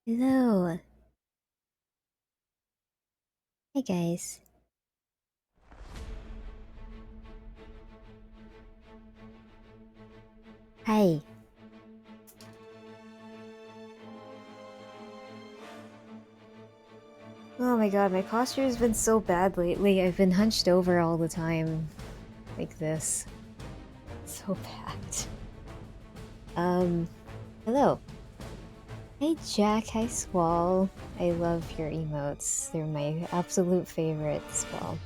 Hello. Hi guys. Hi. Oh my god, my posture has been so bad lately. I've been hunched over all the time. Like this. So bad. Hello. Hey Jack, hi Squall. I love your emotes. They're my absolute favorite, Squall.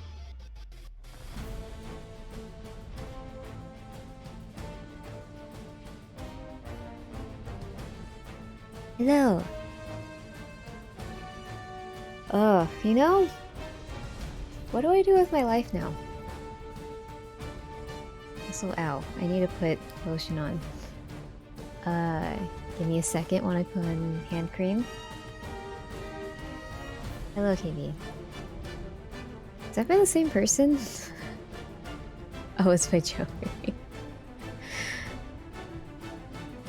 Hello. You know, what do I do with my life now? Also, ow, I need to put lotion on. Give me a second when I put on hand cream. Hello, KB. Is that by the same person? Oh, it's by Joey.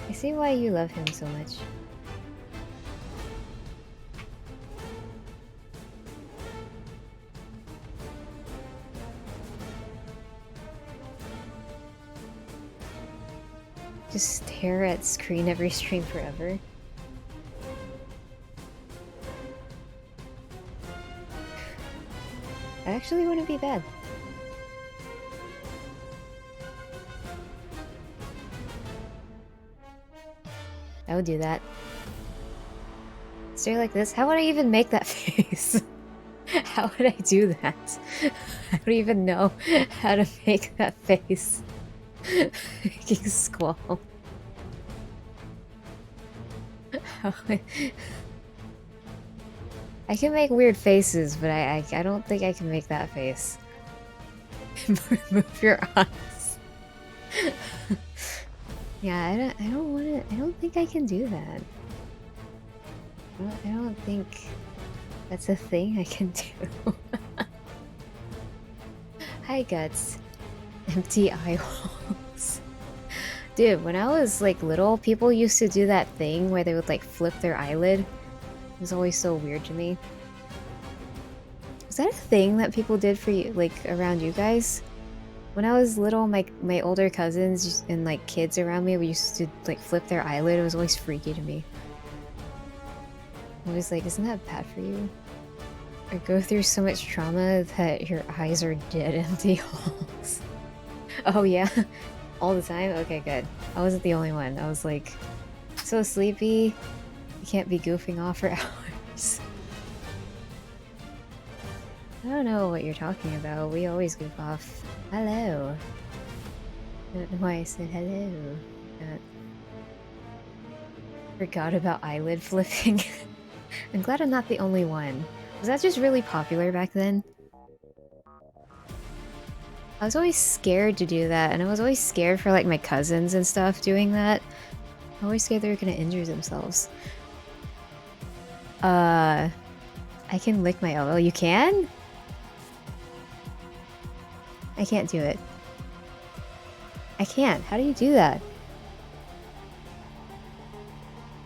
I see why you love him so much. Just stare at screen every stream forever. That actually wouldn't be bad. I would do that. Stare like this? How would I even make that face? How would I do that? I don't even know how to make that face. Making Squall. I can make weird faces, but I don't think I can make that face. Move your eyes. Yeah, I don't think I can do that. I don't think that's a thing I can do. Hi, Guts. Empty eye holes. Dude, when I was like little, people used to do that thing where they would like flip their eyelid. It was always so weird to me. Was that a thing that people did for you, like around you guys? When I was little, my older cousins and like kids around me, we used to like flip their eyelid. It was always freaky to me. I was like, isn't that bad for you? Or go through so much trauma that your eyes are dead empty holes. Oh yeah? All the time? Okay, good. I wasn't the only one. I was like, so sleepy. You can't be goofing off for hours. I don't know what you're talking about. We always goof off. Hello. I don't know why I said hello. Forgot about eyelid flipping. I'm glad I'm not the only one. Was that just really popular back then? I was always scared to do that, and I was always scared for like my cousins and stuff doing that. I was always scared they were gonna injure themselves. I can lick my elbow. You can? I can't do it. I can't. How do you do that?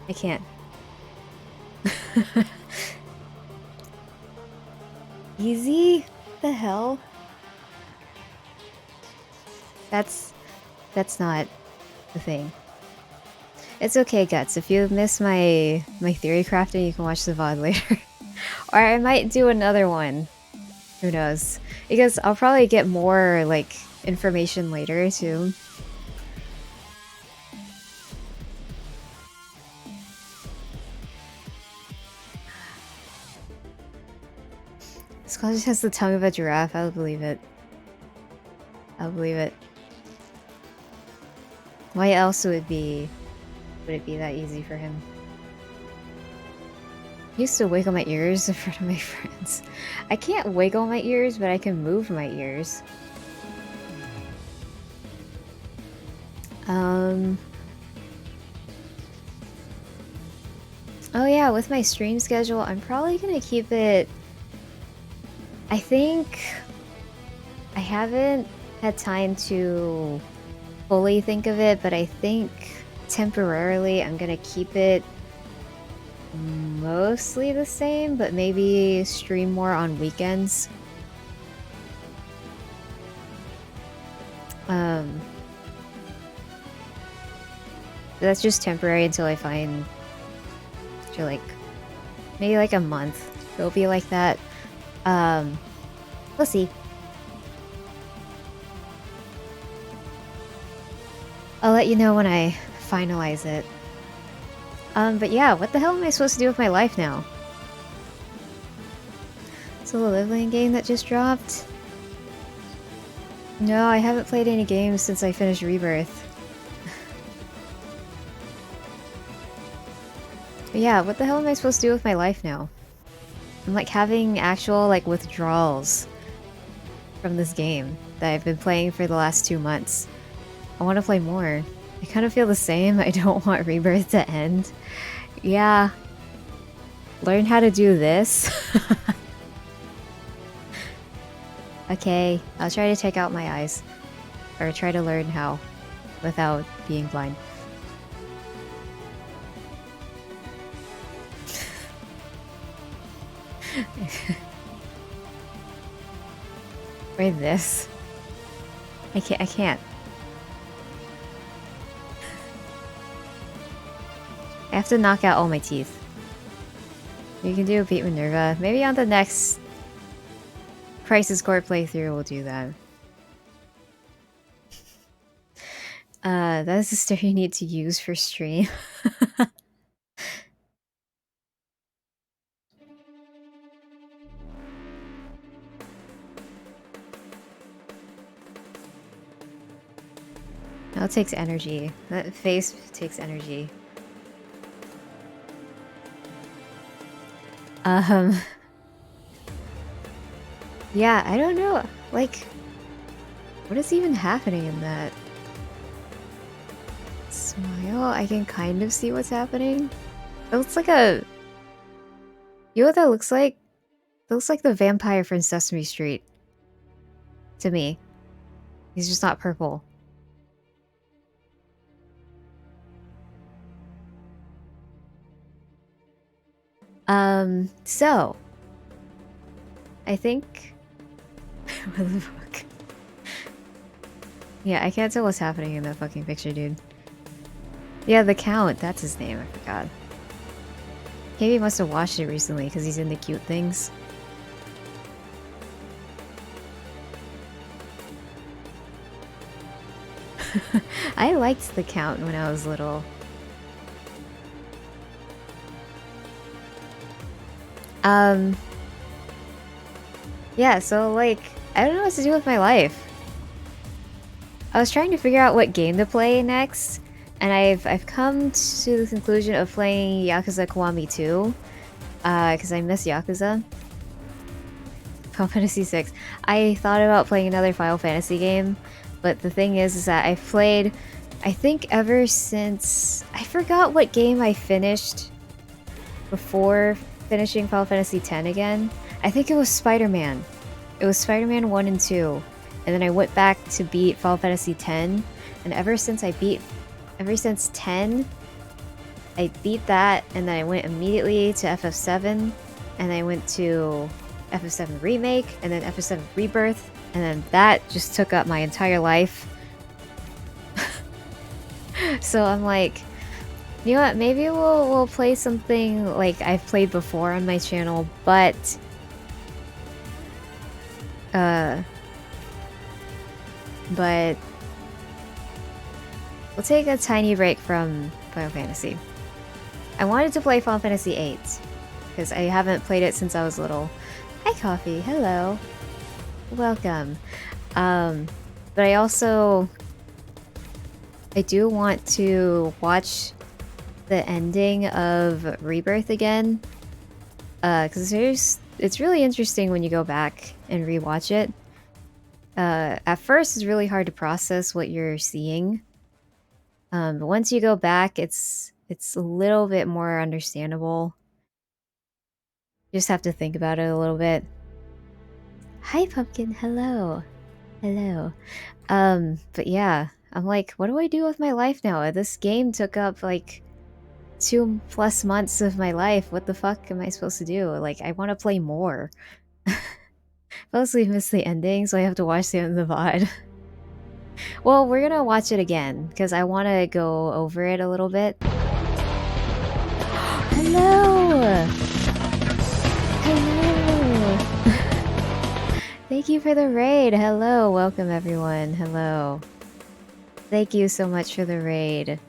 I can't. Easy? The hell? That's not the thing. It's okay, Guts. If you miss my theory crafting, you can watch the VOD later. Or I might do another one. Who knows? Because I'll probably get more, like, information later, too. Skull just has the tongue of a giraffe. I'll believe it. I'll believe it. Why else would it be that easy for him? I used to wiggle my ears in front of my friends. I can't wiggle my ears, but I can move my ears. Oh yeah, with my stream schedule, I'm probably gonna keep it... I think... I haven't had time to fully think of it, but I think temporarily I'm gonna keep it mostly the same, but maybe stream more on weekends. That's just temporary until I find, after like, maybe like a month. It'll be like that. We'll see. I'll let you know when I finalize it. But yeah, what the hell am I supposed to do with my life now? So the Live Lane game that just dropped? No, I haven't played any games since I finished Rebirth. But yeah, what the hell am I supposed to do with my life now? I'm like having actual like withdrawals from this game that I've been playing for the last 2 months. I want to play more. I kind of feel the same. I don't want Rebirth to end. Yeah. Learn how to do this. Okay, I'll try to take out my eyes. Or try to learn how without being blind. Or this. I can't. I have to knock out all my teeth. You can do Beat Minerva. Maybe on the next Crisis Core playthrough we'll do that. That is the stir you need to use for stream. That takes energy. That face takes energy. Yeah, I don't know. Like, what is even happening in that? Smile? I can kind of see what's happening. It looks like a... You know what that looks like? It looks like the vampire from Sesame Street. To me. He's just not purple. So... I think... What the fuck? Yeah, I can't tell what's happening in that fucking picture, dude. Yeah, the Count. That's his name. I forgot. Maybe he must have watched it recently because he's into cute things. I liked the Count when I was little. Yeah, so like, I don't know what to do with my life. I was trying to figure out what game to play next, and I've come to the conclusion of playing Yakuza Kiwami 2, because I miss Yakuza. Final Fantasy VI. I thought about playing another Final Fantasy game, but the thing is that I've played, I think ever since... I forgot what game I finished before finishing Final Fantasy X again. I think it was Spider-Man. It was Spider-Man 1 and 2. And then I went back to beat Final Fantasy X. And ever since 10, I beat that. And then I went immediately to FF7. And I went to FF7 Remake. And then FF7 Rebirth. And then that just took up my entire life. So I'm like... You know what, maybe we'll play something like I've played before on my channel, but... But... We'll take a tiny break from Final Fantasy. I wanted to play Final Fantasy VIII, because I haven't played it since I was little. Hi, Coffee. Hello. Welcome. But I also... I do want to watch the ending of Rebirth again, because it's really interesting when you go back and rewatch it. At first it's really hard to process what you're seeing, but once you go back it's a little bit more understandable. You just have to think about it a little bit. Hi Pumpkin, hello. Hello. But yeah, I'm like, what do I do with my life now? This game took up like 2+ months of my life. What the fuck am I supposed to do? Like, I want to play more. Mostly miss the ending, so I have to watch the end of the VOD. Well, we're gonna watch it again, because I want to go over it a little bit. Hello! Hello! Thank you for the raid! Hello! Welcome, everyone. Hello. Thank you so much for the raid.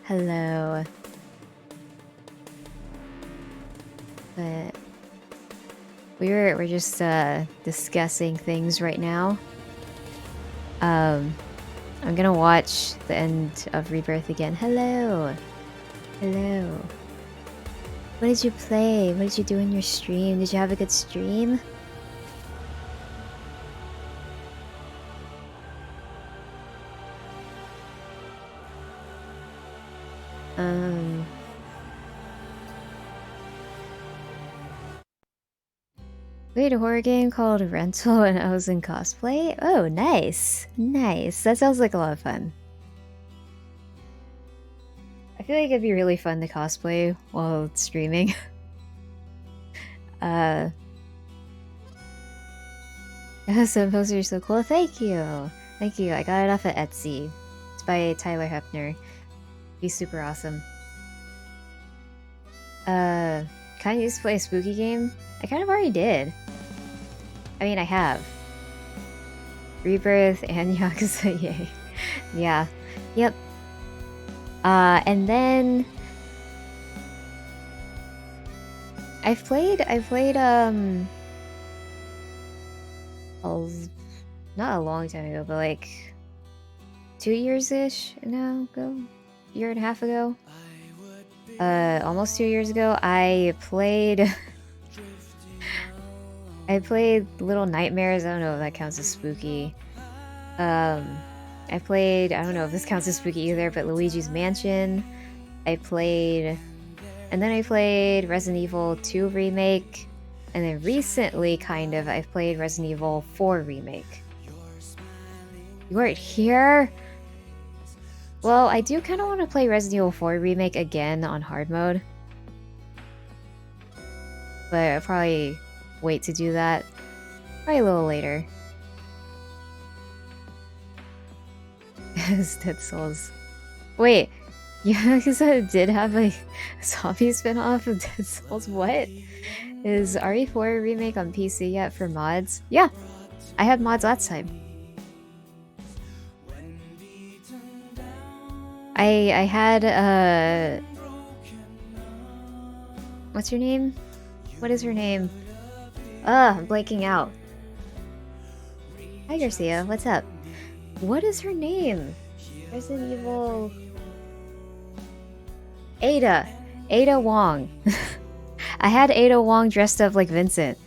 Hello. But we're just discussing things right now. I'm gonna watch the end of Rebirth again. Hello. Hello. What did you play? What did you do in your stream? Did you have a good stream? Played a horror game called Rental and I was in cosplay? Oh, nice. Nice. That sounds like a lot of fun. I feel like it'd be really fun to cosplay while streaming. Some posters are so cool. Thank you. Thank you. I got it off of Etsy. It's by Tyler Hepner. He's super awesome. Kind of used to play a spooky game. I kind of already did. I mean, I have. Rebirth and Yakuza, yay. Yeah. Yep. And then I've played not a long time ago, but like 2 years-ish now ago, year and a half ago. Almost 2 years ago, I played Little Nightmares. I don't know if that counts as spooky. I don't know if this counts as spooky either, but Luigi's Mansion. And then I played Resident Evil 2 Remake. And then recently, I've played Resident Evil 4 Remake. You weren't here? Well, I do kind of want to play Resident Evil 4 Remake again on hard mode. But I'll probably wait to do that. Probably a little later. Dead Souls. Wait, Yakuza did have a zombie spin-off of Dead Souls? What? Is RE4 Remake on PC yet for mods? Yeah, I had mods last time. I had, what's her name? What is her name? I'm blanking out. Hi, Garcia. What's up? What is her name? Resident Evil... Ada. Ada Wong. I had Ada Wong dressed up like Vincent.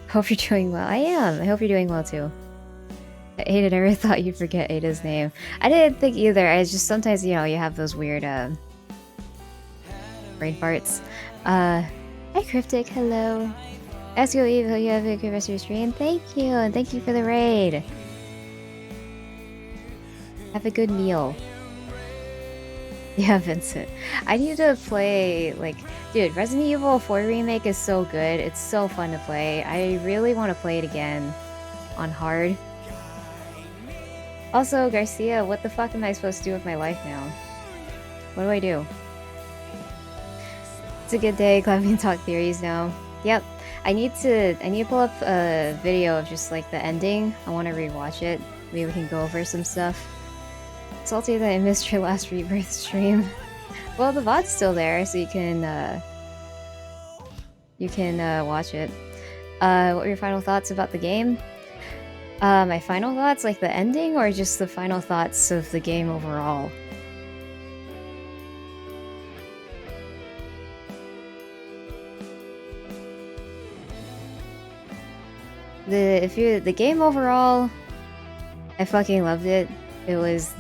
Hope you're doing well. I am. I hope you're doing well too. Ada, never thought you'd forget Ada's name. I didn't think either. I just sometimes, you know, you have those weird brain farts. Hi Cryptic, hello. Ask you Eve, hope you have a good rest of your stream. Thank you, and thank you for the raid. Have a good meal. Yeah, Vincent. I need to play, like, dude, Resident Evil 4 Remake is so good. It's so fun to play. I really want to play it again on hard. Also, Garcia, what the fuck am I supposed to do with my life now? What do I do? It's a good day. Glad we can talk theories now. Yep. I need to pull up a video of just like the ending. I want to rewatch it. Maybe we can go over some stuff. Salty that I missed your last Rebirth stream. Well, the VOD's still there, so you can watch it. What were your final thoughts about the game? My final thoughts, like the ending, or just the final thoughts of the game overall? The game overall, I fucking loved it. It was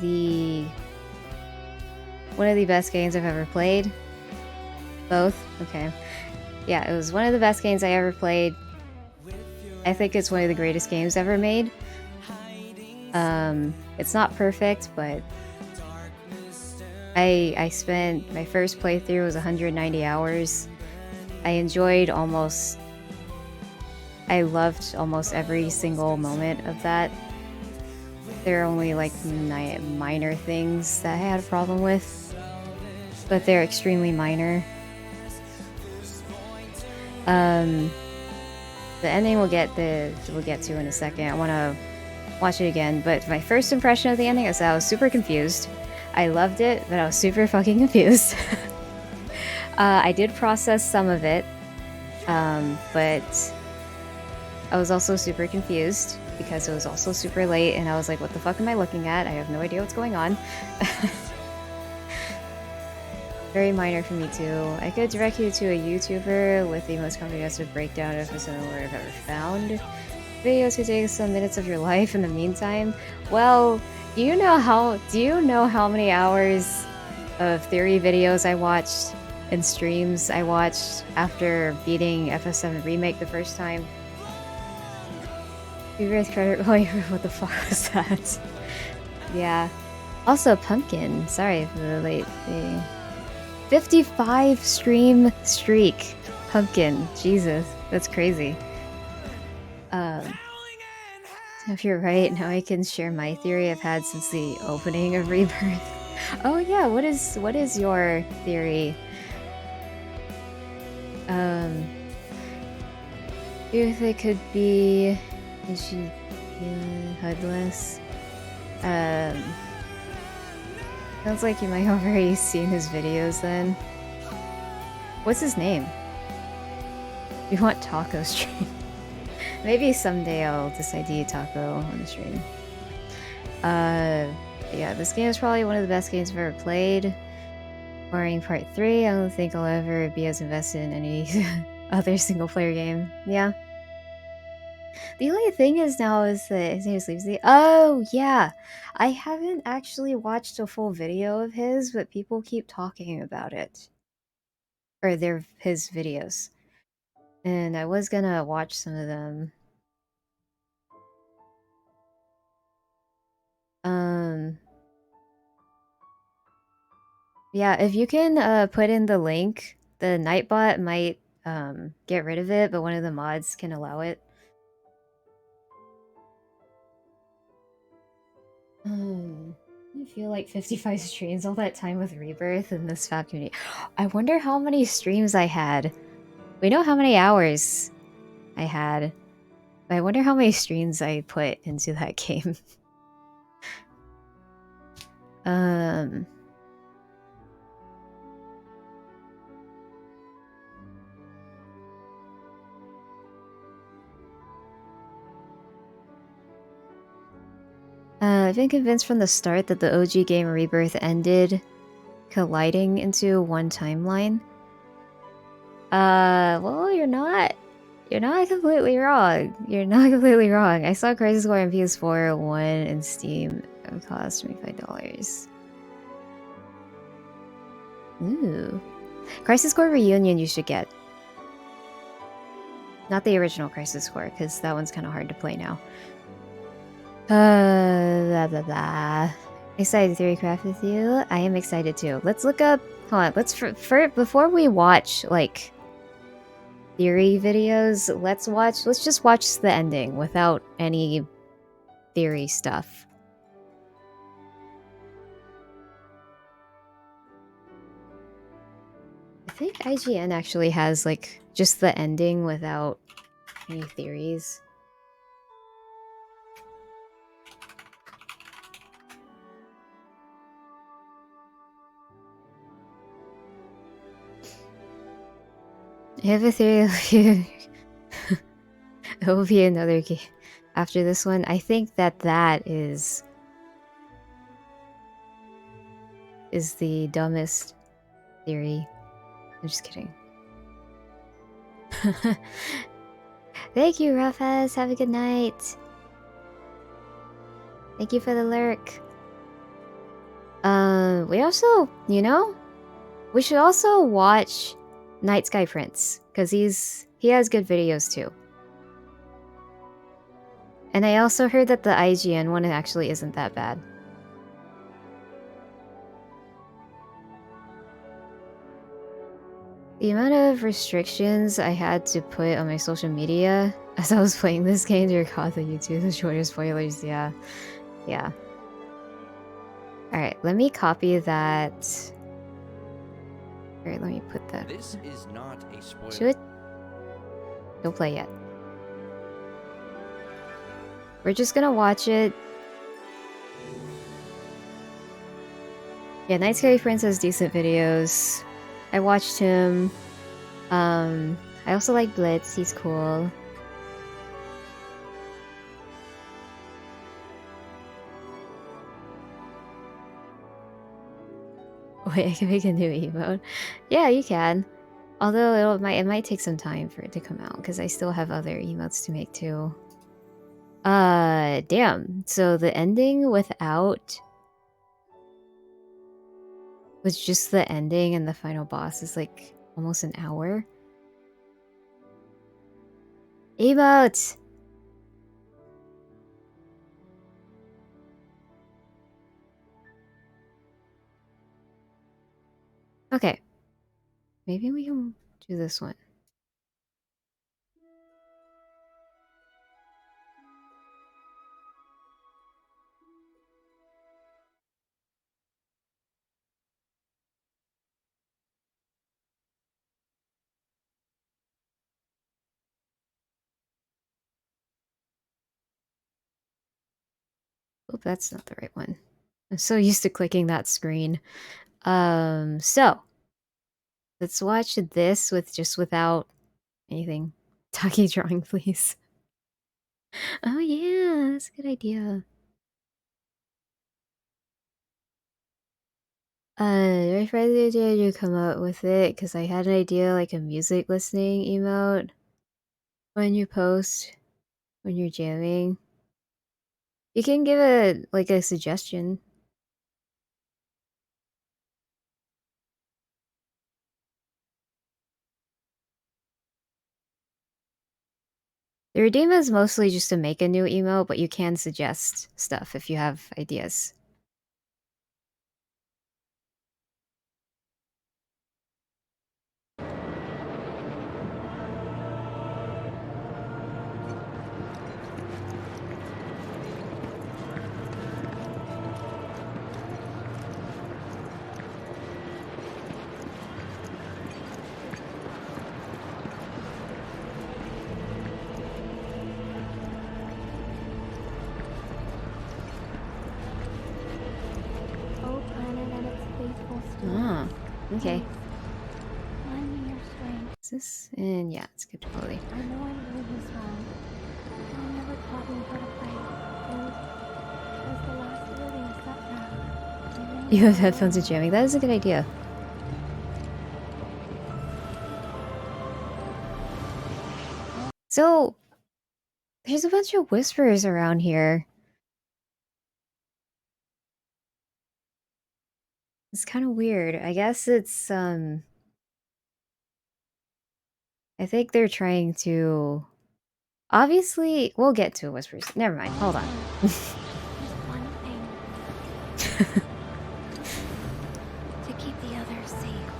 one of the best games I've ever played. Both? Okay. Yeah, it was one of the best games I ever played. I think it's one of the greatest games ever made. It's not perfect, but I spent my first playthrough was 190 hours. I loved almost every single moment of that. There are only like minor things that I had a problem with, but they're extremely minor. The ending we'll get to in a second. I want to watch it again, but my first impression of the ending is that I was super confused. I loved it, but I was super fucking confused. I did process some of it, but I was also super confused because it was also super late, and I was like, what the fuck am I looking at? I have no idea what's going on. Very minor for me too. I could direct you to a YouTuber with the most comprehensive breakdown of FFVII I've ever found. Videos could take some minutes of your life in the meantime. Well, do you know how many hours of theory videos I watched and streams I watched after beating FF7 Remake the first time? Rebirth credit waiver, what the fuck was that? Yeah. Also, Pumpkin. Sorry for the late thing. 55 stream streak. Pumpkin. Jesus. That's crazy. If you're right, now I can share my theory I've had since the opening of Rebirth. Oh yeah, what is your theory? If it could be... Is she hoodless? Sounds like you might have already seen his videos then. What's his name? We want taco stream. Maybe someday I'll decide to eat taco on the stream. Yeah, this game is probably one of the best games I've ever played. Barring part 3, I don't think I'll ever be as invested in any other single player game. Yeah. The only thing is now is that his name is Sleepsy. Oh, yeah. I haven't actually watched a full video of his, but people keep talking about it. Or his videos. And I was gonna watch some of them. Yeah, if you can put in the link, the Nightbot might get rid of it, but one of the mods can allow it. I feel like 55 streams, all that time with Rebirth and this fab community. I wonder how many streams I had. We know how many hours I had, but I wonder how many streams I put into that game. I've been convinced from the start that the OG game Rebirth ended colliding into one timeline. Well, you're not completely wrong. You're not completely wrong. I saw Crisis Core on PS4, 1 and Steam. It cost $25. Ooh. Crisis Core Reunion you should get. Not the original Crisis Core, because that one's kind of hard to play now. Blah blah blah. Excited to theorycraft with you. I am excited too. Let's look up. Hold on. Let's before we watch like theory videos. Let's just watch the ending without any theory stuff. I think IGN actually has like just the ending without any theories. I have a theory. It will be another game after this one. I think that is the dumbest theory. I'm just kidding. Thank you, Rufus. Have a good night. Thank you for the lurk. We also, we should also watch Night Sky Prince, because he has good videos too. And I also heard that the IGN one actually isn't that bad. The amount of restrictions I had to put on my social media as I was playing this game to record the YouTube, the shorter spoilers, yeah. Yeah. Alright, let me copy that. Alright, let me put that. This is not a spoiler. Should? Don't play yet. We're just gonna watch it. Yeah, Night Scary Prince has decent videos. I watched him. I also like Blitz, he's cool. Wait, I can make a new emote? Yeah, you can. Although it might take some time for it to come out, because I still have other emotes to make too. Damn. So the ending with just the ending and the final boss is like almost an hour. Emote! Okay. Maybe we can do this one. Oh, that's not the right one. I'm so used to clicking that screen. So let's watch this without anything. Taki drawing, please. Oh yeah, that's a good idea. My friend the idea you come up with it because I had an idea like a music listening emote when you post when you're jamming. You can give it like a suggestion. The redeem is mostly just to make a new emote, but you can suggest stuff if you have ideas. Ah, okay. Is this? And yeah, it's good quality. I know I'm doing this wrong. You never taught me how to play. And was the last word in setback. You have headphones and jamming. That is a good idea. So, there's a bunch of whispers around here. It's kind of weird. I guess it's, I think they're trying to... Obviously, we'll get to whispers. Never mind. Hold on. Just one thing. To keep the others safe.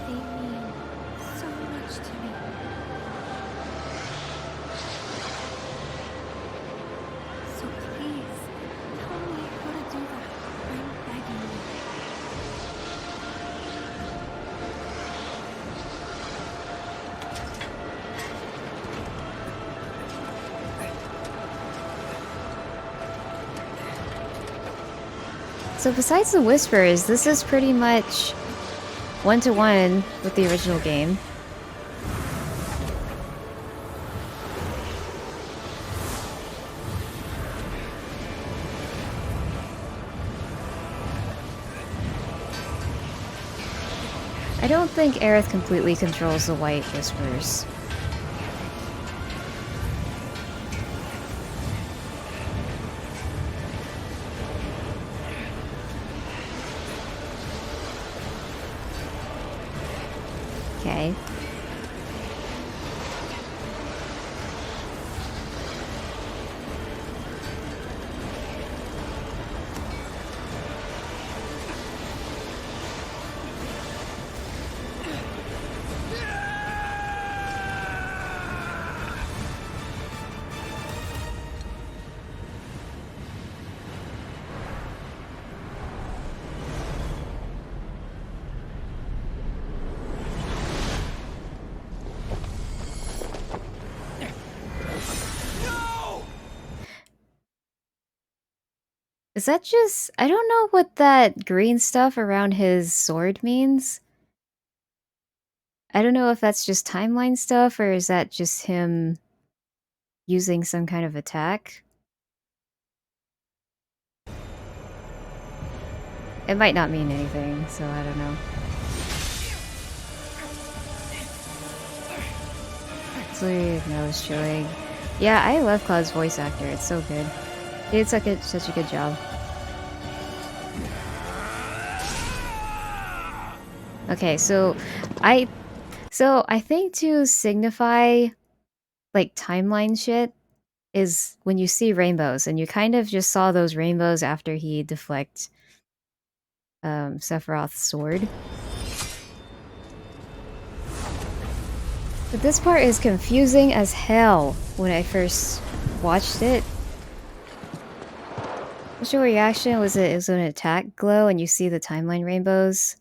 They mean so much to me. So please, tell me how to do that. I'm begging you. So besides the whispers, this is pretty much one-to-one with the original game. I don't think Aerith completely controls the white whispers. Okay. Is that just... I don't know what that green stuff around his sword means. I don't know if that's just timeline stuff or is that just him using some kind of attack? It might not mean anything, so I don't know. Sleep, nose chilling. Yeah, I love Cloud's voice actor. It's so good. He did such a good job. Okay, I I think to signify like timeline shit is when you see rainbows, and you kind of just saw those rainbows after he deflect Sephiroth's sword. But this part is confusing as hell when I first watched it. What's your reaction? Was it an attack glow and you see the timeline rainbows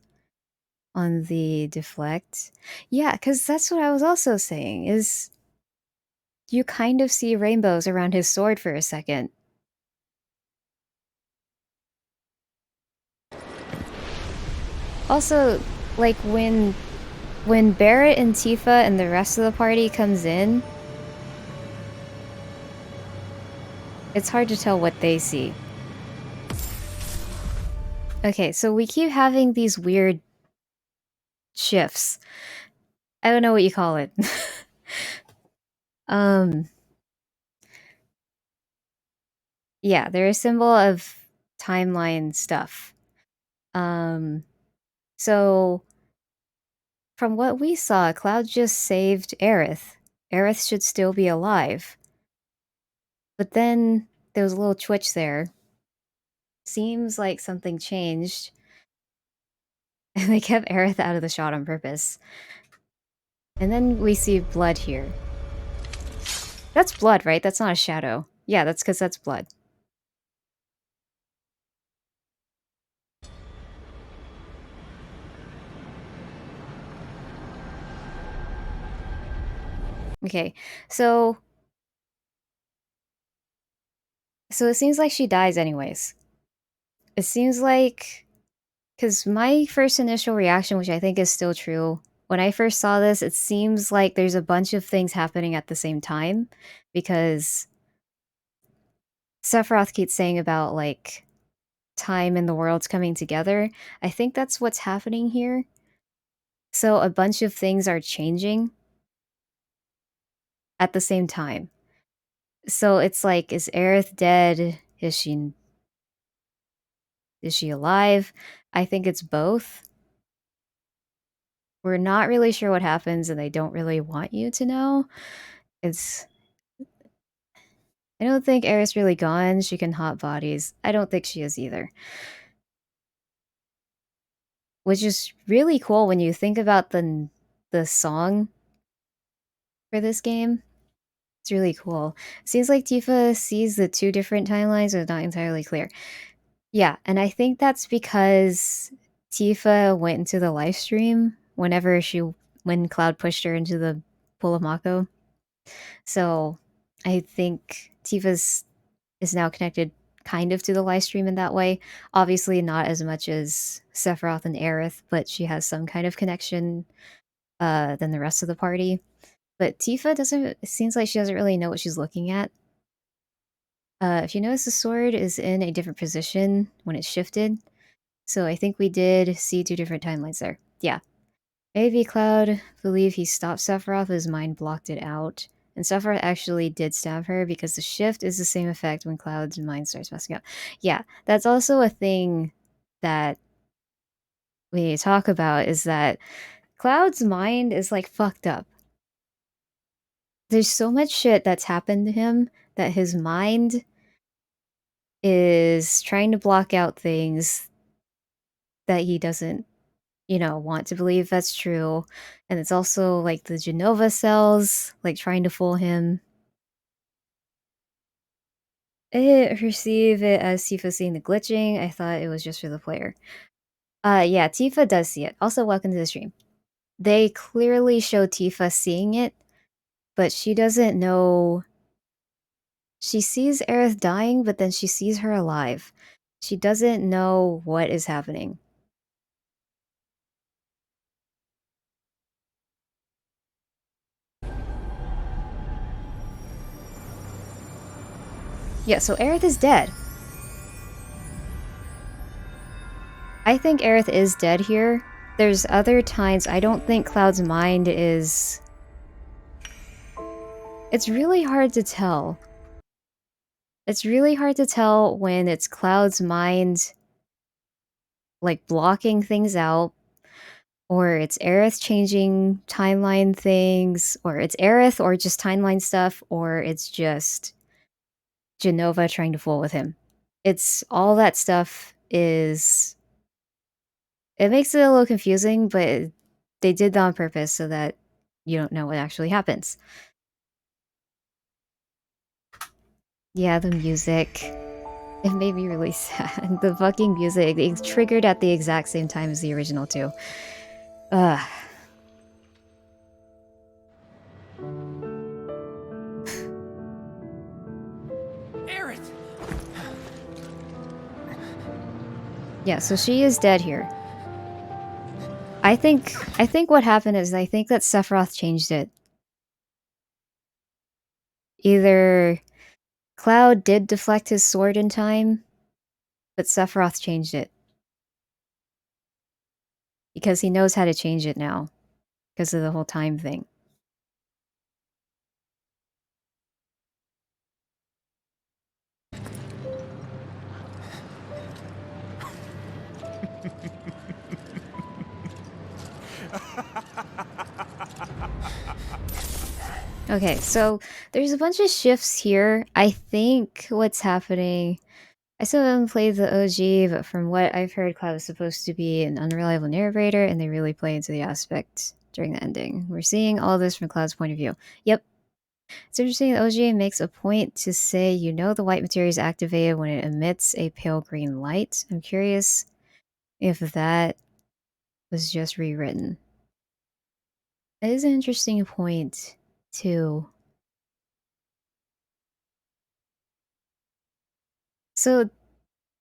on the deflect? Yeah, because that's what I was also saying, is you kind of see rainbows around his sword for a second. Also, like when Barrett and Tifa and the rest of the party comes in, it's hard to tell what they see. Okay, so we keep having these weird shifts. I don't know what you call it. um yeah, they're a symbol of timeline stuff. So from what we saw, Cloud just saved Aerith. Aerith should still be alive. But then there was a little twitch there. Seems like something changed. And they kept Aerith out of the shot on purpose. And then we see blood here. That's blood, right? That's not a shadow. Yeah, that's because that's blood. Okay, so it seems like she dies anyways. It seems like... because my first initial reaction, which I think is still true, when I first saw this, it seems like there's a bunch of things happening at the same time, because Sephiroth keeps saying about, like, time and the worlds coming together. I think that's what's happening here. So a bunch of things are changing at the same time. So it's like, is Aerith dead? Is she alive? I think it's both. We're not really sure what happens, and they don't really want you to know. It's... I don't think Aerith's really gone. She can hot bodies. I don't think she is either. Which is really cool when you think about the song for this game. It's really cool. Seems like Tifa sees the two different timelines, but it's not entirely clear. Yeah, and I think that's because Tifa went into the live stream when Cloud pushed her into the pool of Mako. So I think Tifa's is now connected kind of to the live stream in that way. Obviously not as much as Sephiroth and Aerith, but she has some kind of connection than the rest of the party. But Tifa doesn't... it seems like she doesn't really know what she's looking at. If you notice, the sword is in a different position when it's shifted. So I think we did see two different timelines there. Yeah. Maybe Cloud believed he stopped Sephiroth, but his mind blocked it out. And Sephiroth actually did stab her because the shift is the same effect when Cloud's mind starts messing up. Yeah, that's also a thing that we need to talk about, is that Cloud's mind is like fucked up. There's so much shit that's happened to him that his mind is trying to block out things that he doesn't, want to believe that's true. And it's also like the Genova cells, like trying to fool him. I perceive it as Tifa seeing the glitching. I thought it was just for the player. Yeah, Tifa does see it. Also, welcome to the stream. They clearly show Tifa seeing it, but she doesn't know. She sees Aerith dying, but then she sees her alive. She doesn't know what is happening. Yeah, so Aerith is dead. I think Aerith is dead here. There's other times I don't think Cloud's mind is... It's really hard to tell. It's really hard to tell when it's Cloud's mind, like, blocking things out, or it's Aerith changing timeline things, or it's Aerith or just timeline stuff, or it's just Genova trying to fool with him. It's all that stuff is... It makes it a little confusing, but they did that on purpose so that you don't know what actually happens. Yeah, the music. It made me really sad. The fucking music. It's triggered at the exact same time as the original, too. Ugh. Aerith! Yeah, so she is dead here. I think what happened is I think that Sephiroth changed it. Either Cloud did deflect his sword in time, but Sephiroth changed it. Because he knows how to change it now. Because of the whole time thing. Okay, so there's a bunch of shifts here. I think what's happening... I still haven't played the OG, but from what I've heard, Cloud is supposed to be an unreliable narrator, and they really play into the aspect during the ending. We're seeing all this from Cloud's point of view. Yep. It's interesting that OG makes a point to say, you know, the white material is activated when it emits a pale green light. I'm curious if that was just rewritten. It is an interesting point, too. So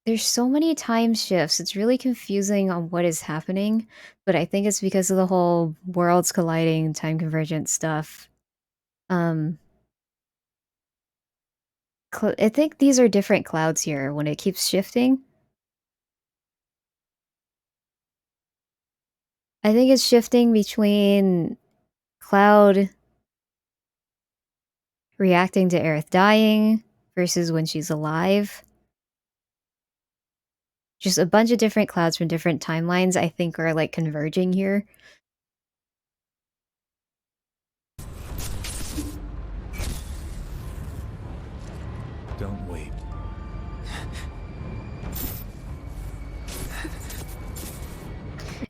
there's so many time shifts. It's really confusing on what is happening, but I think it's because of the whole worlds colliding, time convergent stuff. I think these are different clouds here when it keeps shifting. I think it's shifting between Cloud reacting to Aerith dying versus when she's alive. Just a bunch of different clouds from different timelines I think are like converging here. Don't wait.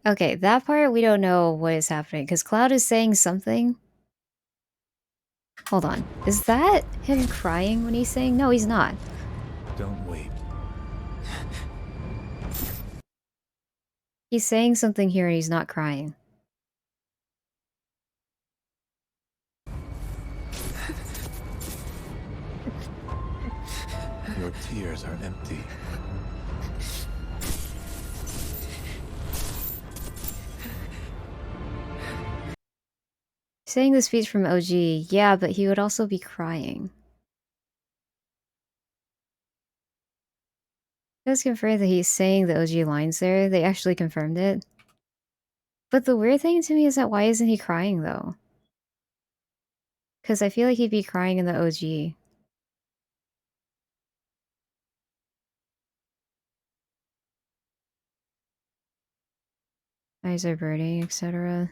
Okay, that part we don't know what is happening because Cloud is saying something. Hold on. Is that him crying when he's saying? No, he's not. Don't wait. He's saying something here and he's not crying. Your tears are empty. Saying the speech from OG, yeah, but he would also be crying. It does confirm that he's saying the OG lines there. They actually confirmed it. But the weird thing to me is that why isn't he crying though? Because I feel like he'd be crying in the OG. Eyes are burning, etc.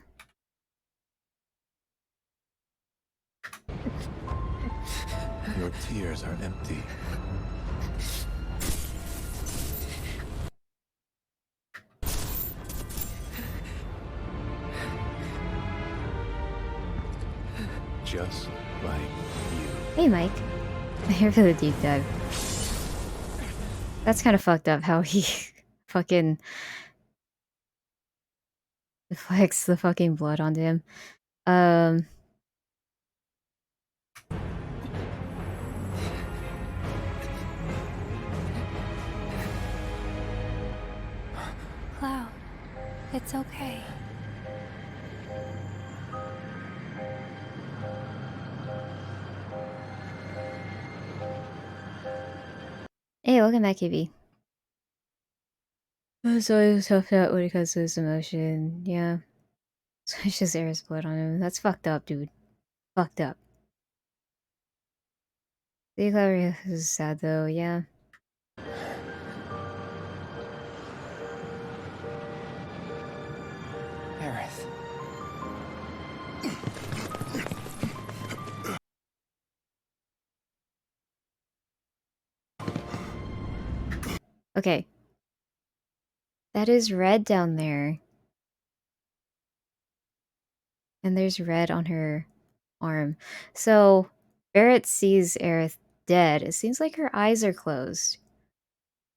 Your tears are empty. Just like you. Hey, Mike. Here for the deep dive. That's kind of fucked up how he fucking deflects the fucking blood onto him. It's okay. Hey, welcome back, KB. It's always tough out when it comes to this emotion. Yeah. So it's just Aerith's blood on him. That's fucked up, dude. Fucked up. The clever is sad though, yeah. Aerith. Okay. That is red down there. And there's red on her arm. So Barrett sees Aerith dead. It seems like her eyes are closed.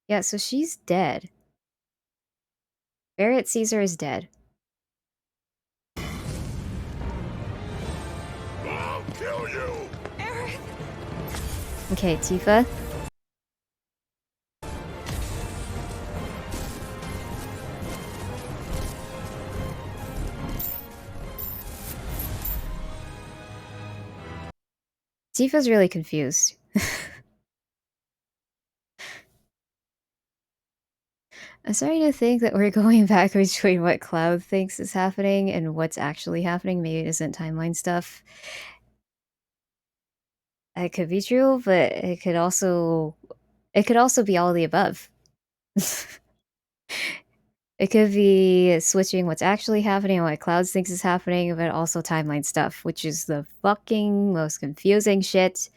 Yeah, so she's dead. Barrett sees her as dead. I'll kill you! Okay, Tifa. Tifa's really confused. I'm starting to think that we're going back between what Cloud thinks is happening and what's actually happening. Maybe it isn't timeline stuff. It could be true, but it could also be all of the above. It could be switching what's actually happening and what Cloud thinks is happening, but also timeline stuff, which is the fucking most confusing shit.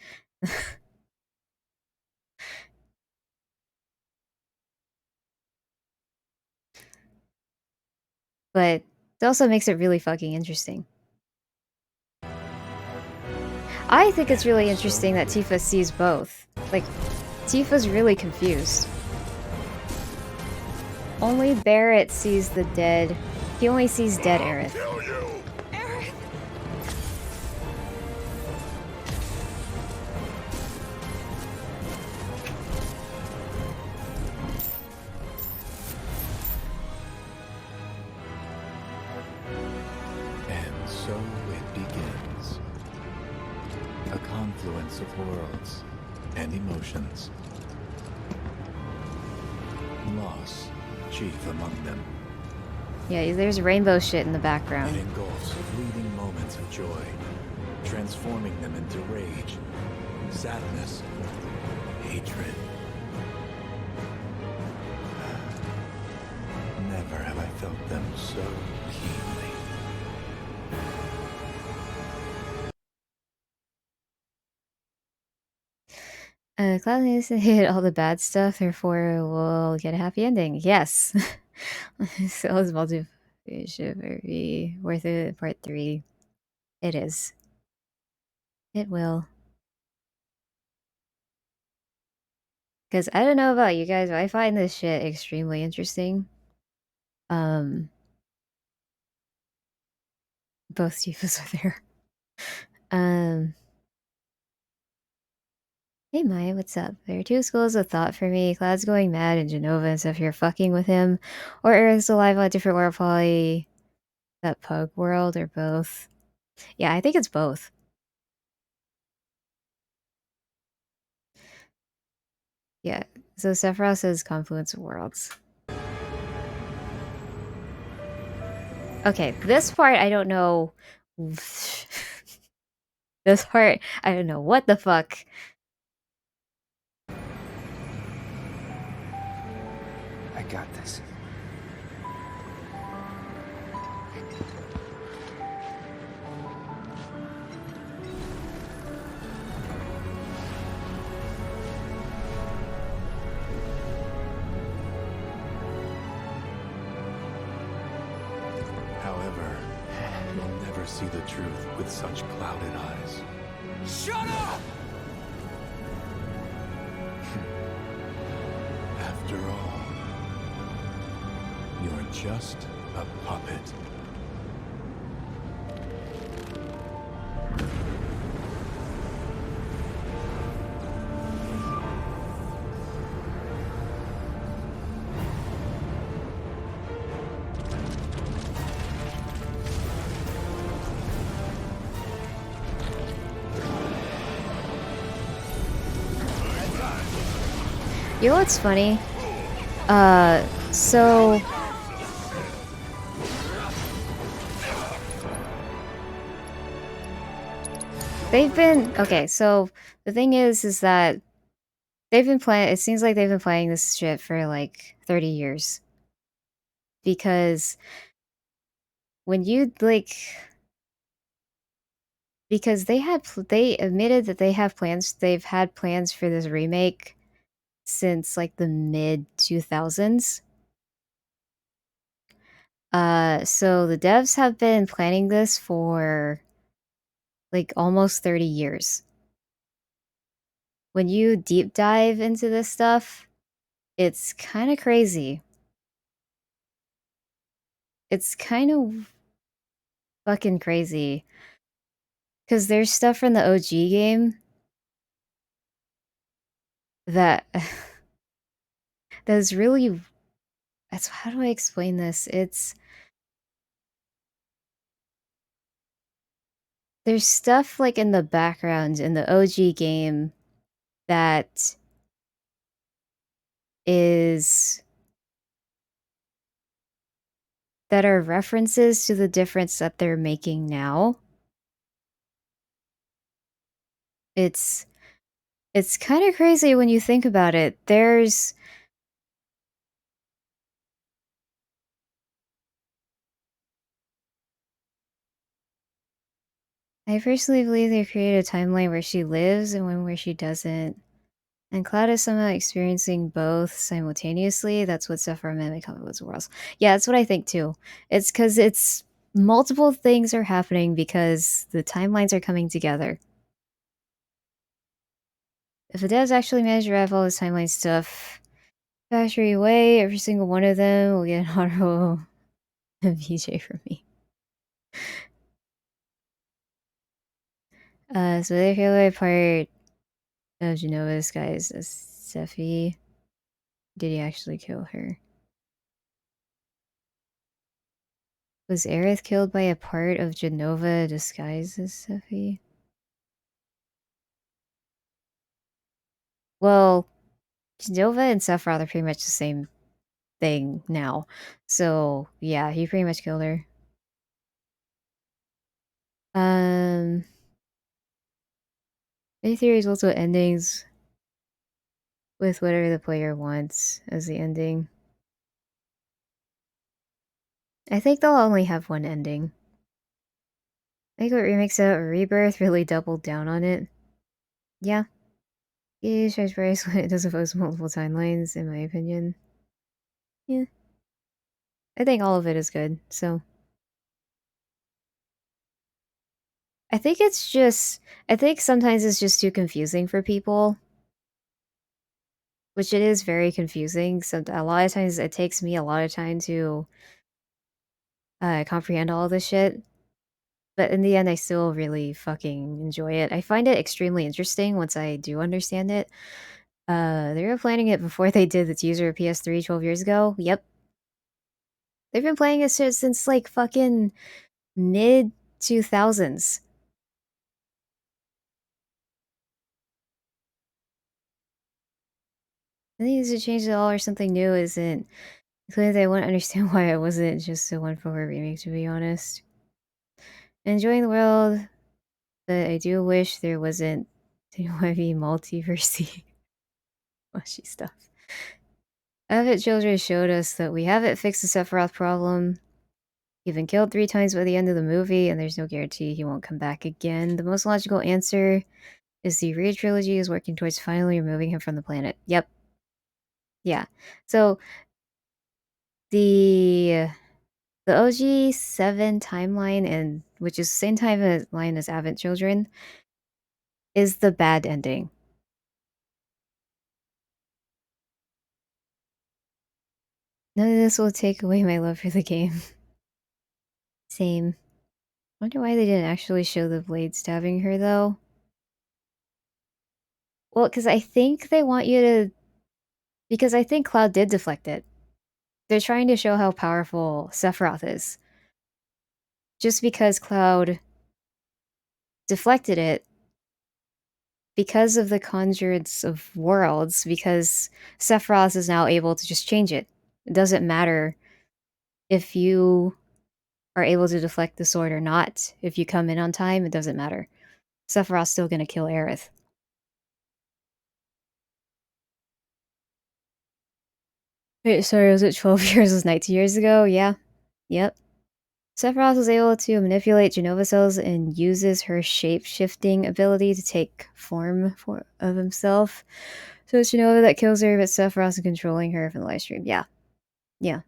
But it also makes it really fucking interesting. I think it's really interesting that Tifa sees both. Like, Tifa's really confused. Only Barrett sees the dead. He only sees dead Aerith. Kill you! And so it begins. A confluence of worlds and emotions. Loss, chief among them. Yeah, there's rainbow shit in the It background. engulfs fleeting moments of joy, transforming them into rage, sadness, hatred. Never have I felt them so keenly. Cloud needs to hit all the bad stuff, therefore we'll get a happy ending. Yes. So it's multi-should be worth it, part 3. It is. It will. Because I don't know about you guys, but I find this shit extremely interesting. Both Tifas are there. Hey Maya, what's up? There are two schools of thought for me. Cloud's going mad in Genova and stuff, you're fucking with him. Or Eric's alive on a different world, probably that pug world, or both. Yeah, I think it's both. Yeah, so Sephiroth says confluence of worlds. Okay, this part I don't know. This part, I don't know what the fuck. I got this. However, you'll never see the truth with such clouded eyes. Shut up! After all, you're just a puppet. You know what's funny? So they've been okay, so the thing is that they've been playing it seems like they've been playing this shit for like 30 years. Because when you like because they admitted that they've had plans for this remake since like the mid 2000s. So the devs have been planning this for like almost 30 years. When you deep dive into this stuff, it's kind of crazy. It's kind of fucking crazy. Because there's stuff from the OG game that that's really that's how do I explain this? There's stuff like in the background in the OG game that is that are references to the difference that they're making now. It's it's kind of crazy when you think about it. I personally believe they created a timeline where she lives and one where she doesn't. And Cloud is somehow experiencing both simultaneously. That's what Sephiroth meant by Comic Books Worlds. Yeah, that's what I think too. It's because it's multiple things are happening because the timelines are coming together. If the devs actually manage to wrap all this timeline stuff factory way, every single one of them will get an honorable VJ from me. So they feel like part of Genova's guys as Sephi. Did he actually kill her? Was Aerith killed by a part of Genova disguised as Sephi? Well, Genova and Sephiroth are pretty much the same thing now. So, yeah, he pretty much killed her. Um, any theories also endings with whatever the player wants as the ending? I think they'll only have one ending. I think what remakes out Rebirth really doubled down on it. Yeah. Yeah, Transparency when it doesn't post multiple timelines, in my opinion. Yeah. I think all of it is good, so. I think sometimes it's just too confusing for people. Which it is very confusing, so a lot of times it takes me a lot of time to, comprehend all this shit. But in the end, I still really fucking enjoy it. I find it extremely interesting once I do understand it. They were planning it before they did the teaser of PS3 12 years ago. Yep. They've been playing this shit since, like, fucking mid-2000s. I think it's a change at all or something new isn't clearly they wouldn't understand why it wasn't just a one-for-one remake, to be honest. Enjoying the world, but I do wish there wasn't heavy multiversey mushy stuff. Abbott Children showed us that we haven't fixed the Sephiroth problem. He's been killed 3 times by the end of the movie, and there's no guarantee he won't come back again. The most logical answer is the Reed trilogy is working towards finally removing him from the planet. Yep. Yeah. So the OG7 timeline, and which is the same timeline as Advent Children, is the bad ending. None of this will take away my love for the game. Same. Wonder why they didn't actually show the blade stabbing her, though. Well, because I think they want you to... Because I think Cloud did deflect it. They're trying to show how powerful Sephiroth is. Just because Cloud deflected it because of the Conjurance of Worlds, because Sephiroth is now able to just change it. It doesn't matter if you are able to deflect the sword or not. If you come in on time, it doesn't matter. Sephiroth's still gonna kill Aerith. Wait, sorry, was it 12 years? Was 19 years ago? Yeah. Yep. Sephiroth was able to manipulate Genova cells and uses her shape-shifting ability to take form of himself. So it's Genova that kills her, but Sephiroth is controlling her from the live stream. Yeah. Yeah.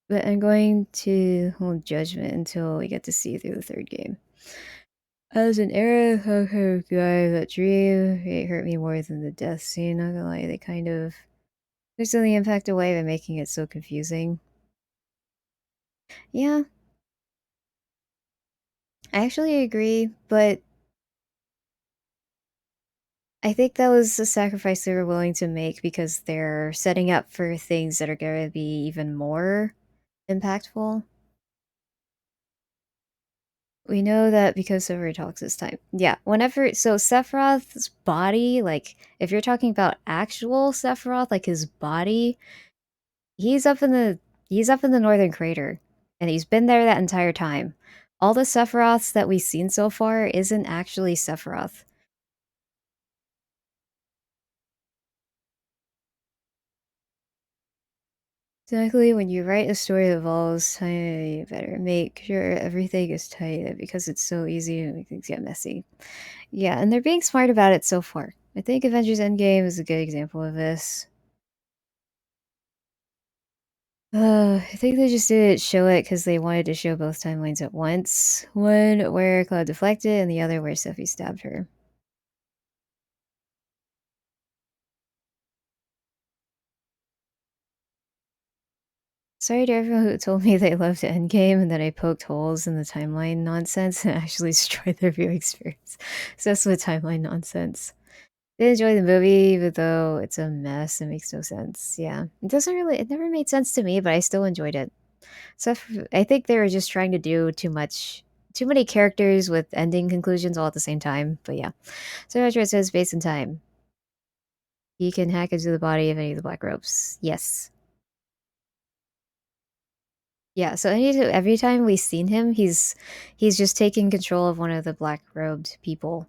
But I'm going to hold judgment until we get to see through the third game. As an era guy, that dream, it hurt me more than the death scene. Not gonna lie, they kind of took some of the impact away by making it so confusing. Yeah, I actually agree, but I think that was a sacrifice they were willing to make because they're setting up for things that are going to be even more impactful. We know that because Silver talks this time. Yeah, whenever so Sephiroth's body, like if you're talking about actual Sephiroth, like his body, he's up in the northern crater, and he's been there that entire time. All the Sephiroths that we've seen so far isn't actually Sephiroth. Exactly, when you write a story that involves time, you better make sure everything is tight because it's so easy to make things get messy. Yeah, and they're being smart about it so far. I think Avengers Endgame is a good example of this. I think they just didn't show it because they wanted to show both timelines at once. One where Cloud deflected, and the other where Sophie stabbed her. Sorry to everyone who told me they loved Endgame and that I poked holes in the timeline nonsense and actually destroyed their viewing experience. So that's with timeline nonsense. Did enjoy the movie, even though it's a mess. It makes no sense. Yeah, it never made sense to me, but I still enjoyed it. So I think they were just trying to do too many characters with ending conclusions all at the same time. But yeah, so Retro says space and time. He can hack into the body of any of the black ropes. Yes. Yeah, so every time we've seen him, he's just taking control of one of the black robed people.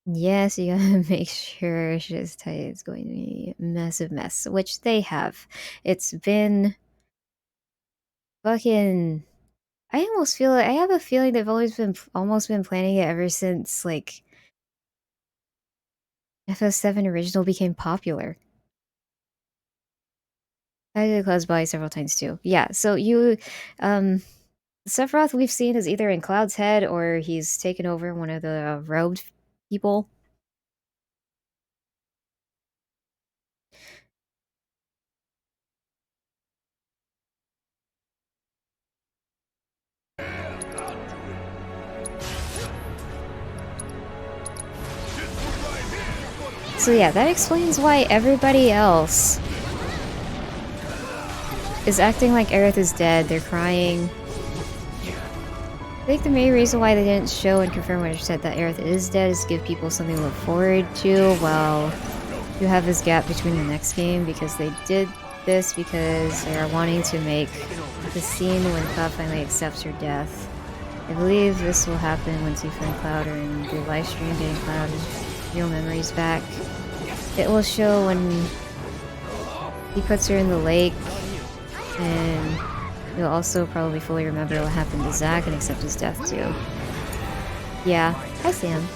Yes, you gotta make sure shit's tight. It's going to be a massive mess, which they have. It's been fucking. I almost feel like I have a feeling they've almost been planning it ever since like FF7 original became popular. I did Cloud's body several times too. Yeah, so Sephiroth we've seen is either in Cloud's head or he's taken over one of the robed people. So yeah, that explains why everybody else is acting like Aerith is dead. They're crying. I think the main reason why they didn't show and confirm what I said that Aerith is dead is to give people something to look forward to while you have this gap between the next game, because they did this because they are wanting to make the scene when Cloud finally accepts her death. I believe this will happen once Tifa and Cloud are in the live stream getting Cloud's real memories back. It will show when he puts her in the lake, and you'll also probably fully remember what happened to Zack and accept his death too. Yeah, hi Sam.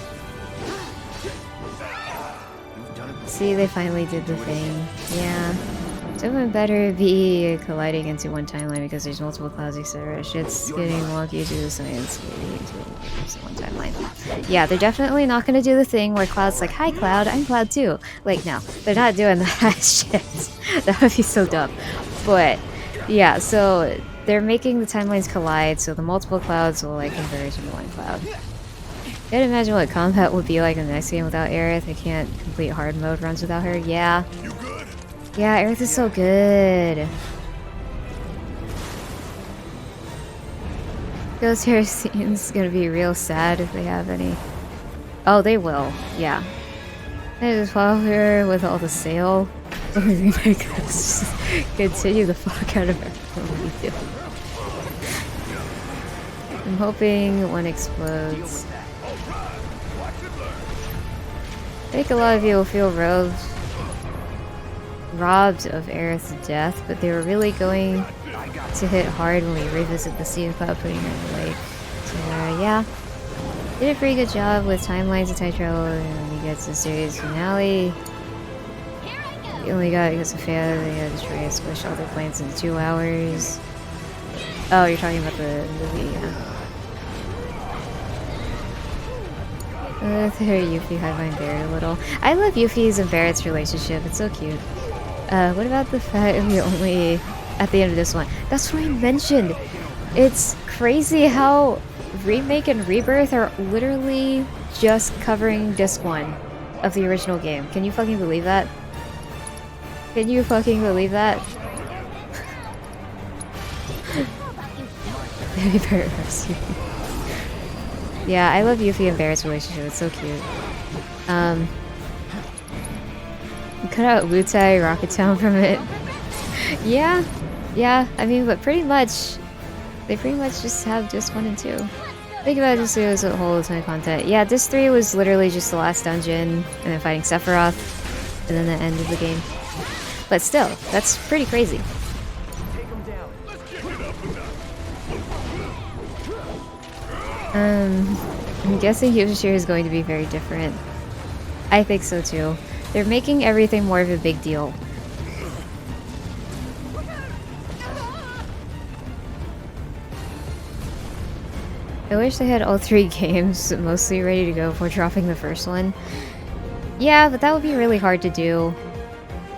See, they finally did the thing. Yeah. Someone better be colliding into one timeline because there's multiple clouds, etc. Shit's getting wonky due to science. One timeline. Yeah, they're definitely not gonna do the thing where Cloud's like, "Hi, Cloud, I'm Cloud too." Like, no, they're not doing that shit. That would be so dumb. But yeah, so they're making the timelines collide, so the multiple clouds will like converge into one cloud. Can't imagine what combat would be like in the next game without Aerith. I can't complete hard mode runs without her. Yeah. Yeah, Aerith is so good. Those hair scenes gonna be real sad if they have any. Oh, they will. Yeah. I just follow her with all the sail. Let me remake this. Just continue the fuck out of everything we do. I'm hoping one explodes. I think a lot of you will feel robbed of Aerith's death, but they were really going to hit hard when we revisit the scene about putting her in the lake. So yeah, did a pretty good job with timelines and time travel, and when you get to the series finale, you only got it because of failure. They had to try to squish all their plans in 2 hours. Oh, you're talking about the movie, yeah. There, Yuffie had mine buried a little. I love Yuffie's and Barrett's relationship. It's so cute. What about the fact we only at the end of this one? That's what I mentioned. It's crazy how Remake and Rebirth are literally just covering disc 1 of the original game. Can you fucking believe that? Can you fucking believe that? Maybe Barrett loves you. Yeah, I love Yuffie and Barrett's relationship. It's so cute. Cut out Wutai Rocket Town from it. Yeah, I mean, but pretty much, they pretty much just have disc 1 and 2. Think about it, just as a whole ton of content. Yeah, disc 3 was literally just the last dungeon, and then fighting Sephiroth, and then the end of the game. But still, that's pretty crazy. I'm guessing Yoshiro is going to be very different. I think so too. They're making everything more of a big deal. I wish they had all 3 games mostly ready to go before dropping the first one. Yeah, but that would be really hard to do.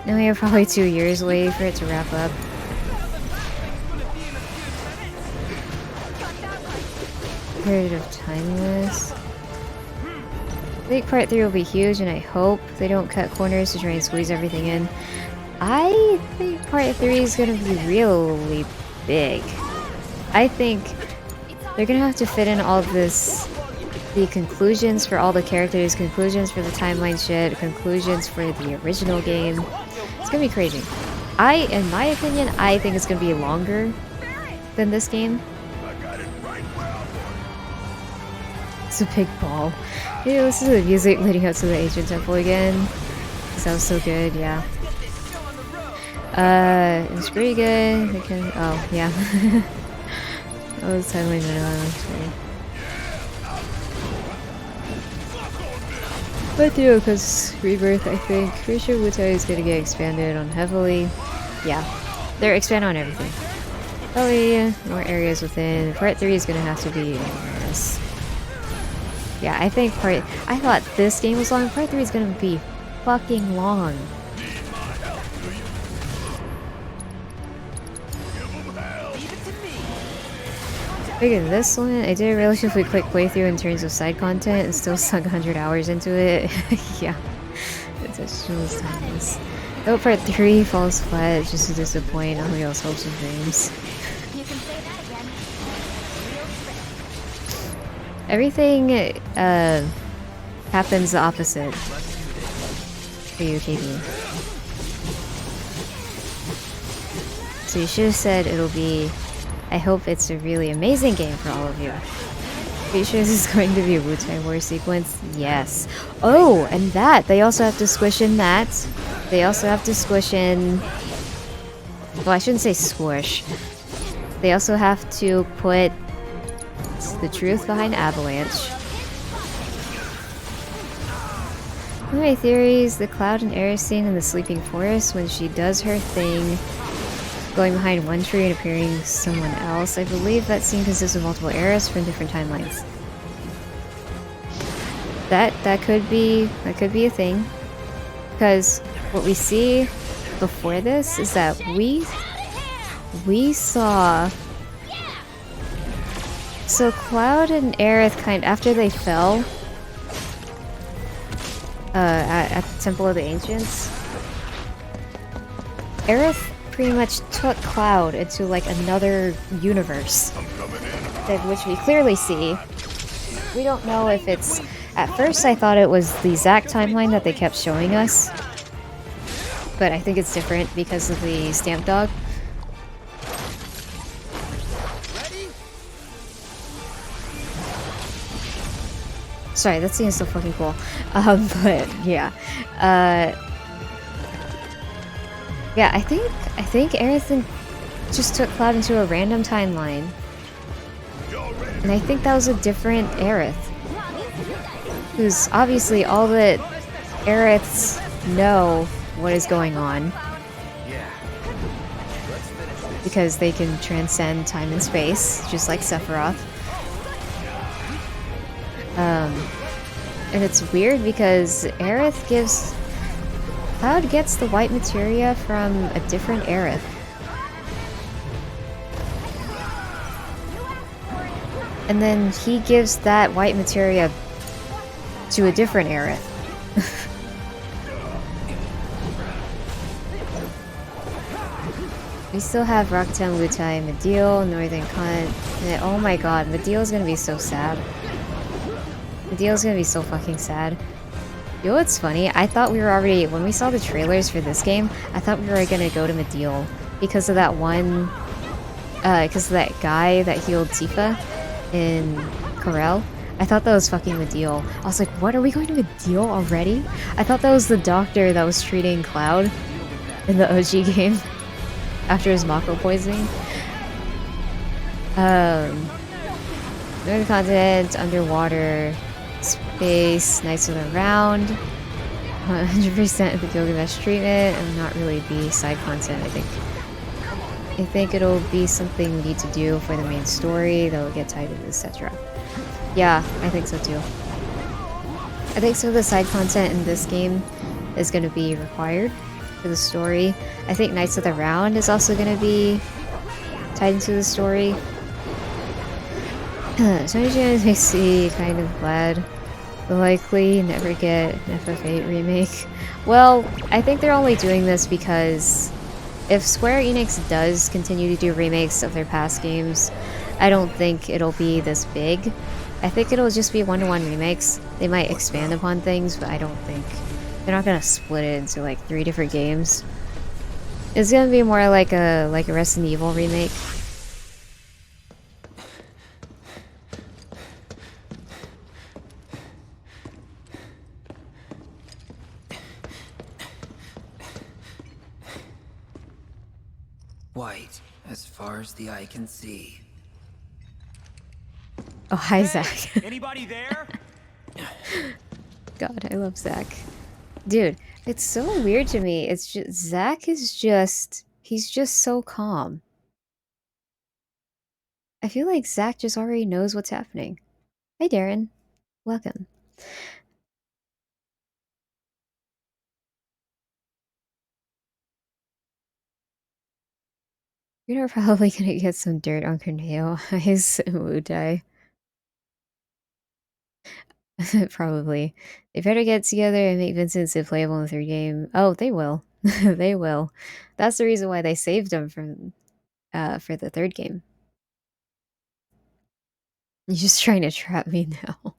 Now we have probably 2 years away for it to wrap up. Period of timeless. I think part 3 will be huge, and I hope they don't cut corners to try and squeeze everything in. I think part 3 is gonna be really big. I think they're gonna have to fit in all this, the conclusions for all the characters, conclusions for the timeline shit, conclusions for the original game. It's gonna be crazy. In my opinion, I think it's gonna be longer than this game. It's a big ball. Yeah, listen to the music leading up to the ancient temple again. Sounds so good, yeah. It's pretty good. Oh, yeah. Oh, it's totally minimum. But do, because Rebirth, I think. Pretty sure Wutai is gonna get expanded on heavily. Yeah, they're expanding on everything. Probably more areas within. Part 3 is gonna have to be enormous. Yeah, I thought this game was long. Part 3 is gonna be fucking long. Look at this one. I did a relatively quick playthrough in terms of side content and still sunk 100 hours into it. Yeah, it's just timeless. Oh, part 3 falls flat just to disappoint all y'all's hopes and dreams. Everything happens the opposite for you, KB. So you should have said it'll be, I hope it's a really amazing game for all of you. Are you sure this is going to be a Wutai War sequence? Yes. Oh, and that! They also have to squish in that. They also have to squish in... Well, I shouldn't say squish. They also have to put the truth behind Avalanche. One of my theories, the Cloud and Aerith scene in the Sleeping Forest, when she does her thing, going behind one tree and appearing someone else, I believe that scene consists of multiple Aeriths from different timelines. That could be a thing. Because what we see before this is that we saw... So Cloud and Aerith after they fell at the Temple of the Ancients, Aerith pretty much took Cloud into like another universe. which we clearly see. We don't know if it's... At first I thought it was the Zack timeline that they kept showing us. But I think it's different because of the stamp dog. Sorry, that scene is so fucking cool. But yeah. Yeah, I think Aerith just took Cloud into a random timeline. And I think that was a different Aerith. Who's obviously all that Aeriths know what is going on. Because they can transcend time and space, just like Sephiroth. And it's weird because Aerith gives... Cloud gets the white materia from a different Aerith. And then he gives that white materia to a different Aerith. We still have Rakuten, Wutai, Mideel, Northern Continent. Oh my god, Mideel's gonna be so sad. Mideel's gonna be so fucking sad. You know what's funny? I thought we were already... When we saw the trailers for this game, I thought we were gonna go to Mideel. Because of that one... because of that guy that healed Tifa in Corel. I thought that was fucking Mideel. I was like, what? Are we going to Mideel already? I thought that was the doctor that was treating Cloud in the OG game. After his Mako poisoning. Northern Continent, underwater, space, Knights of the Round, 100% of the Gilgamesh treatment, and not really the side content, I think. I think it'll be something we need to do for the main story that will get tied in, etc. Yeah, I think so too. I think some of the side content in this game is going to be required for the story. I think Knights of the Round is also going to be tied into the story. So makes me kind of glad. We'll likely never get an FF8 remake. Well, I think they're only doing this because if Square Enix does continue to do remakes of their past games, I don't think it'll be this big. I think it'll just be one-to-one remakes. They might expand upon things, but I don't think... They're not gonna split it into like 3 different games. It's gonna be more like a Resident Evil remake. White, as far as the eye can see. Oh, hi, Zach. Anybody there? God, I love Zach. Dude, it's so weird to me. It's just... Zach is just... He's just so calm. I feel like Zach just already knows what's happening. Hi, Darren. Welcome. You're probably gonna get some dirt on Corneo Eyes Wutai. Probably. They better get together and make Vincent Sid playable in the 3rd game. Oh, they will. They will. That's the reason why they saved him from for the 3rd game. You're just trying to trap me now.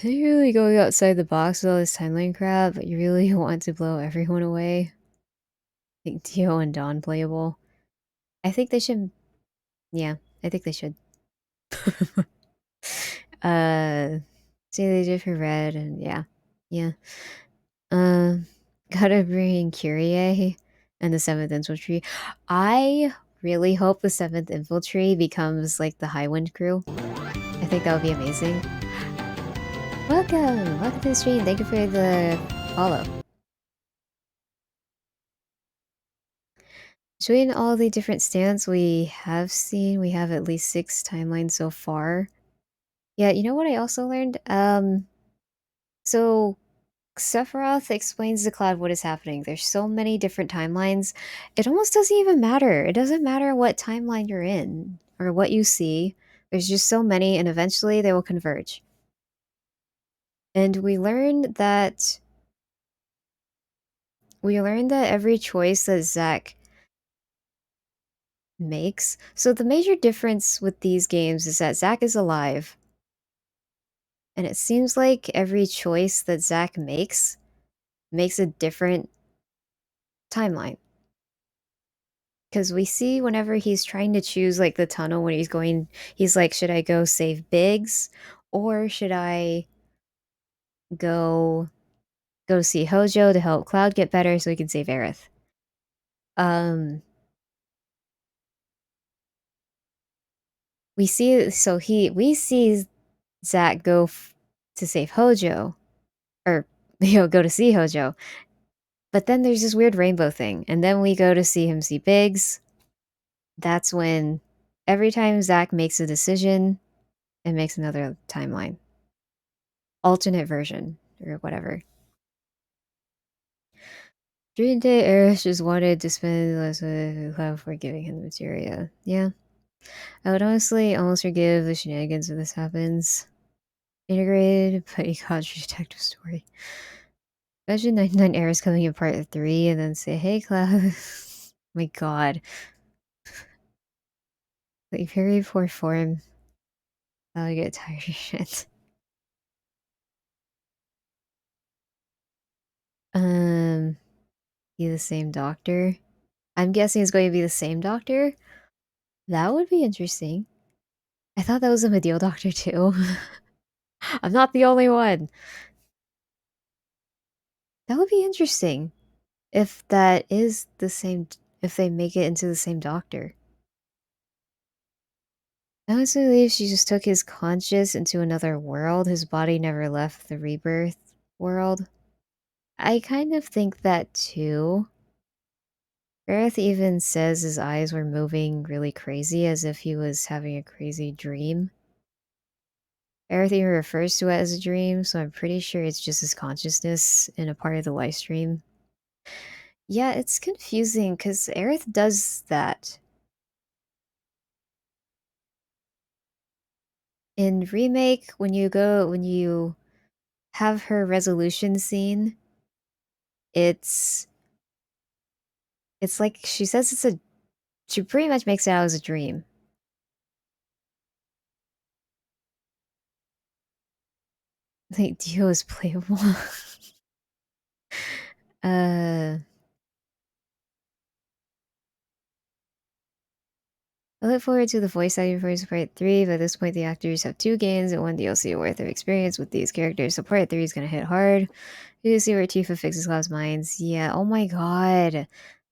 You're really going outside the box with all this timeline crap, but you really want to blow everyone away? I think Dio and Dawn playable. I think they should... Yeah, I think they should. See they did for Red, and yeah. Yeah. Gotta bring Kyrie and the 7th Infantry. I really hope the 7th Infantry becomes like the Highwind crew. I think that would be amazing. Welcome! Welcome to the stream. Thank you for the follow. Between all the different stands we have seen, we have at least 6 timelines so far. Yeah, you know what I also learned? So Sephiroth explains to Cloud what is happening. There's so many different timelines. It almost doesn't even matter. It doesn't matter what timeline you're in or what you see. There's just so many, and eventually they will converge. And we learned that every choice that Zack makes. So the major difference with these games is that Zack is alive, and it seems like every choice that Zack makes a different timeline. Because we see whenever he's trying to choose like the tunnel when he's like, should I go save Biggs, or should I go see Hojo to help Cloud get better so he can save Aerith? Um, we see Zack to save Hojo, or go to see Hojo. But then there's this weird rainbow thing, and then we go to see him see Biggs. That's when every time Zack makes a decision, it makes another timeline. Alternate version, or whatever. During the day, Eris just wanted to spend less with Cloud before giving him the materia. Yeah. I would honestly almost forgive the shenanigans if this happens. Integrated, but you got your detective story. Imagine 99 Eris coming in part 3 and then say, hey, Cloud. My god. Like, very poor form. I'll get tired of shit. Be the same doctor. I'm guessing it's going to be the same doctor. That would be interesting. I thought that was a Medill doctor too. I'm not the only one. That would be interesting if that is the same. If they make it into the same doctor. I honestly believe she just took his conscious into another world. His body never left the rebirth world. I kind of think that too. Gareth even says his eyes were moving really crazy as if he was having a crazy dream. Everything refers to it as a dream, so I'm pretty sure it's just his consciousness in a part of the live stream. Yeah, it's confusing because Aerith does that. In Remake, when you have her resolution scene, it's like she pretty much makes it out as a dream. Like Dio is playable. uh I look forward to the voice acting for Part 3. By this point, the actors have 2 games and 1 DLC worth of experience with these characters, so Part 3 is gonna hit hard. You see where Tifa fixes Cloud's minds. Yeah, oh my god.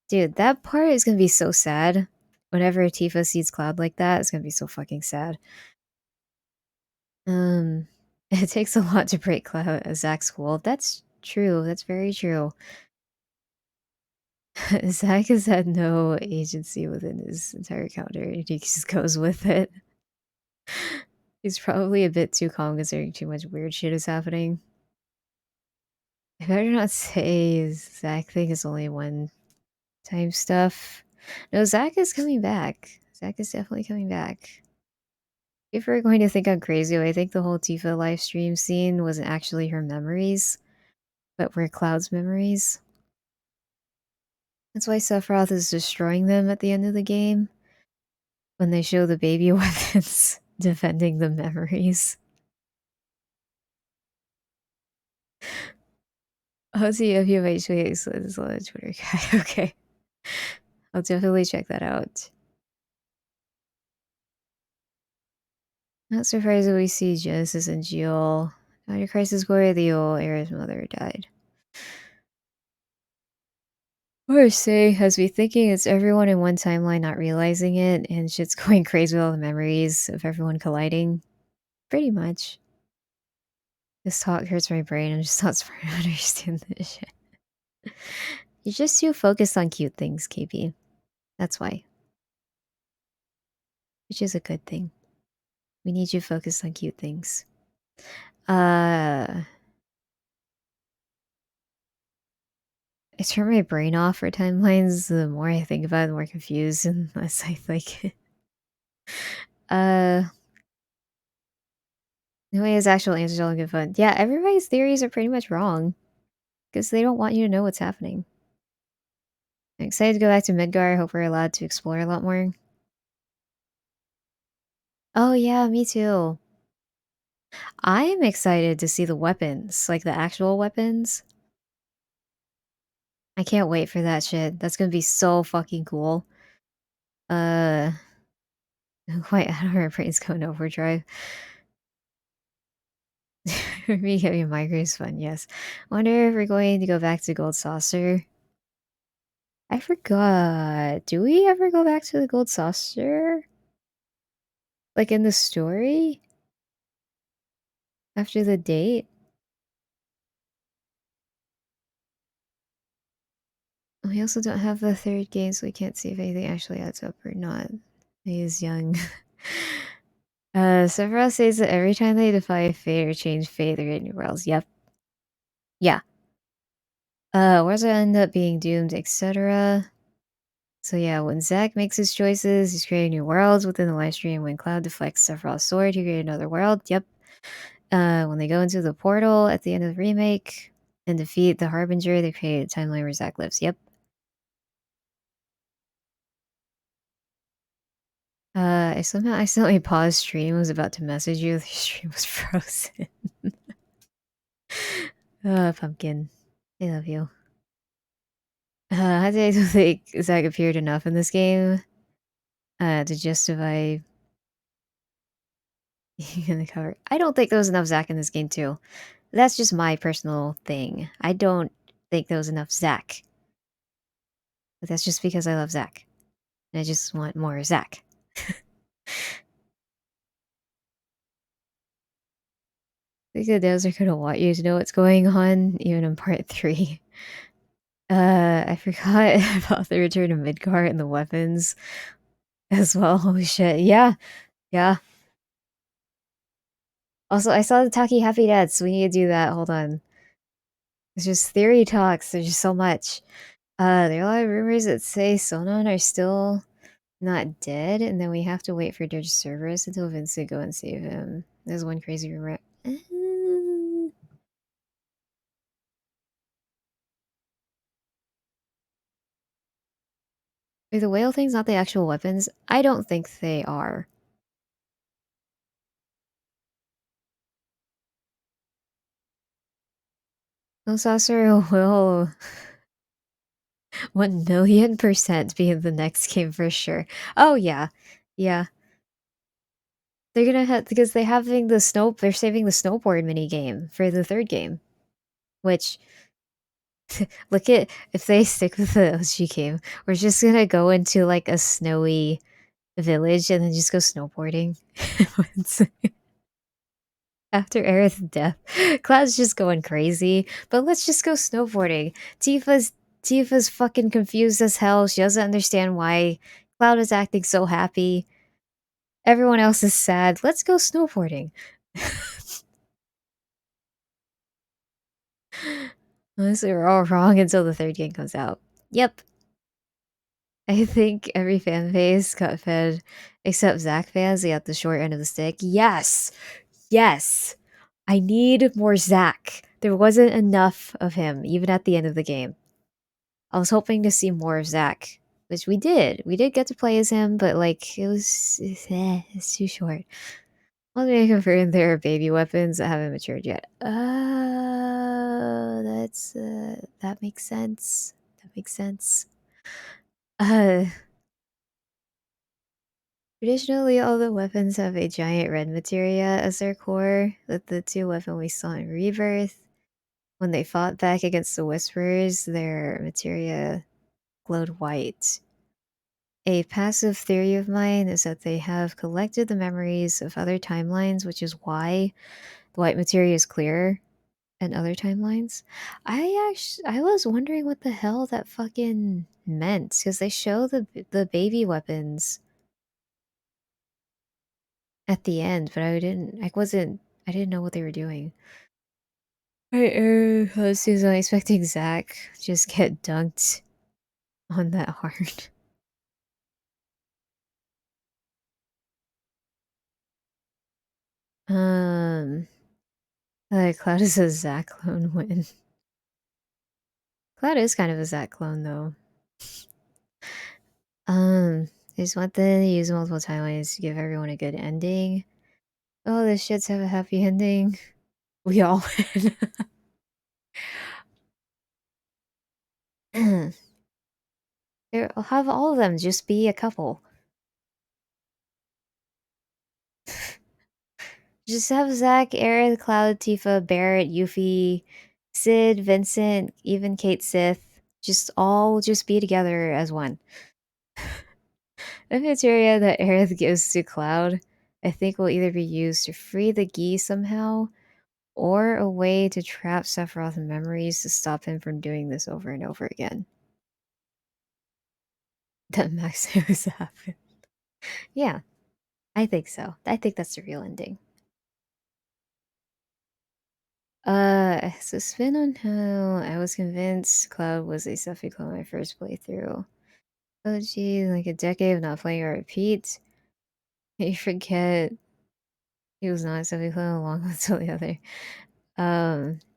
Dude, that part is gonna be so sad. Whenever Tifa sees Cloud like that, it's gonna be so fucking sad. It takes a lot to break Cloud Zack's school. That's true. That's very true. Zack has had no agency within his entire counter, and he just goes with it. He's probably a bit too calm considering too much weird shit is happening. I better not say Zack thing is only one time stuff. No, Zack is coming back. Zack is definitely coming back. If we're going to think I'm crazy, I think the whole Tifa live stream scene wasn't actually her memories, but were Cloud's memories. That's why Sephiroth is destroying them at the end of the game when they show the baby weapons defending the memories. Oh, see if you might tweet this on a Twitter guy. Okay. I'll definitely check that out. Not surprised that we see Genesis and Jill. Dr. Crisis Glory, the old Aerith's mother, died. Or say, has me thinking it's everyone in one timeline not realizing it, and shit's going crazy with all the memories of everyone colliding. Pretty much. This talk hurts my brain. I'm just not smart to understand this shit. You're just too focused on cute things, KP. That's why. Which is a good thing. We need you focused on cute things. I turn my brain off for timelines. The more I think about it, the more confused and less I like it. No way his actual answers all good fun. Yeah, everybody's theories are pretty much wrong. Because they don't want you to know what's happening. I'm excited to go back to Midgar. I hope we're allowed to explore a lot more. Oh yeah, me too. I'm excited to see the weapons, like the actual weapons. I can't wait for that shit. That's gonna be so fucking cool. Uh, quite out of our brains going overdrive. Me getting a migraine is fun, yes. Wonder if we're going to go back to Gold Saucer. I forgot. Do we ever go back to the Gold Saucer? Like in the story? After the date? We also don't have the third game, so we can't see if anything actually adds up or not. He is young. Sephiroth says that every time they defy fate or change fate, they're getting new worlds. Yep. Yeah. Worlds will end up being doomed, etc. So yeah, when Zack makes his choices, he's creating new worlds within the live stream. When Cloud deflects Sephiroth's sword, he created another world. Yep. When they go into the portal at the end of the remake and defeat the Harbinger, they create a timeline where Zack lives. Yep. I somehow accidentally paused stream, was about to message you, the stream was frozen. Pumpkin. I love you. I don't think Zack appeared enough in this game to justify in the cover. I don't think there was enough Zack in this game too. That's just my personal thing. I don't think there was enough Zack. But that's just because I love Zack. And I just want more Zack. I think the devs are gonna want you to know what's going on, even in part 3. I forgot about the return of Midgar and the weapons as well. Holy shit. Yeah. Yeah. Also, I saw the Taki Happy Dads. We need to do that. Hold on. It's just theory talks. There's just so much. There are a lot of rumors that say Sonon are still not dead, and then we have to wait for Dirge Cerberus until Vince to go and save him. There's one crazy rumor. Are the whale things not the actual weapons? I don't think they are. No saucer will 1,000,000% be in the next game for sure. Oh yeah. Yeah. They're gonna have because they're saving the snowboard mini game for the third game. Which look at if they stick with the OG game, we're just gonna go into like a snowy village and then just go snowboarding. After Aerith's death, Cloud's just going crazy. But let's just go snowboarding. Tifa's fucking confused as hell. She doesn't understand why Cloud is acting so happy. Everyone else is sad. Let's go snowboarding. Honestly, we're all wrong until the third game comes out. Yep. I think every fan base got fed except Zack fans. They got the short end of the stick. Yes! Yes! I need more Zack. There wasn't enough of him, even at the end of the game. I was hoping to see more of Zack, which we did. We did get to play as him, but like it's too short. Let me confirm there are baby weapons that haven't matured yet. That makes sense. That makes sense. Uh, Traditionally, all the weapons have a giant red materia as their core. With the two weapons we saw in Rebirth, when they fought back against the Whisperers, their materia glowed white. A passive theory of mine is that they have collected the memories of other timelines, which is why the white materia is clearer in other timelines. I was wondering what the hell that fucking meant because they show the baby weapons at the end, but I didn't know what they were doing. Let's see, I'm expecting Zack just get dunked on that hard. Um, Cloud is a Zack clone win. Cloud is kind of a Zack clone though. I just want them to use multiple timelines to give everyone a good ending. Oh, the shits have a happy ending. We all win. I'll have all of them just be a couple. Just have Zach, Aerith, Cloud, Tifa, Barrett, Yuffie, Sid, Vincent, even Kate Sith. Just all just be together as one. The materia that Aerith gives to Cloud, I think will either be used to free the Gi somehow, or a way to trap Sephiroth in memories to stop him from doing this over and over again. That Max knows happened. Yeah, I think so. I think that's the real ending. So spin on how I was convinced Cloud was a Sephi clone my first playthrough. Oh gee, like a decade of not playing or repeat. You forget he was not a Sephi clone along with the other.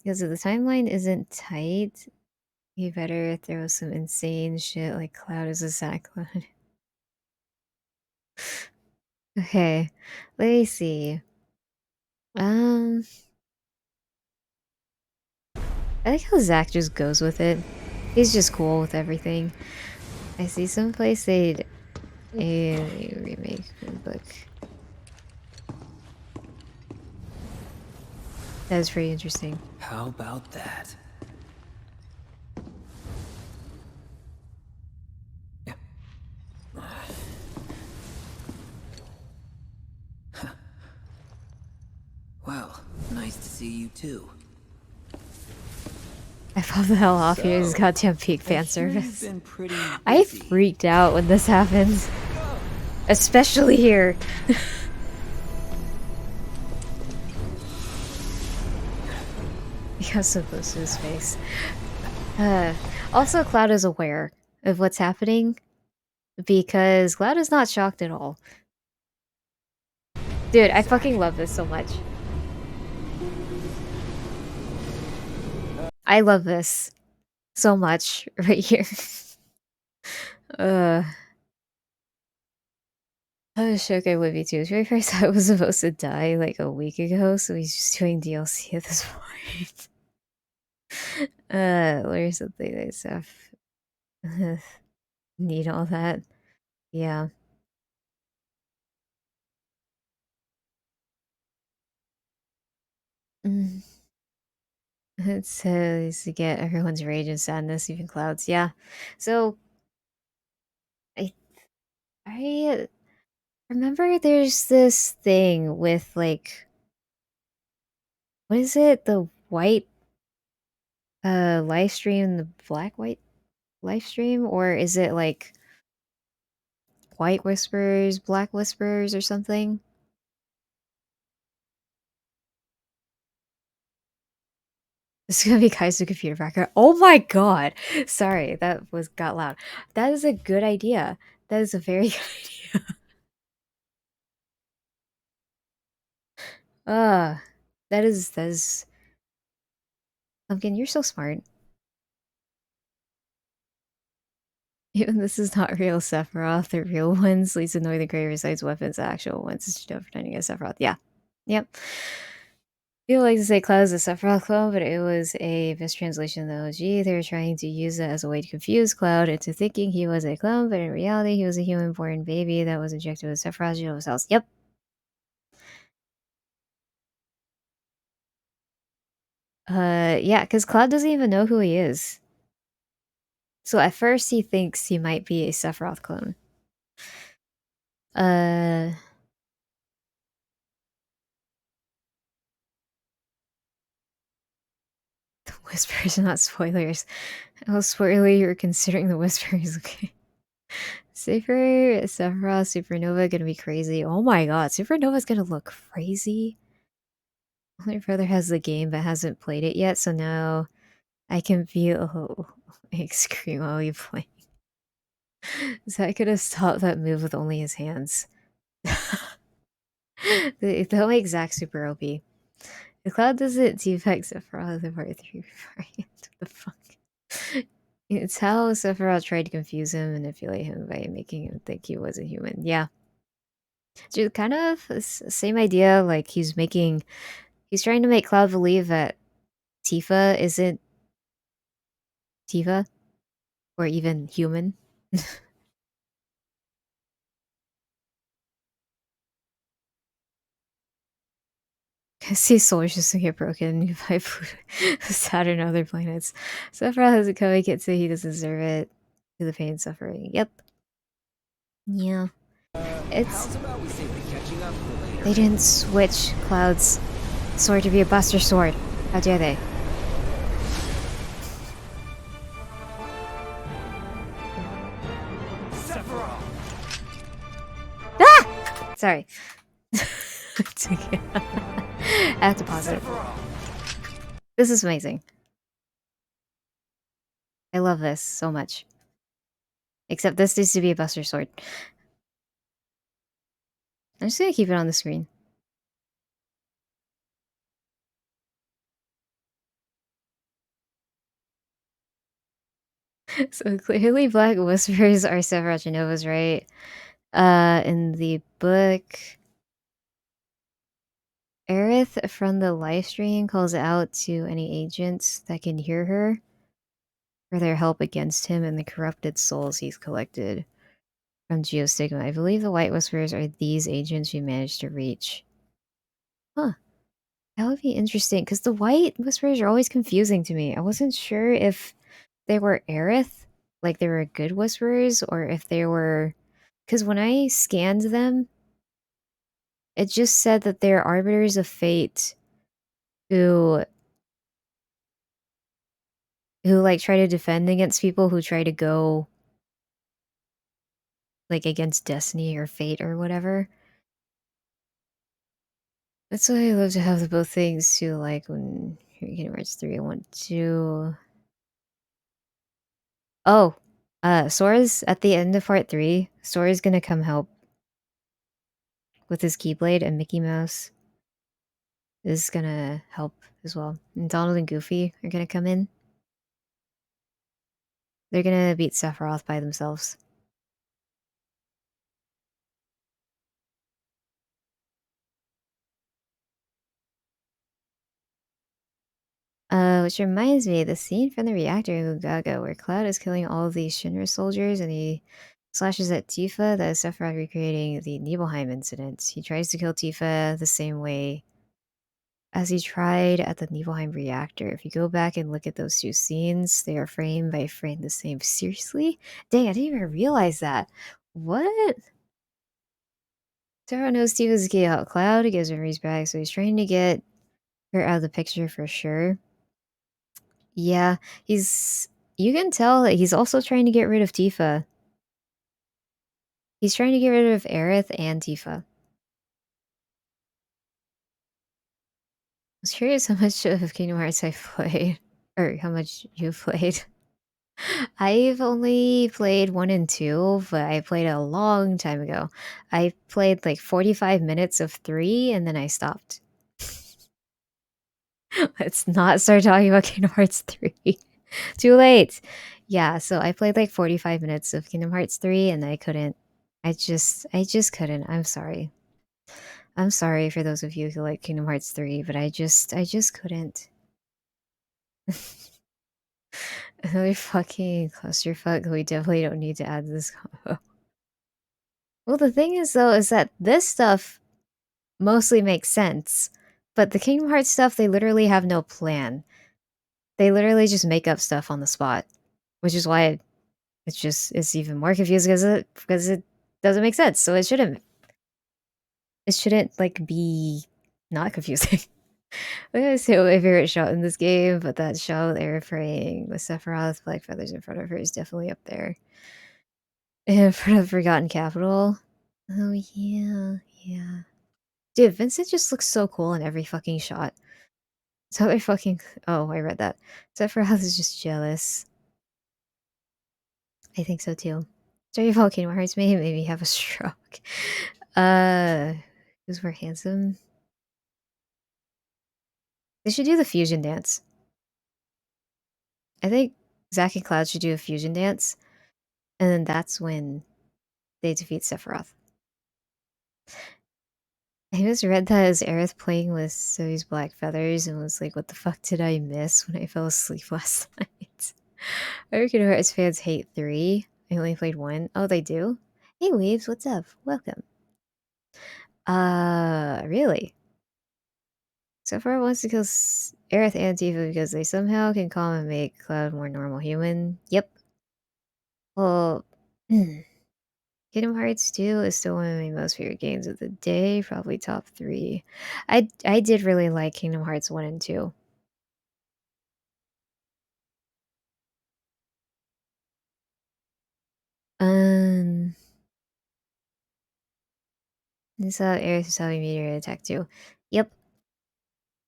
Because if the timeline isn't tight, you better throw some insane shit like Cloud is a Zack clone. Okay, let me see. Um, I like how Zack just goes with it. He's just cool with everything. I see someplace they'd a remake book. That is pretty interesting. How about that? Yeah. Well, nice to see you too. I pop the hell off here. This So, goddamn peak I fan hear you've service. been pretty I busy. freaked out when this happens. Especially here. He got so close to his face. Also, Cloud is aware of what's happening because Cloud is not shocked at all. Dude, I fucking love this so much. I love this so much right here. uh, Oh, Shoke would be too. His very first I was supposed to die like a week ago, so he's just doing DLC at this point. Where's something that stuff? Need all that? Yeah. Mm. It's to get everyone's rage and sadness, even Clouds. Yeah. So I I remember there's this thing with like what is it? The white live stream, the black white live stream, or is it like white whispers, black whispers, or something? This is gonna be Kai's computer background. Oh my god! Sorry, that was got loud. That is a good idea. That is a very good idea. Uh that is Pumpkin, you're so smart. Even this is not real Sephiroth, the real ones. Least annoy the gray resides weapons, the actual ones. It's just pretending as Sephiroth. Yeah. Yep. People like to say Cloud is a Sephiroth clone, but it was a mistranslation of the OG. They were trying to use it as a way to confuse Cloud into thinking he was a clone, but in reality, he was a human-born baby that was injected with Sephiroth's genome cells. Yep. Yeah, because Cloud doesn't even know who he is. So at first, he thinks he might be a Sephiroth clone. Uh... The whispers are not spoilers. How spoilery you're considering the whispers, okay? Safer Sephiroth Supernova gonna be crazy. Oh my god, Supernova's gonna look crazy. My brother has the game but hasn't played it yet, so now I can feel like scream while we play. So I could have stopped that move with only his hands. They'll make Zack super OP. The Cloud doesn't defect Sephiroth in part 3 variant. What the fuck? It's how Sephiroth tried to confuse him and manipulate him by making him think he wasn't human. Yeah. Dude, kind of same idea. Like, he's trying to make Cloud believe that Tifa isn't Tifa or even human. Because his solar's just gonna get broken by Saturn and other planets. Sephiroth has a Koei Kid say he doesn't deserve it. To the pain and suffering. Yep. Yeah. It's. How's about we save the catching up for later? They didn't switch Cloud's sword to be a Buster Sword. How dare they? Sephiroth! Ah! Sorry. It's okay. I have to pause it. Sephiroth! This is amazing. I love this so much. Except this needs to be a Buster Sword. I'm just gonna keep it on the screen. So clearly Black Whispers are Sephiroth Genova's, right? In the book, Aerith from the live stream calls out to any agents that can hear her for their help against him and the corrupted souls he's collected from Geostigma. I believe the White Whisperers are these agents we managed to reach. Huh. That would be interesting, because the White Whisperers are always confusing to me. I wasn't sure if they were Aerith, like they were good Whisperers, or if they were... Because when I scanned them, it just said that they're Arbiters of Fate who like try to defend against people who try to go like against destiny or fate or whatever. That's why I love to have the both things too, like when you're getting Hearts 3, I want to... Oh, Sora's at the end of part 3. Sora's gonna come help with his Keyblade, and Mickey Mouse is gonna help as well. And Donald and Goofy are gonna come in. They're gonna beat Sephiroth by themselves. Which reminds me, the scene from the reactor in Gugaga where Cloud is killing all of these Shinra soldiers and he slashes at Tifa, that is Sephiroth recreating the Nibelheim incident. He tries to kill Tifa the same way as he tried at the Nibelheim reactor. If you go back and look at those two scenes, they are frame by frame the same. Seriously? Dang, I didn't even realize that. What? Taro knows Tifa's key out. Cloud gives him Reese back, so he's trying to get her out of the picture for sure. Yeah, you can tell that he's also trying to get rid of Tifa. He's trying to get rid of Aerith and Tifa. I was curious how much of Kingdom Hearts I've played. Or how much you've played. I've only played 1 and 2, but I played a long time ago. I played like 45 minutes of 3 and then I stopped. Let's not start talking about Kingdom Hearts 3. Too late. Yeah, so I played like 45 minutes of Kingdom Hearts 3 and I couldn't. I just couldn't. I'm sorry. I'm sorry for those of you who like Kingdom Hearts 3, but I just couldn't. Another fucking clusterfuck. We definitely don't need to add this combo. Well, the thing is though, is that this stuff mostly makes sense, but the Kingdom Hearts stuff, they literally have no plan. They literally just make up stuff on the spot, which is why it's even more confusing because it doesn't make sense. So it shouldn't like be not confusing. I'm gonna say my favorite shot in this game, but that shot with airframe with Sephiroth, Black Feathers in front of her is definitely up there. In front of Forgotten Capital. Oh yeah, yeah. Dude, Vincent just looks so cool in every fucking shot. So they're fucking... Oh, I read that. Sephiroth is just jealous. I think so too. Sorry if all Kingdom Hearts made maybe have a stroke. Who Who's more handsome? They should do the fusion dance. I think Zack and Cloud should do a fusion dance, and then that's when they defeat Sephiroth. I just read that as Aerith playing with Zoe's black feathers and was like, what the fuck did I miss when I fell asleep last night? American Hearts fans hate 3. I only played 1. Oh, they do? Hey, Waves, what's up? Welcome. Really? So far, wants to kill Aerith and Tifa because they somehow can calm and make Cloud more normal human. Yep. Well, Kingdom Hearts 2 is still one of my most favorite games of the day, probably top 3. I did really like Kingdom Hearts 1 and 2. Um, this how Aerith is having meteor attack too. Yep.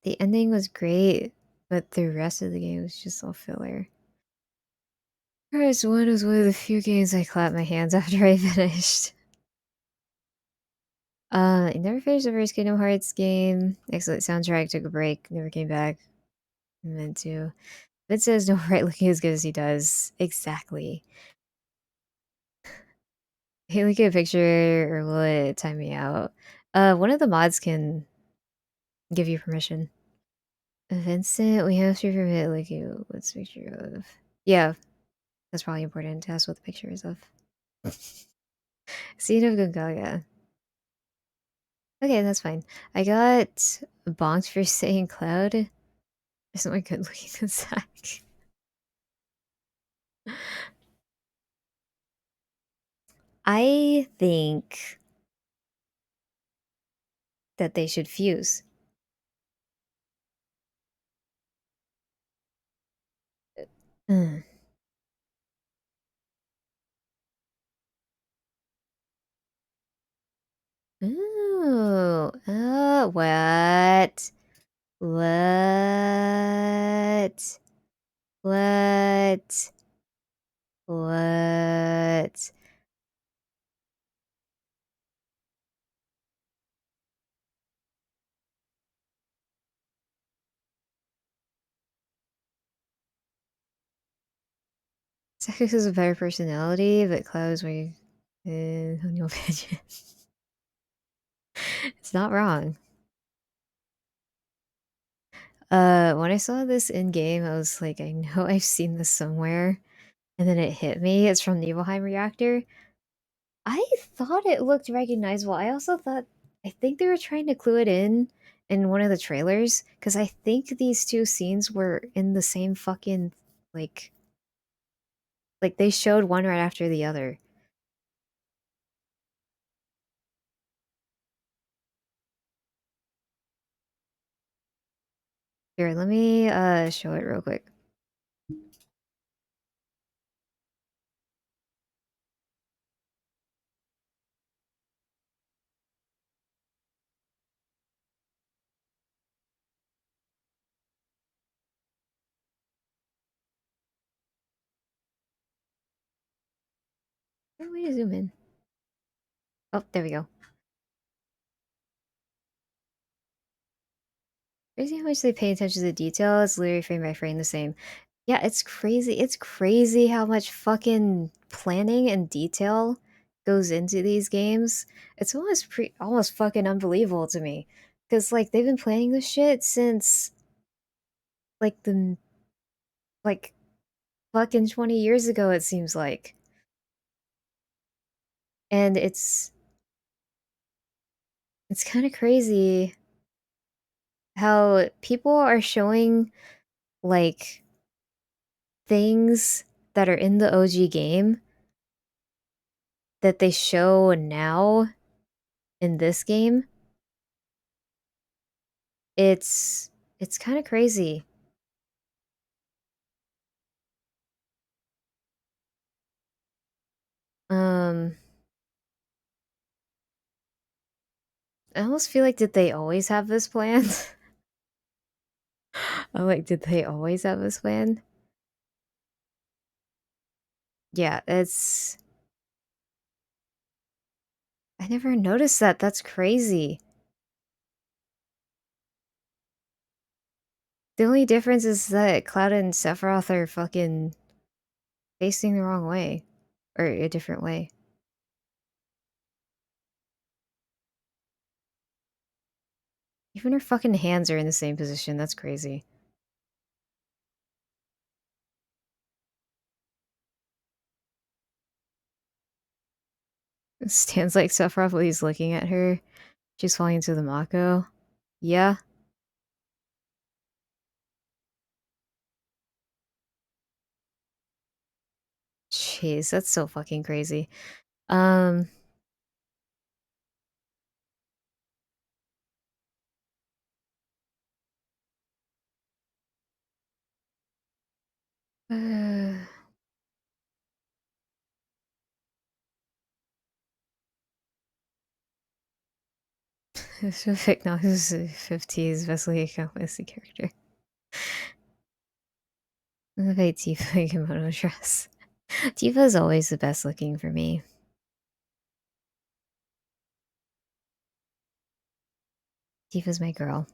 The ending was great, but the rest of the game was just all filler. Hearts 1 was one of the few games I clapped my hands after I finished. I never finished the first Kingdom Hearts game. Excellent soundtrack, took a break, never came back. Meant to. Vince says no right looking as good as he does. Exactly. Hey, look at a picture or will it time me out? One of the mods can give you permission. Vincent, we have to permit like you what's picture of. Yeah, that's probably important to ask what the picture is of. Scene of Gongaga. Okay, that's fine. I got bonked for saying Cloud. Isn't my good looking as Zack. I think that they should fuse. Mm. Ooh, what? What? What? What? Sakus has a better personality, but Cloud's way on your opinion. It's not wrong. When I saw this in game, I was like, I know I've seen this somewhere, and then it hit me. It's from Nibelheim Reactor. I thought it looked recognizable. I also thought I think they were trying to clue it in one of the trailers because I think these two scenes were in the same fucking like they showed one right after the other. Here, let me show it real quick. Oh, way to zoom in. Oh, there we go. Crazy how much they pay attention to the detail. It's literally frame by frame the same. Yeah, it's crazy. It's crazy how much fucking planning and detail goes into these games. It's almost fucking unbelievable to me. Cause like they've been planning this shit since like the like fucking 20 years ago, it seems like. And it's kind of crazy how people are showing like things that are in the OG game that they show now in this game. It's kind of crazy. Um I almost feel like did they always have this plan? I'm like, did they always have this plan? Yeah, it's I never noticed that. That's crazy. The only difference is that Cloud and Sephiroth are fucking facing the wrong way. Or a different way. Even her fucking hands are in the same position. That's crazy. Stands like Sephiroth while he's looking at her. She's falling into the Mako. Yeah. Jeez, that's so fucking crazy. Um... Specific knowledge 50 is best as the character. Elevate Tifa kimono dress. Tifa is always the best looking for me. Tifa's my girl.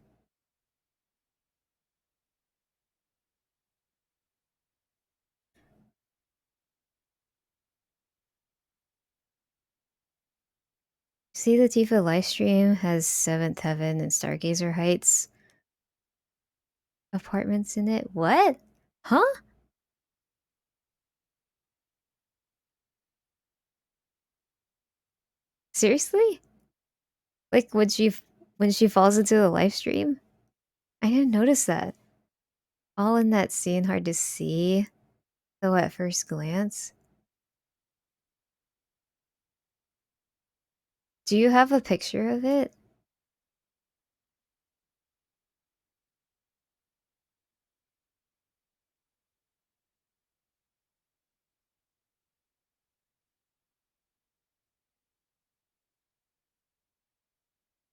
See, the Tifa livestream has 7th Heaven and Stargazer Heights apartments in it. What? Huh? Seriously? Like when she falls into the live stream? I didn't notice that. All in that scene, hard to see, though at first glance. Do you have a picture of it?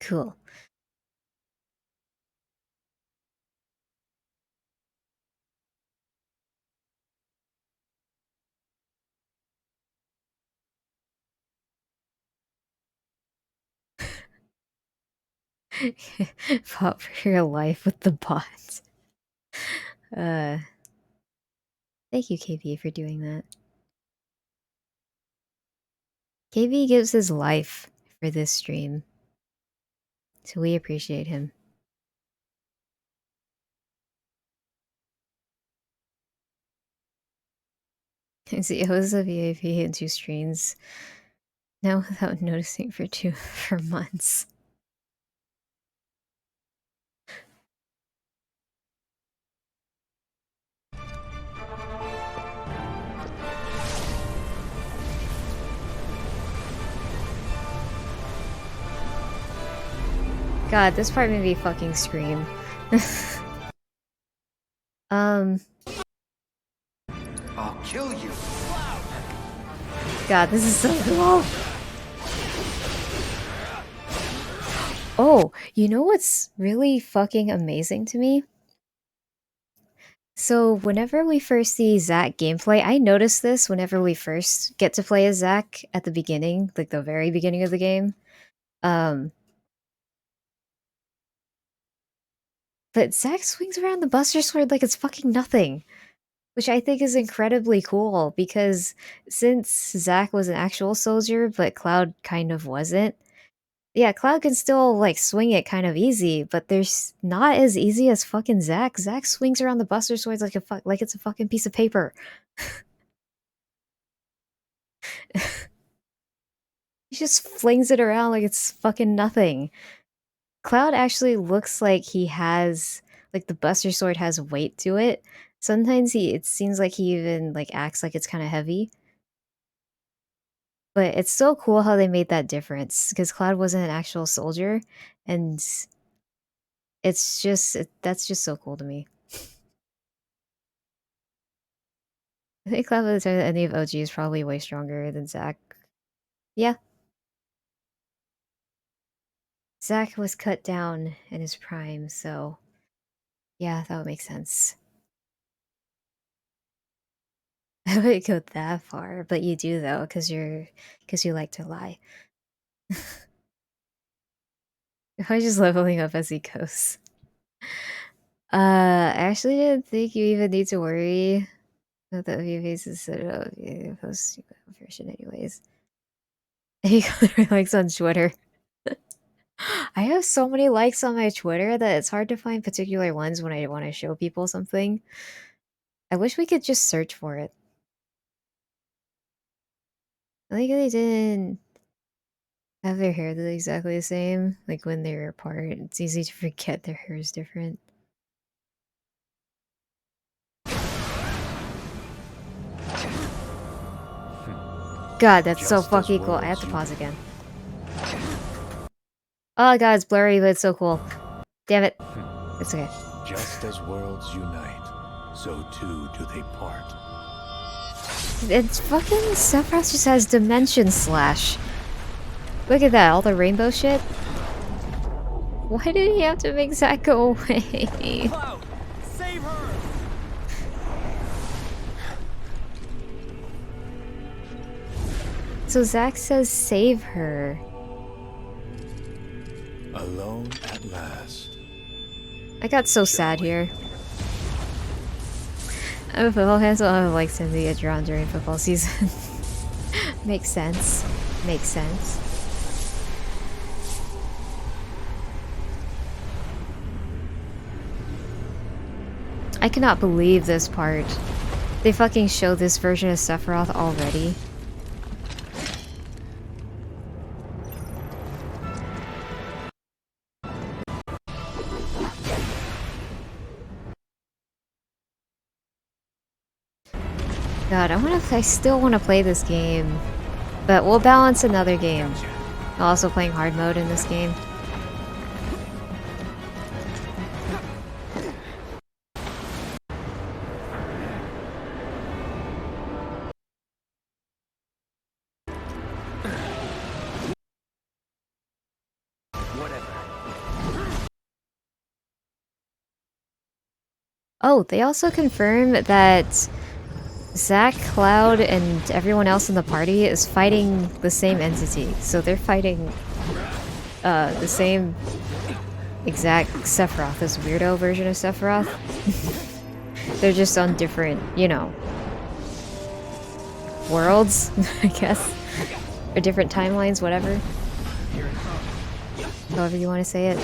Cool. Fought for your life with the bots. Thank you, KB, for doing that. KB gives his life for this stream, so we appreciate him. See, it was a VIP and 2 streams now without noticing for 2 for months. God, this part made me fucking scream. I'll kill you. God, this is so cool. Oh, you know what's really fucking amazing to me? So whenever we first see Zack gameplay, I noticed this whenever we first get to play as Zack at the beginning, like the very beginning of the game. But Zack swings around the Buster Sword like it's fucking nothing, which I think is incredibly cool because since Zack was an actual soldier, but Cloud kind of wasn't. Yeah, Cloud can still like swing it kind of easy, but there's not as easy as fucking Zack. Zack swings around the Buster Swords like like it's a fucking piece of paper. He just flings it around like it's fucking nothing. Cloud actually looks like he has like the Buster Sword has weight to it. Sometimes it seems like he even like acts like it's kind of heavy. But it's so cool how they made that difference because Cloud wasn't an actual soldier, and it's just that's just so cool to me. I think Cloud by the time that any of OG is probably way stronger than Zack. Yeah. Zack was cut down in his prime, so yeah, that would make sense. I wouldn't go that far, but you do though, because you like to lie. I just leveling up as he goes. I actually didn't think you even need to worry about the view faces set up. Yeah, post version anyways. He got likes on Twitter. I have so many likes on my Twitter that it's hard to find particular ones when I want to show people something. I wish we could just search for it. I think they didn't have their hair exactly the same. Like when they were apart, it's easy to forget their hair is different. God, that's so Just as fucking cool. I have worlds to pause unite. again. Oh god, it's blurry, but it's so cool. Damn it. It's okay. Just as worlds unite, so too do they part. It's fucking Sephiroth just has Dimension Slash. Look at that, all the rainbow shit. Why did he have to make Zack go away? Cloud, save her! So Zack says save her. Alone at last. I got so sad here. I'm a football fan, so I don't like to get drawn during football season. Makes sense. Makes sense. I cannot believe this part. They fucking showed this version of Sephiroth already. God, I still wanna play this game. But we'll balance another game. I'm also playing hard mode in this game. Oh, they also confirm that Zack, Cloud, and everyone else in the party is fighting the same entity. So they're fighting the same exact Sephiroth, this weirdo version of Sephiroth. They're just on different, you know, worlds, I guess. Or different timelines, whatever. However you want to say it.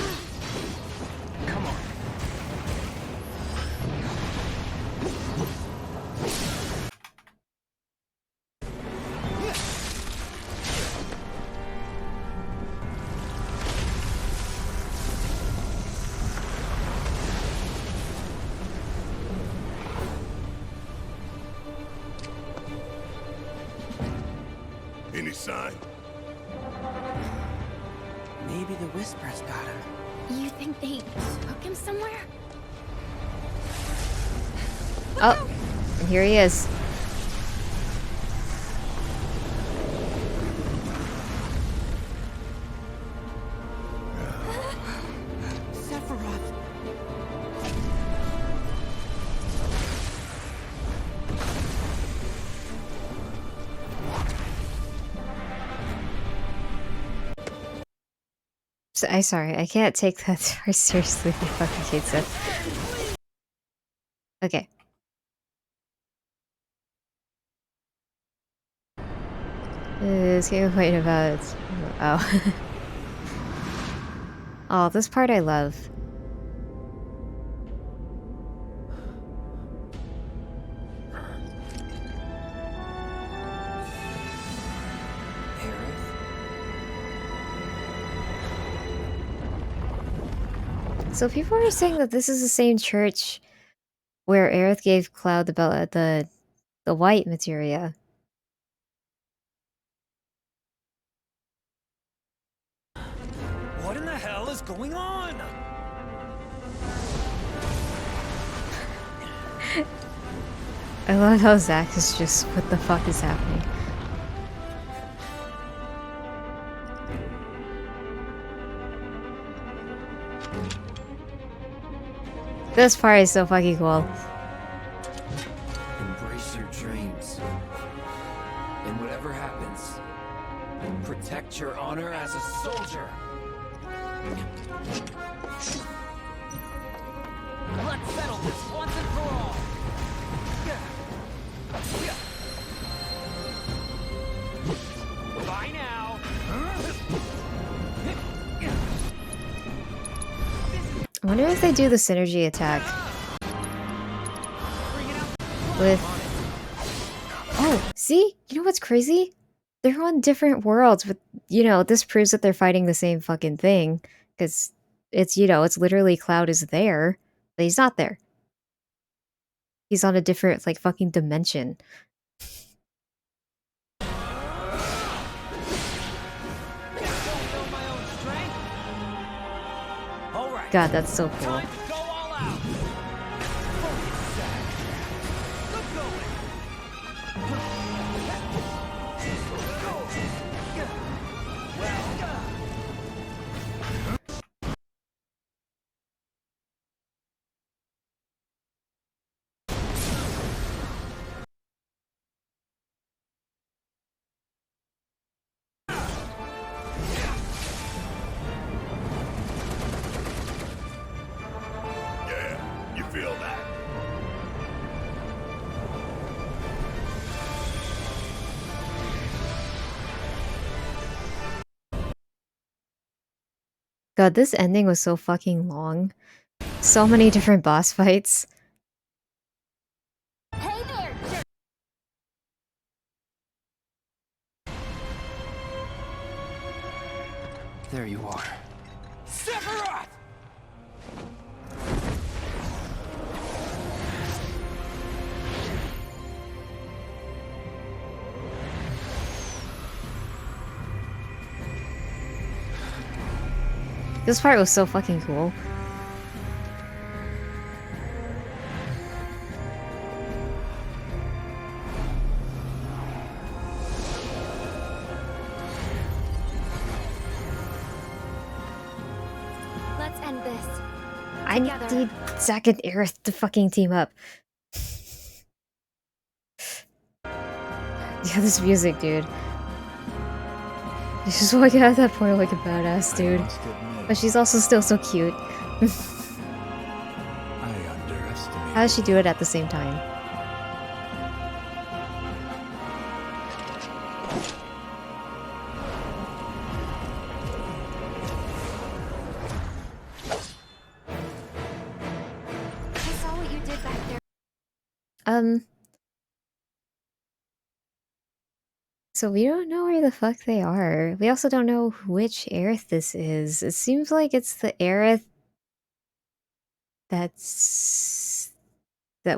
Any sign? Maybe the Whispers got him. You think they took him somewhere? Oh, and here he is. Sephiroth! Sorry, I can't take that very seriously. I fucking hate that. Okay. This game wait about oh. Oh, this part I love. So people are saying that this is the same church where Aerith gave Cloud the white materia. What in the hell is going on? I love how Zack is just, what the fuck is happening? This part is so fucking cool. Embrace your dreams. And whatever happens, protect your honor as a soldier. Let's settle this once and for all. Bye now. I wonder if they do the synergy attack with... Oh, see? You know what's crazy? They're on different worlds, but, you know, this proves that they're fighting the same fucking thing. Because it's, you know, it's literally Cloud is there, but he's not there. He's on a different, like, fucking dimension. God, that's so cool. You feel that? God, this ending was so fucking long. So many different boss fights. Hey there, jerk! There you are. Sephiroth! This part was so fucking cool. Let's end this. I Together. need Zack and Aerith to fucking team up. Yeah, this music, dude. She's just walking out of that portal like a badass, dude. But she's also still so cute. I underestimated. How does she do it at the same time? I saw what you did back there. So we don't know where the fuck they are. We also don't know which Aerith this is. It seems like it's the Aerith that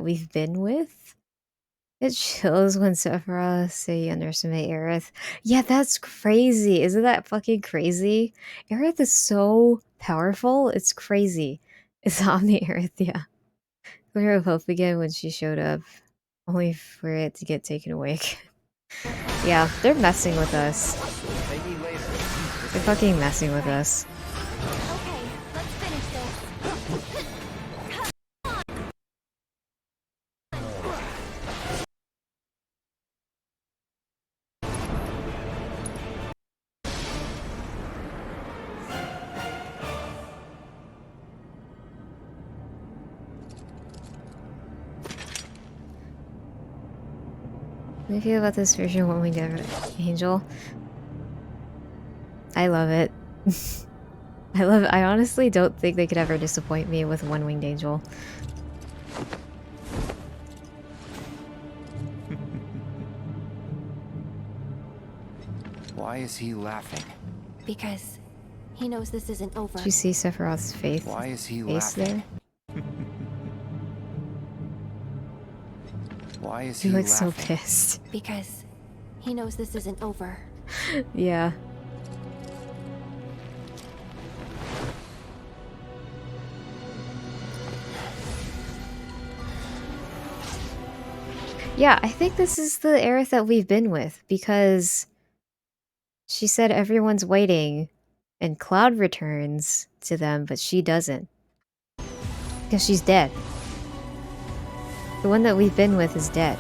we've been with. It chills when Sephiroth say you underestimate Aerith. Yeah, that's crazy. Isn't that fucking crazy? Aerith is so powerful. It's crazy. It's Omni Aerith, yeah. Clear of hope again when she showed up. Only for it to get taken away. Yeah, they're messing with us. They're fucking messing with us. Okay, let's finish this. What do you feel about this version of One Winged Angel? I love it. I love it. I honestly don't think they could ever disappoint me with One Winged Angel. Why is he laughing? Because he knows this isn't over. Did you see Sephiroth's face? Why is he Face laughing? there? Why is He he looks so laughing? pissed. Because he knows this isn't over. Yeah. Yeah, I think this is the Aerith that we've been with, because she said everyone's waiting, and Cloud returns to them, but she doesn't. Because she's dead. The one that we've been with is dead.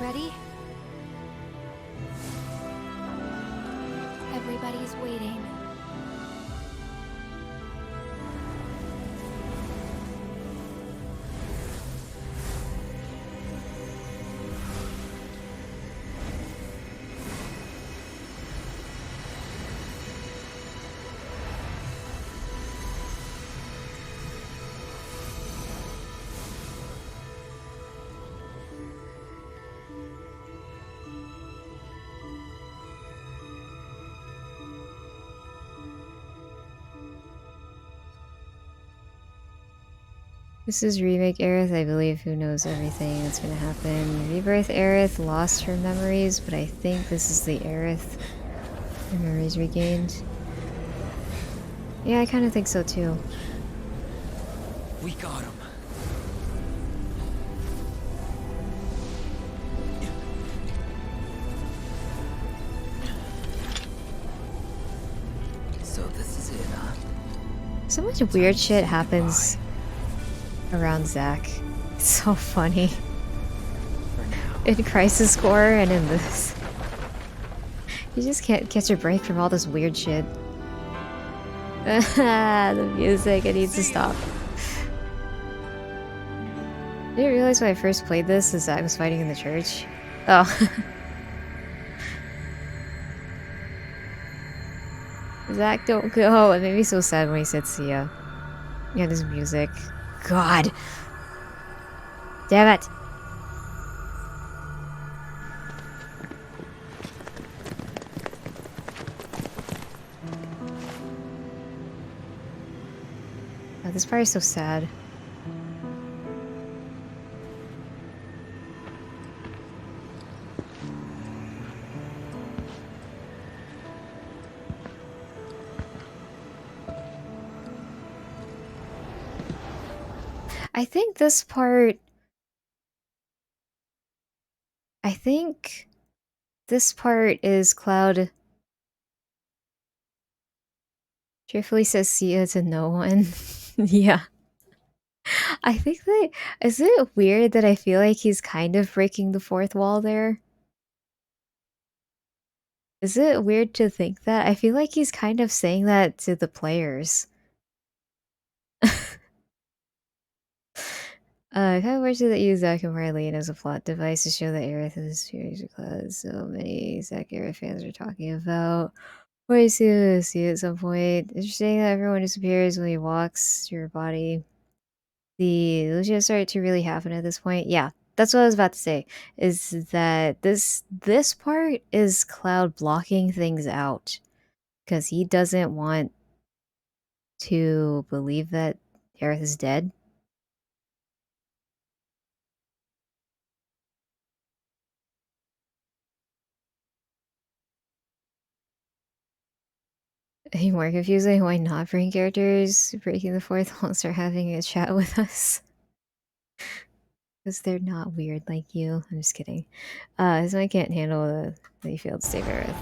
ready? Everybody's waiting. This is Remake Aerith, I believe. Who knows everything that's gonna happen. Rebirth Aerith lost her memories, but I think this is the Aerith. Her memories regained. Yeah, I kind of think so too. We got him. So this is it, huh? So much weird shit happens around Zack. It's so funny. For now. In Crisis Core and in this. You just can't catch a break from all this weird shit. The music, it needs to stop. I didn't realize when I first played this is Zack was fighting in the church. Oh. Zack, don't go. It made me so sad when he said see ya. Yeah, this music. God. Damn it. Oh, this part is so sad. I think this part... I think this part is Cloud... cheerfully says see ya to no one. Yeah. I think that... Is it weird that I feel like he's kind of breaking the fourth wall there? Is it weird to think that? I feel like he's kind of saying that to the players. I kind of wish that use Zack and Marlene as a plot device to show that Aerith is a series of clouds so many Zack Aerith fans are talking about. Or you see it at some point. Interesting that everyone disappears when he walks through your body. The illusion started to really happen at this point. Yeah, that's what I was about to say. Is that this part is Cloud blocking things out because he doesn't want to believe that Aerith is dead. Any more confusing? Why not bring characters breaking the fourth wall and start having a chat with us? Because they're not weird like you. I'm just kidding. So I can't handle the failed to save Earth.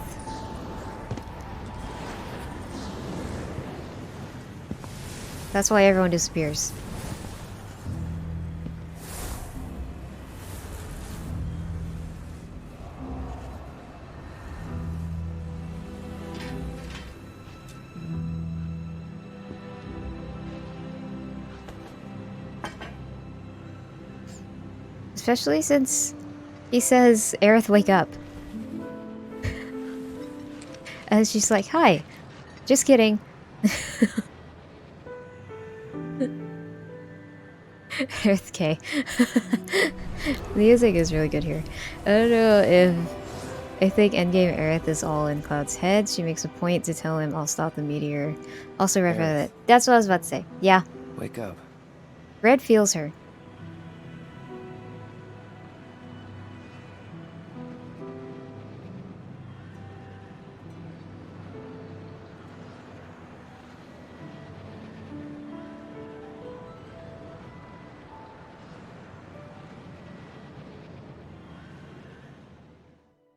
That's why everyone disappears. Especially since he says, Aerith, wake up. And she's like, hi. Just kidding. Aerith K. The music is really good here. I don't know if... I think Endgame Aerith is all in Cloud's head. She makes a point to tell him, I'll stop the meteor. Also, Red Violet. That's what I was about to say. Yeah. Wake up. Red feels her.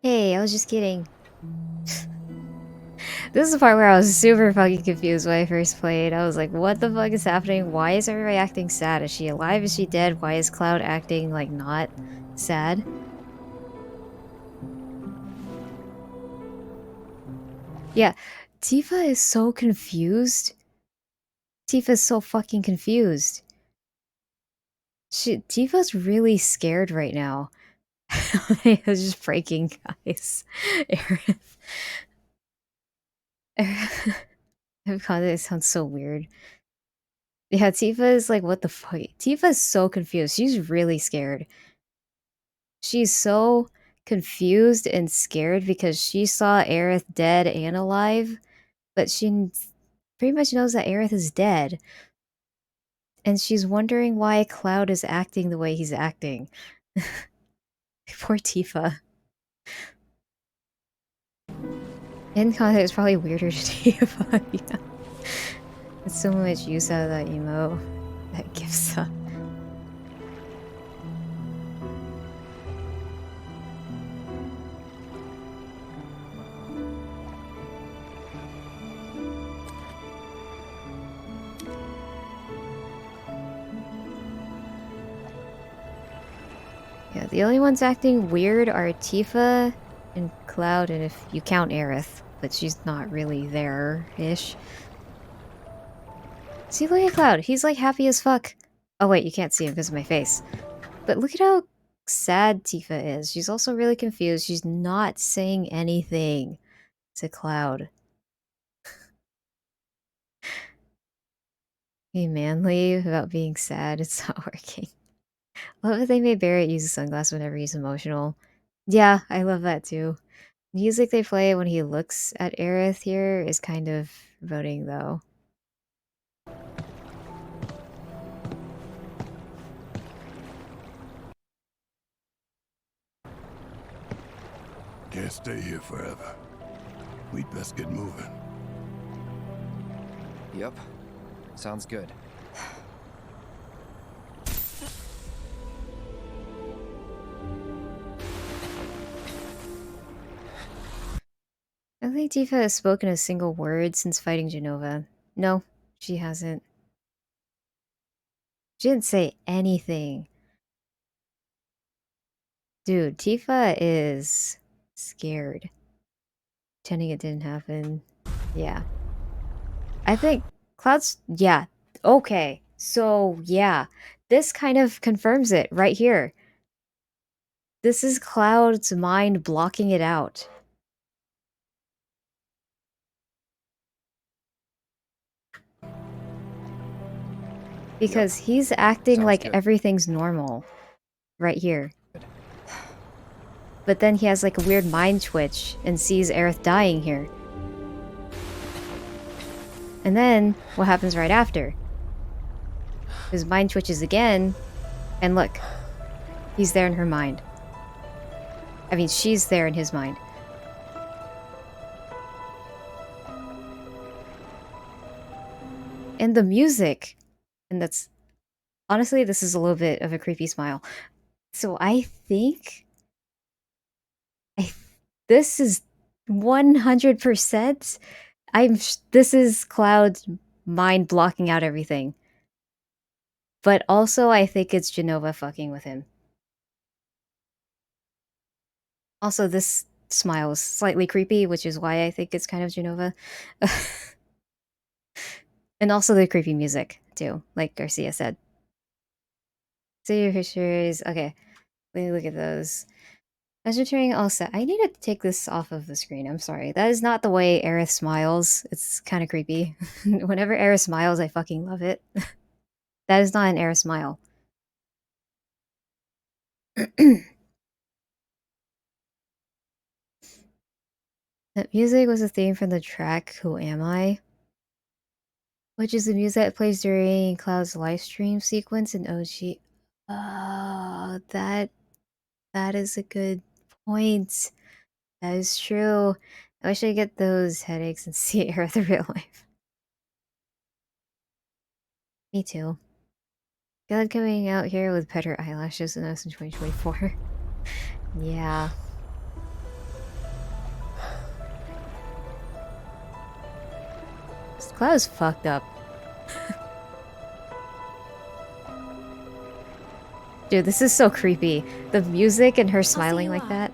Hey, I was just kidding. This is the part where I was super fucking confused when I first played. I was like, what the fuck is happening? Why is everybody acting sad? Is she alive? Is she dead? Why is Cloud acting, like, not sad? Yeah, Tifa is so confused. Tifa's so fucking confused. Tifa's really scared right now. I was just breaking, guys. Aerith. God, it sounds so weird. Yeah, Tifa is like, what the fuck? Tifa's so confused. She's really scared. She's so confused and scared because she saw Aerith dead and alive, but pretty much knows that Aerith is dead. And she's wondering why Cloud is acting the way he's acting. Poor Tifa. In context, it's probably weirder to Tifa. Yeah. It's so much use out of that emo that gives up. Yeah, the only ones acting weird are Tifa and Cloud, and if you count Aerith, but she's not really there-ish. See, look at Cloud. He's like happy as fuck. Oh wait, you can't see him because of my face. But look at how sad Tifa is. She's also really confused. She's not saying anything to Cloud. Be manly about being sad. It's not working. I love that they made Barrett use a sunglass whenever he's emotional. Yeah, I love that too. Music they play when he looks at Aerith here is kind of voting though. Can't stay here forever. We'd best get moving. Yep. Sounds good. I don't think Tifa has spoken a single word since fighting Genova. No, she hasn't. She didn't say anything. Dude, Tifa is scared. Pretending it didn't happen. Yeah. I think Cloud's... Yeah. Okay. So, yeah. This kind of confirms it right here. This is Cloud's mind blocking it out. Because he's acting Sounds like good. everything's normal. Right here. But then he has like a weird mind twitch and sees Aerith dying here. And then, what happens right after? His mind twitches again, and look. He's there in her mind. I mean, she's there in his mind. And the music. And that's... Honestly, this is a little bit of a creepy smile. So I think... This is 100%... This is Cloud's mind blocking out everything. But also, I think it's Genova fucking with him. Also, this smile is slightly creepy, which is why I think it's kind of Genova. And also the creepy music, too, like Garcia said. So your histories... Okay, let me look at those. As returning all set, I need to take this off of the screen. I'm sorry. That is not the way Aerith smiles. It's kind of creepy. Whenever Aerith smiles, I fucking love it. That is not an Aerith smile. That music was a theme from the track Who Am I? Which is the music that plays during Cloud's live stream sequence in OG. Oh, that is a good point. That is true. I wish I could get those headaches and see Aerith in real life. Me too. God coming out here with better eyelashes than us in 2024. Yeah. This Cloud is fucked up. Dude, this is so creepy. The music and her smiling like that.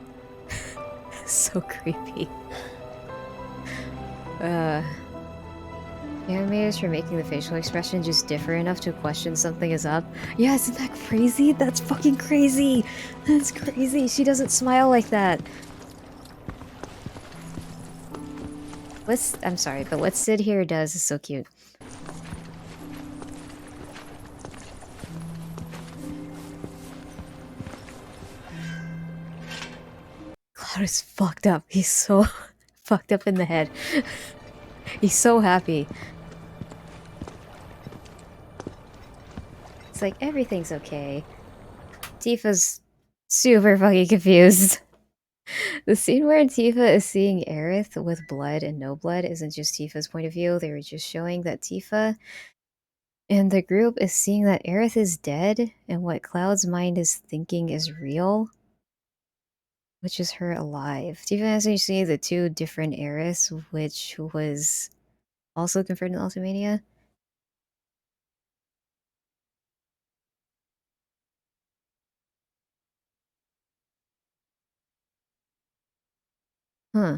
So creepy. Animators for making the facial expression just differ enough to question something is up. Yeah, isn't that crazy? That's fucking crazy! That's crazy! She doesn't smile like that! I'm sorry, but what Sid here does is so cute. Cloud is fucked up. He's so fucked up in the head. He's so happy. It's like, everything's okay. Tifa's super fucking confused. The scene where Tifa is seeing Aerith with blood and no blood isn't just Tifa's point of view. They were just showing that Tifa and the group is seeing that Aerith is dead and what Cloud's mind is thinking is real, which is her alive. Tifa hasn't seen the two different Aeriths, which was also confirmed in Ultimania. Huh.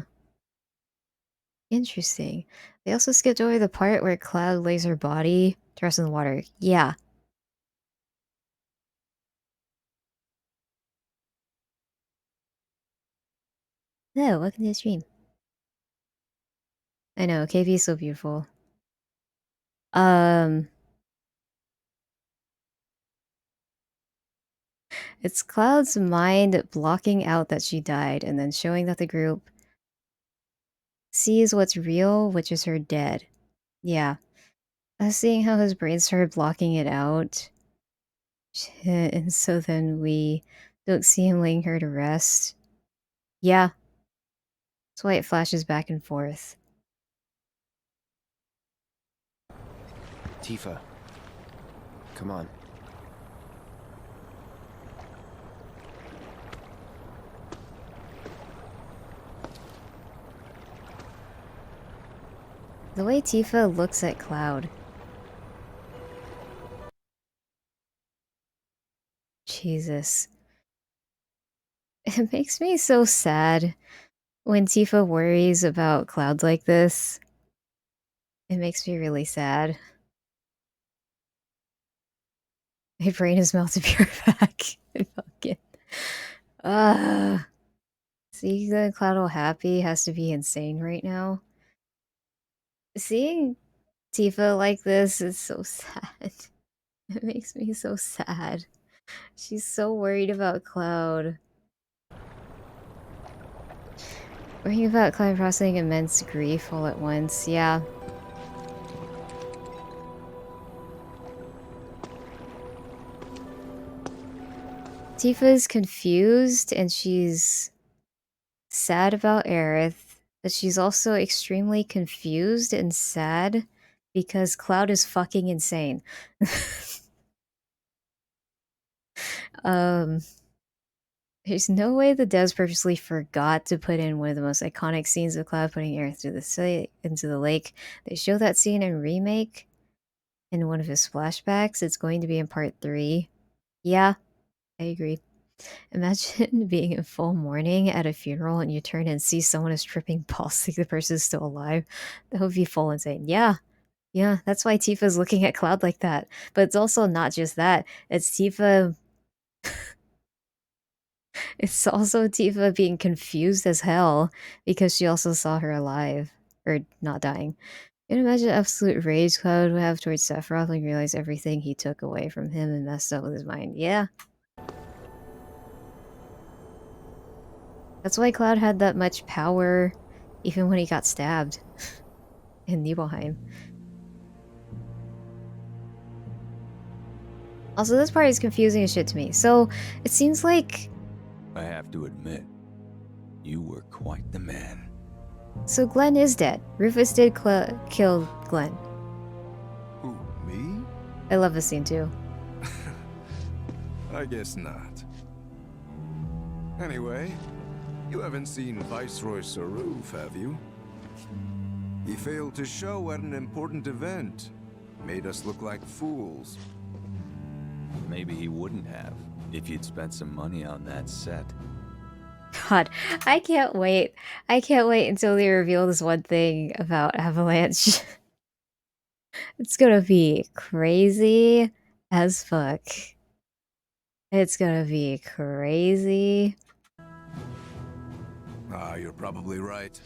Interesting. They also skipped over the part where Cloud lays her body to rest in the water. Yeah. No, welcome to the stream. I know, KP is so beautiful. It's Cloud's mind blocking out that she died and then showing that the group sees what's real, which is her dead. Yeah. Seeing how his brain started blocking it out. And so then we don't see him laying her to rest. Yeah. That's why it flashes back and forth. Tifa. Come on. The way Tifa looks at Cloud. Jesus. It makes me so sad when Tifa worries about Cloud like this. It makes me really sad. My brain is melted pure back. Fucking. Seeing the Cloud all happy has to be insane right now. Seeing Tifa like this is so sad. It makes me so sad. She's so worried about Cloud. Worrying about Cloud processing immense grief all at once, yeah. Tifa's confused and she's sad about Aerith, but she's also extremely confused and sad because Cloud is fucking insane. There's no way the devs purposely forgot to put in one of the most iconic scenes of Cloud putting Aerith into the lake. They show that scene in Remake in one of his flashbacks. It's going to be in part 3. Yeah, I agree. Imagine being in full mourning at a funeral and you turn and see someone is tripping balls like the person's still alive. That would be full insane. Yeah. Yeah, that's why Tifa's looking at Cloud like that. But it's also not just that. It's Tifa... It's also Tifa being confused as hell because she also saw her alive. Or not dying. You can imagine the absolute rage Cloud would have towards Sephiroth when he realized everything he took away from him and messed up with his mind. Yeah. That's why Cloud had that much power even when he got stabbed in Nibelheim. Also, this part is confusing as shit to me. So, it seems like... I have to admit, you were quite the man. So Glenn is dead. Rufus did kill Glenn. Who, me? I love this scene too. I guess not. Anyway, you haven't seen Viceroy Saruf, have you? He failed to show at an important event. Made us look like fools. Maybe he wouldn't have, if you'd spent some money on that set. God, I can't wait. I can't wait until they reveal this one thing about Avalanche. It's gonna be crazy as fuck. It's gonna be crazy. Ah, you're probably right.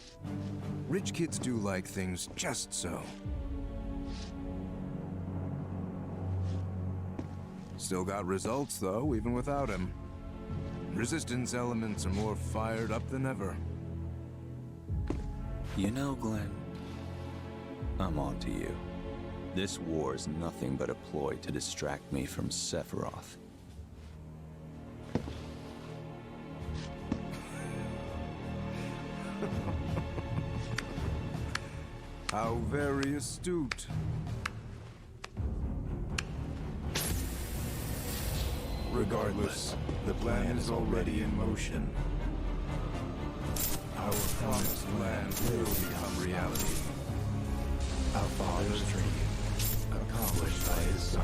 Rich kids do like things just so. Still got results, though, even without him. Resistance elements are more fired up than ever. You know, Glenn, I'm on to you. This war is nothing but a ploy to distract me from Sephiroth. How very astute. Regardless, the plan is already in motion. Our promised land will become reality. Our father's dream, accomplished by his son.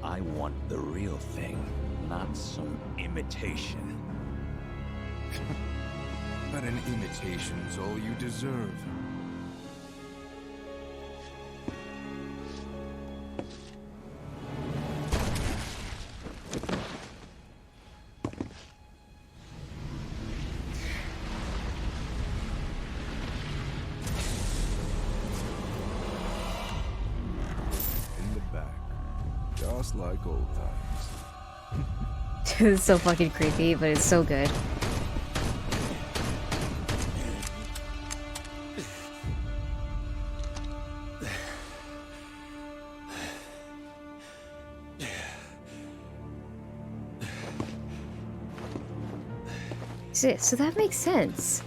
I want the real thing, not some imitation. But an imitation's all you deserve. In the back, just like old times. It's so fucking creepy, but it's so good. So that makes sense.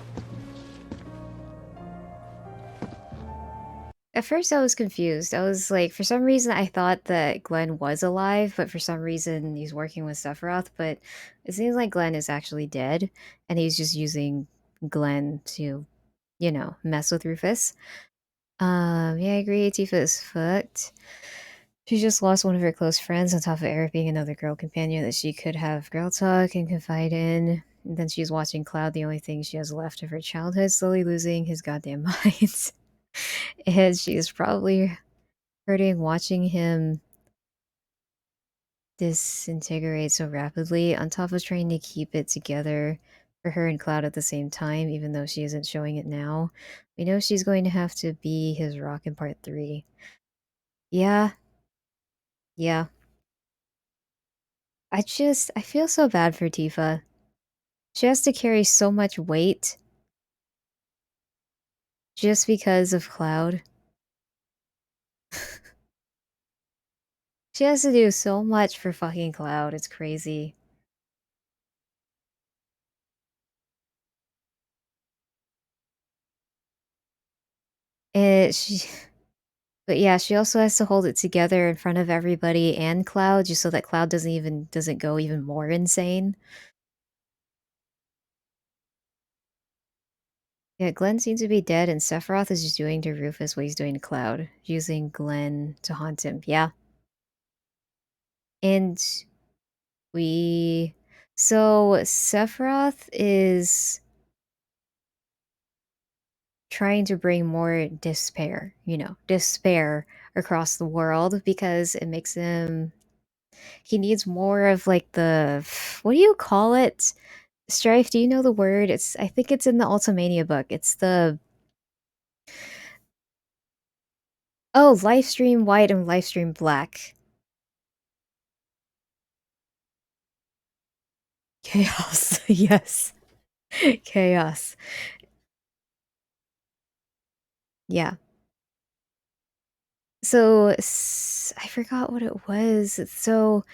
At first I was confused. I was like, for some reason I thought that Glenn was alive, but for some reason he's working with Sephiroth, but it seems like Glenn is actually dead, and he's just using Glenn to, you know, mess with Rufus. Yeah, I agree, Tifa is fucked. She just lost one of her close friends on top of Eric being another girl companion that she could have girl talk and confide in. And then she's watching Cloud, the only thing she has left of her childhood, slowly losing his goddamn mind. And she is probably hurting watching him disintegrate so rapidly, on top of trying to keep it together for her and Cloud at the same time, even though she isn't showing it now. We know she's going to have to be his rock in part 3. Yeah. Yeah. I feel so bad for Tifa. She has to carry so much weight just because of Cloud. She has to do so much for fucking Cloud, it's crazy. She but yeah, she also has to hold it together in front of everybody and Cloud, just so that Cloud doesn't go even more insane. Yeah, Glenn seems to be dead, and Sephiroth is just doing to Rufus what he's doing to Cloud, using Glenn to haunt him. Yeah. And we... So, Sephiroth is trying to bring more despair, you know, despair across the world because it makes him... He needs more of, like, the... What do you call it? Strife, do you know the word? I think it's in the Ultimania book. It's the... Oh, Livestream White and Livestream Black. Chaos. Yes. Chaos. Yeah. So, I forgot what it was. So,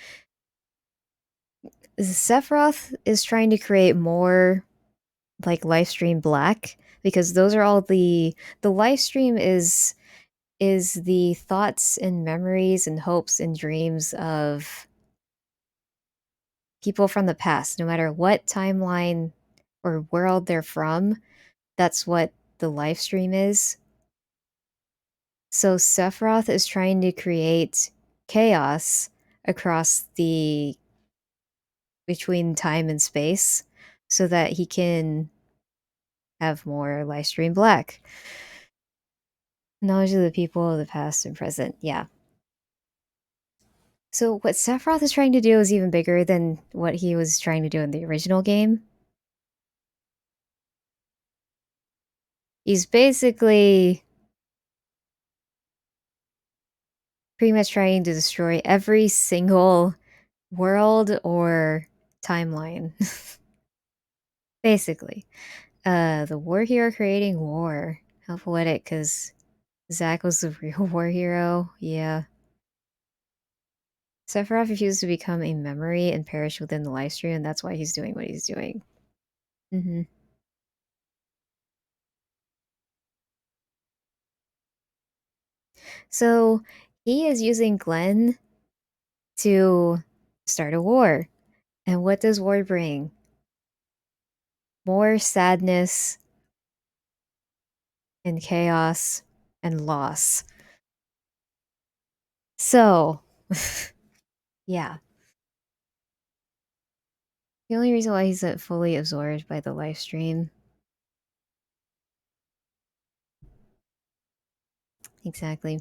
Sephiroth is trying to create more, like, Livestream Black, because those are all the Livestream is the thoughts and memories and hopes and dreams of people from the past, no matter what timeline or world they're from. That's what the live stream is. So Sephiroth is trying to create chaos across the between time and space so that he can have more live stream black. Knowledge of the people of the past and present. Yeah. So what Sephiroth is trying to do is even bigger than what he was trying to do in the original game. He's basically pretty much trying to destroy every single world or timeline. Basically. The war hero creating war. How poetic, because Zack was the real war hero. Yeah. Sephiroth refused to become a memory and perish within the live stream, and that's why he's doing what he's doing. Mm-hmm. So he is using Glenn to start a war. And what does war bring? More sadness and chaos and loss. So, yeah. The only reason why he's not fully absorbed by the live stream. Exactly.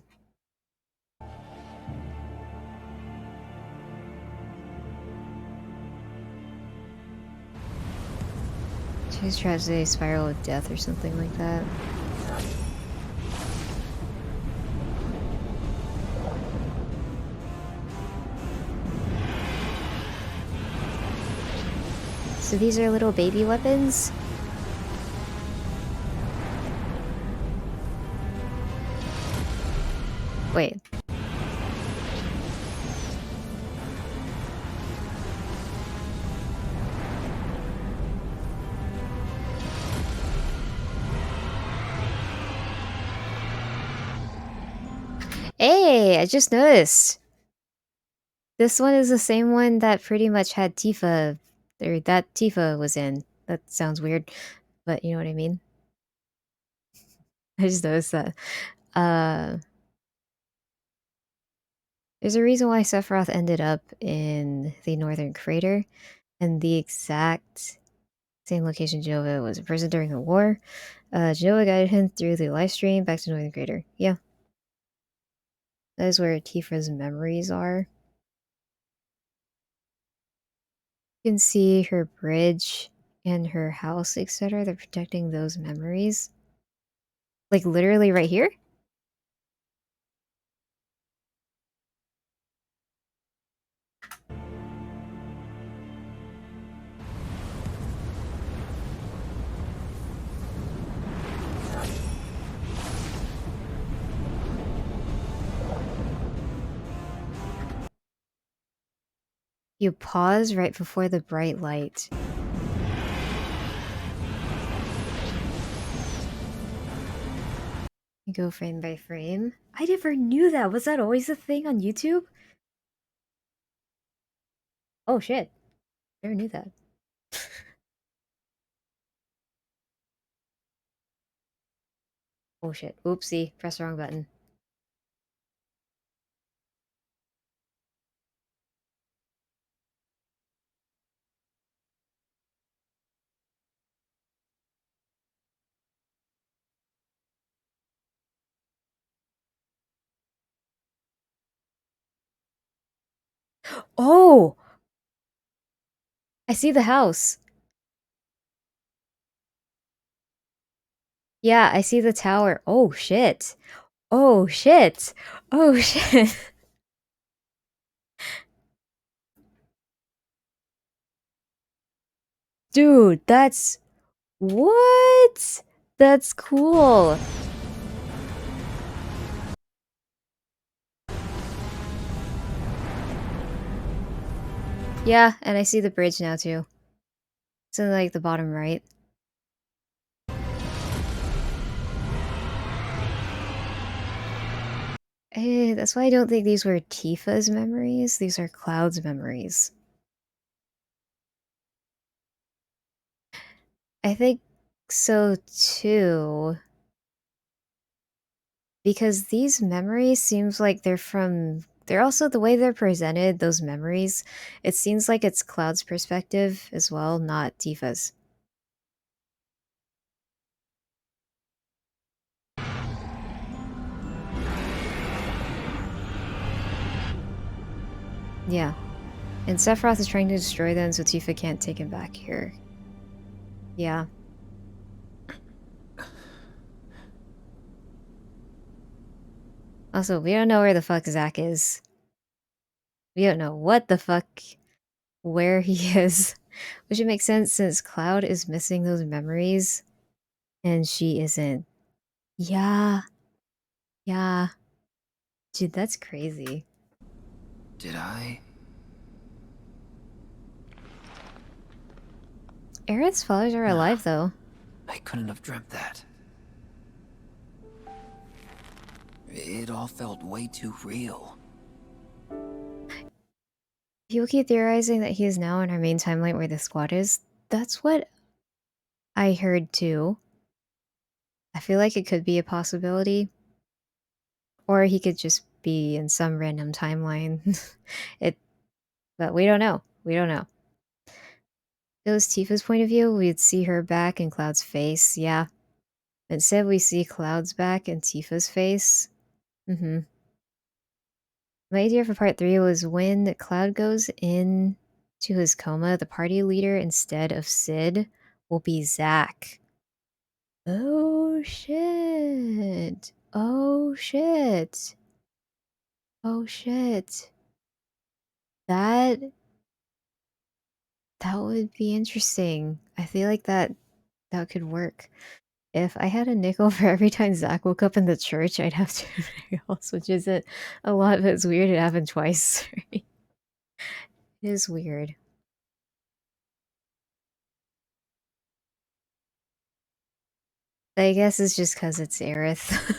Choose tragedy, spiral of death, or something like that. So these are little baby weapons? Wait. Hey, I just noticed. This one is the same one that pretty much had Tifa, or that Tifa was in. That sounds weird, but you know what I mean? I just noticed that. Uh, there's a reason why Sephiroth ended up in the Northern Crater, and the exact same location Jova was imprisoned during the war. Jova guided him through the live stream back to Northern Crater. Yeah. That is where Tifa's memories are. You can see her bridge and her house, etc. They're protecting those memories. Like literally right here? You pause right before the bright light. You go frame by frame. I never knew that. Was that always a thing on YouTube? Oh shit. Never knew that. Oh shit. Oopsie. Press the wrong button. Oh! I see the house. Yeah, I see the tower. Oh shit. Oh shit. Oh shit. Dude, that's... What? That's cool. Yeah, and I see the bridge now too. It's in like the bottom right. That's why I don't think these were Tifa's memories. These are Cloud's memories. I think so too. Because these memories seems like they're They're also the way they're presented, those memories, it seems like it's Cloud's perspective as well, not Tifa's. Yeah. And Sephiroth is trying to destroy them so Tifa can't take him back here. Yeah. Also, we don't know where the fuck Zack is. We don't know what the fuck, where he is. Which would make sense since Cloud is missing those memories and she isn't. Yeah. Yeah. Dude, that's crazy. Did I? Aerith's fathers are alive though. I couldn't have dreamt that. It all felt way too real. People keep theorizing that he is now in our main timeline where the squad is. That's what I heard too. I feel like it could be a possibility. Or he could just be in some random timeline. But we don't know. We don't know. If it was Tifa's point of view, we'd see her back in Cloud's face, yeah. Instead, we see Cloud's back in Tifa's face. Mm-hmm. My idea for part 3 was when Cloud goes in to his coma, the party leader instead of Sid will be Zack. Oh shit. Oh shit. Oh shit. That would be interesting. I feel like that could work. If I had a nickel for every time Zack woke up in the church, I'd have 2 nickels, which isn't a lot, but it's weird it happened twice. It is weird. I guess it's just because it's Aerith.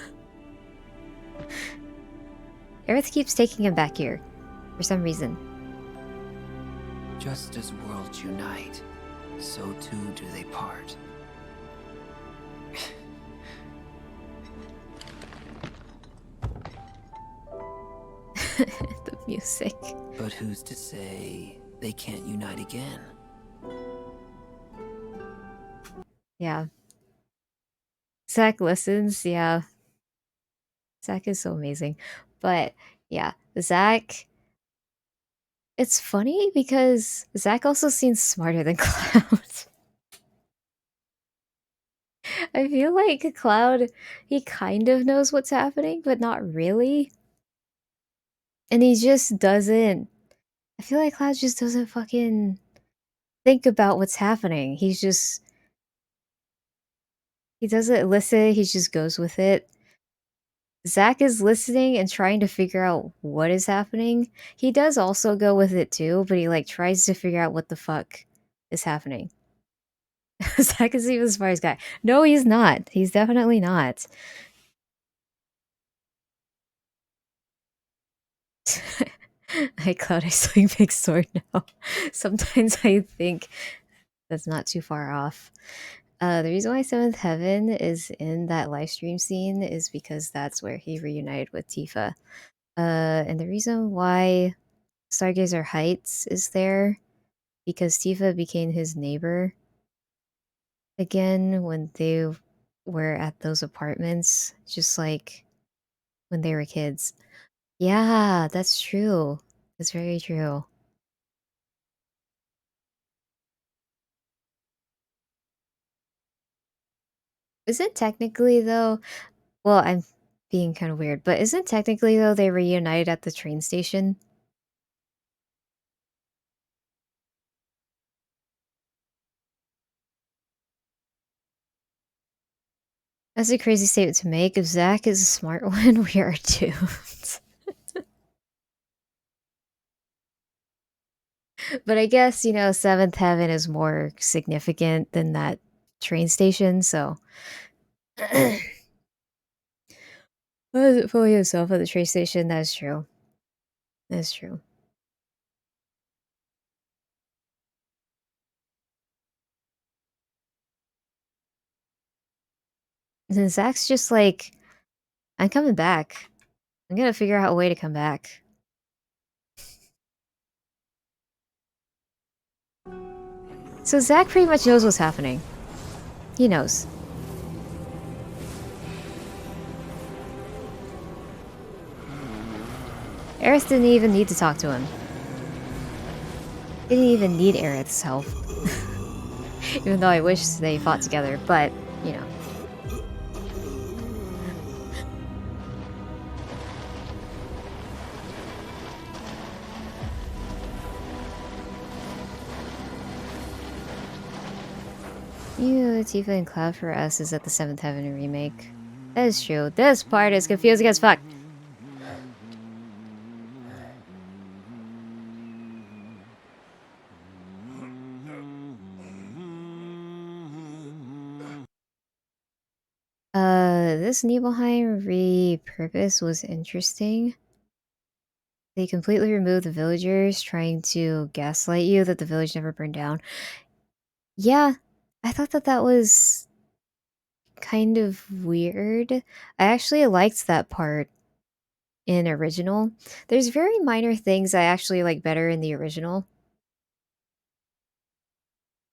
Aerith keeps taking him back here, for some reason. Just as worlds unite, so too do they part. The music. But who's to say they can't unite again? Yeah. Zack listens, yeah. Zack is so amazing. But yeah, Zack. It's funny because Zack also seems smarter than Cloud. I feel like Cloud, he kind of knows what's happening, but not really. And he just doesn't. I feel like Cloud just doesn't fucking think about what's happening. He doesn't listen, he just goes with it. Zack is listening and trying to figure out what is happening. He does also go with it too, but he like tries to figure out what the fuck is happening. Zack is even the smartest guy. No, he's not. He's definitely not. I Cloud, I swing big sword now. Sometimes I think that's not too far off. The reason why Seventh Heaven is in that live stream scene is because that's where he reunited with Tifa. And the reason why Stargazer Heights is there because Tifa became his neighbor again when they were at those apartments, just like when they were kids. Yeah, that's true. That's very true. Isn't technically though, well, I'm being kind of weird, but isn't technically though they reunited at the train station? That's a crazy statement to make. If Zack is a smart one, we are doomed. But I guess, you know, Seventh Heaven is more significant than that train station, so. Was it fully himself at the train station? That's true. That's true. And Zack's just like, I'm coming back. I'm gonna figure out a way to come back. So Zack pretty much knows what's happening. He knows. Aerith didn't even need to talk to him. Didn't even need Aerith's help. Even though I wish they fought together, but, you know. Tifa and Cloud for us is at the 7th Heaven remake. That is true. This part is confusing as fuck. This Nibelheim repurpose was interesting. They completely removed the villagers, trying to gaslight you that the village never burned down. Yeah, I thought that that was kind of weird. I actually liked that part in original. There's very minor things I actually like better in the original.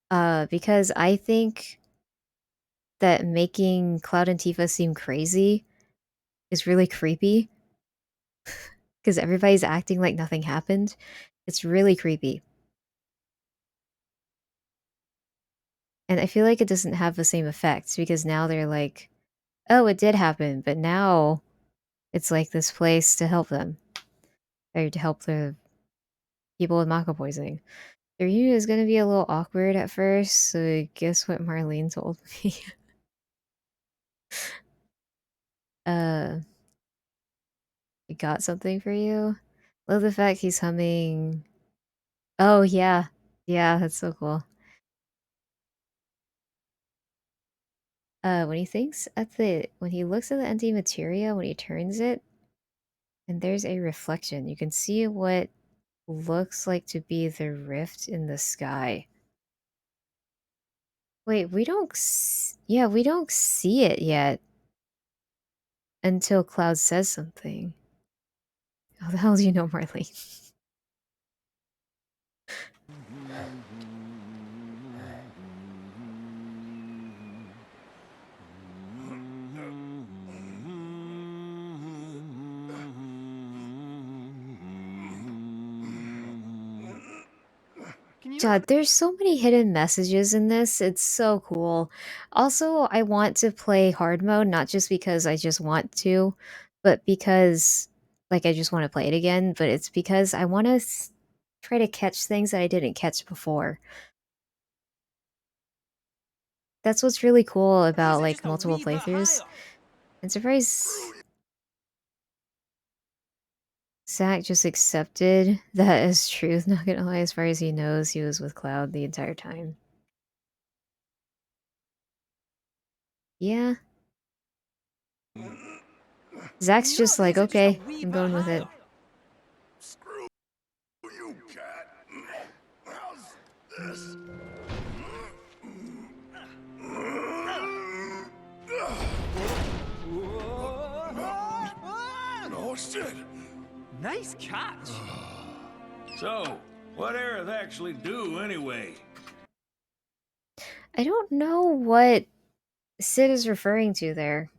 Because I think that making Cloud and Tifa seem crazy is really creepy. Because everybody's acting like nothing happened. It's really creepy. And I feel like it doesn't have the same effect because now they're like, oh, it did happen, but now it's like this place to help them. Or to help the people with Mako poisoning. The reunion is gonna be a little awkward at first, so guess what Marlene told me? uh, I got something for you? Love the fact he's humming. Oh, yeah. Yeah, that's so cool. When he looks at the empty materia, when he turns it, and there's a reflection, you can see what looks like to be the rift in the sky. Wait, yeah, we don't see it yet until Cloud says something. How the hell do you know, Marley? God, there's so many hidden messages in this. It's so cool. Also, I want to play hard mode, not just because I just want to, but because, like, I just want to play it again, but it's because I want to try to catch things that I didn't catch before. That's what's really cool about, like, multiple playthroughs. I'm surprised Zack just accepted that as truth, not gonna lie, as far as he knows, he was with Cloud the entire time. Yeah. Zack's just like, okay, I'm going with it. Screw you, cat. How's this? Oh, shit. Nice catch. So, what Aerith actually do anyway? I don't know what Sid is referring to there.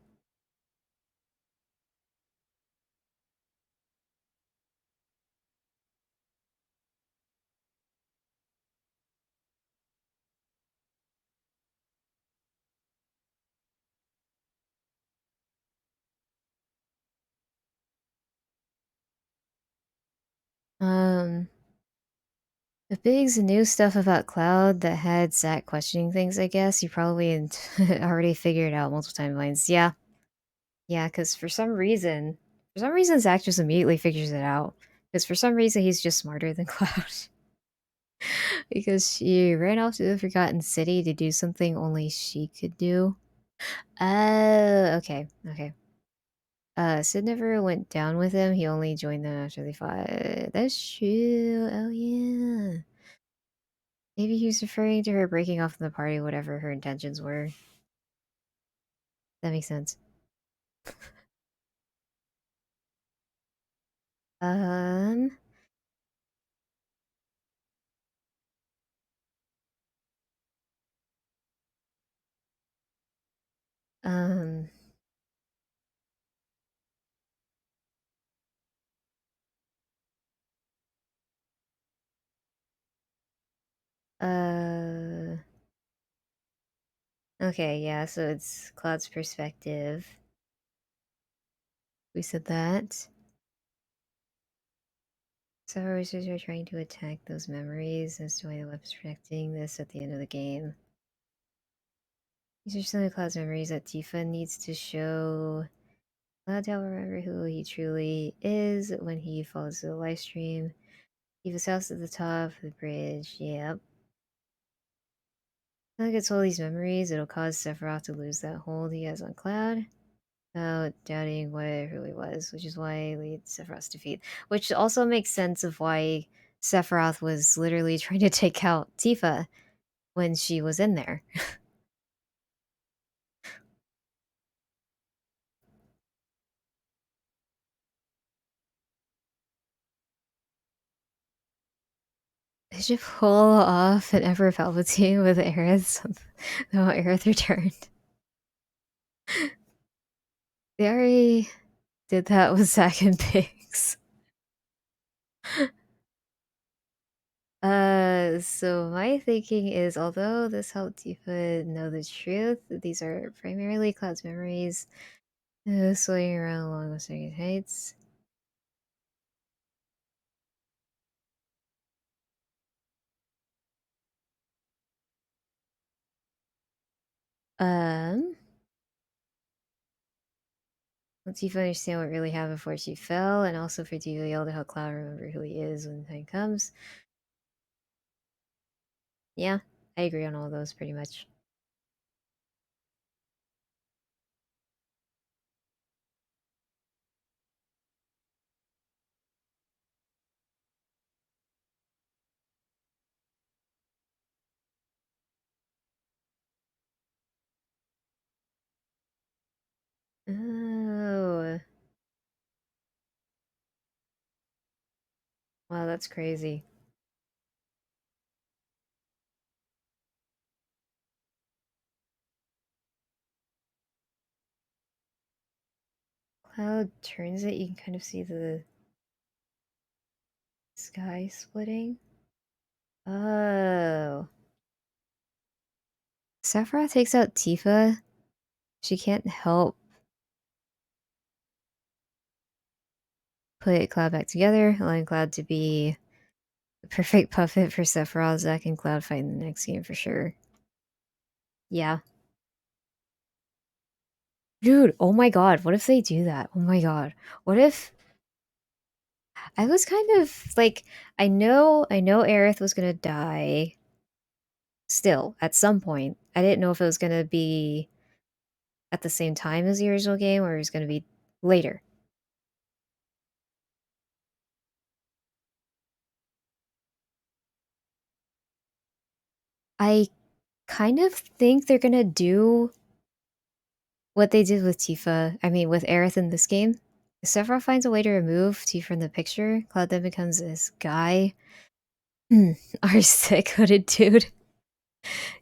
Um, if Biggs knew stuff about Cloud that had Zack questioning things, I guess, you probably already figured out multiple timelines. Yeah. Yeah, because for some reason, Zack just immediately figures it out. Because for some reason, he's just smarter than Cloud. Because she ran off to the Forgotten City to do something only she could do. Oh, okay, okay. Sid never went down with him. He only joined them after they fought. That's true. Oh, yeah. Maybe he was referring to her breaking off from the party, whatever her intentions were. That makes sense. Um, Um. Uh. Okay, yeah, so it's Cloud's perspective. We said that. So our wizards are trying to attack those memories as to why the weapon's protecting this at the end of the game. These are some of Cloud's memories that Tifa needs to show Cloud to remember who he truly is when he follows the live stream. Tifa's house at the top of the bridge. Yep. When he gets all these memories, it'll cause Sephiroth to lose that hold he has on Cloud without doubting what it really was, which is why it leads Sephiroth's defeat. Which also makes sense of why Sephiroth was literally trying to take out Tifa when she was in there. They should pull off an Emperor Palpatine with Aerith. No, Aerith returned. They already did that with Zack and Pigs. So my thinking is, although this helped Tifa know the truth, these are primarily Cloud's memories, swaying around along with Second Heights. Um, let Tifa understand what really happened before she fell, and also for Tifa to be able to help Cloud remember who he is when the time comes. Yeah, I agree on all those pretty much. Oh, wow, that's crazy. Cloud turns it, you can kind of see the sky splitting. Oh. Sephiroth takes out Tifa. She can't help put Cloud back together, allowing Cloud to be the perfect puppet for Sephiroth, Zack, and Cloud fight in the next game for sure. Yeah. Dude, oh my god, what if they do that? Oh my god. What if I was kind of like I know Aerith was gonna die still at some point. I didn't know if it was gonna be at the same time as the original game or it was gonna be later. I kind of think they're gonna do what they did with Tifa, I mean, with Aerith in this game. If Sephiroth finds a way to remove Tifa from the picture, Cloud then becomes this guy. Our sick hooded dude.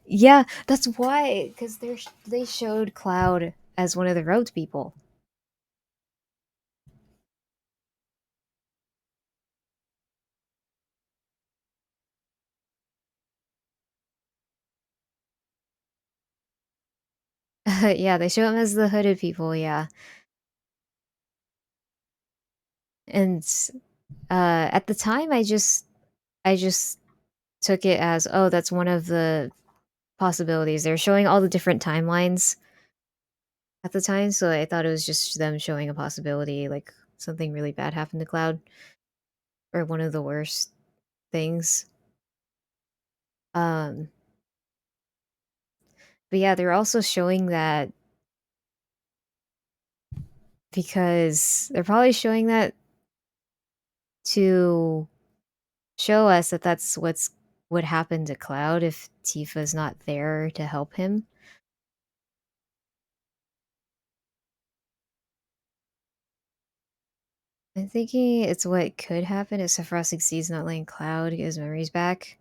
Yeah, that's why, because they showed Cloud as one of the robed people. Yeah, they show him as the hooded people, yeah. And at the time, I just took it as, oh, that's one of the possibilities. They're showing all the different timelines at the time, so I thought it was just them showing a possibility, like something really bad happened to Cloud, or one of the worst things. Um, but yeah, they're also showing that because they're probably showing that to show us that that's what happened to Cloud if Tifa's not there to help him. I'm thinking it's what could happen if Sephiroth succeeds not letting Cloud get his memories back.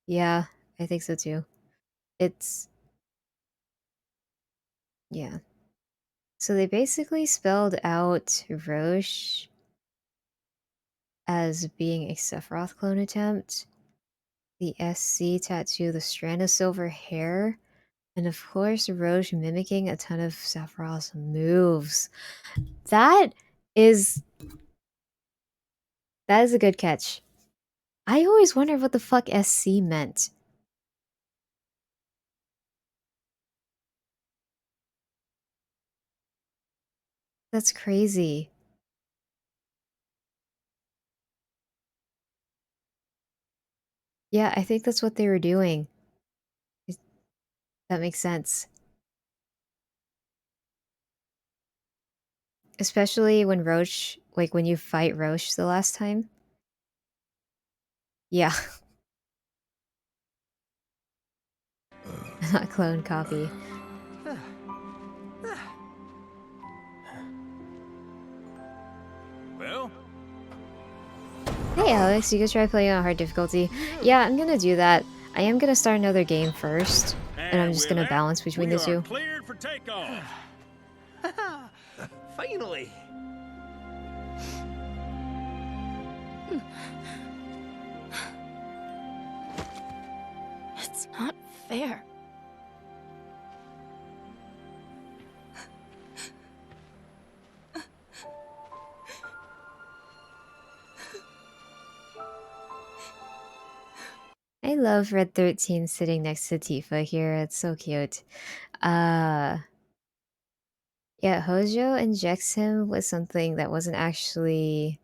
Yeah, I think so too. It's Yeah. So they basically spelled out Roche as being a Sephiroth clone attempt, the SC tattoo, the strand of silver hair, and of course Roche mimicking a ton of Sephiroth's moves. That is a good catch. I always wondered what the fuck SC meant. That's crazy. Yeah, I think that's what they were doing. It- That makes sense. Especially when Roche, like when you fight Roche the last time. Yeah, not clone copy. Well, Hey Alex, you could try playing on hard difficulty. Yeah, I'm gonna do that. I am gonna start another game first, and I'm and just with gonna that, balance between we the are two. cleared for takeoff. Finally! It's not fair. I love Red 13 sitting next to Tifa here. It's so cute. Uh yeah, Hojo injects him with something that wasn't actually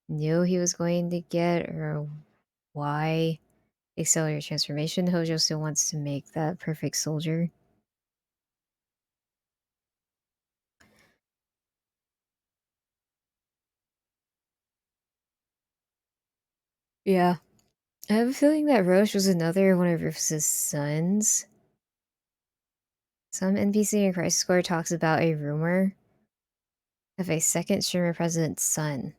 knew he was going to get, or why. Accelerate transformation. Hojo still wants to make that perfect soldier. Yeah. I have a feeling that Roche was another one of Rufus's sons. Some NPC in Crisis Core talks about a rumor of a second Sherman president's son.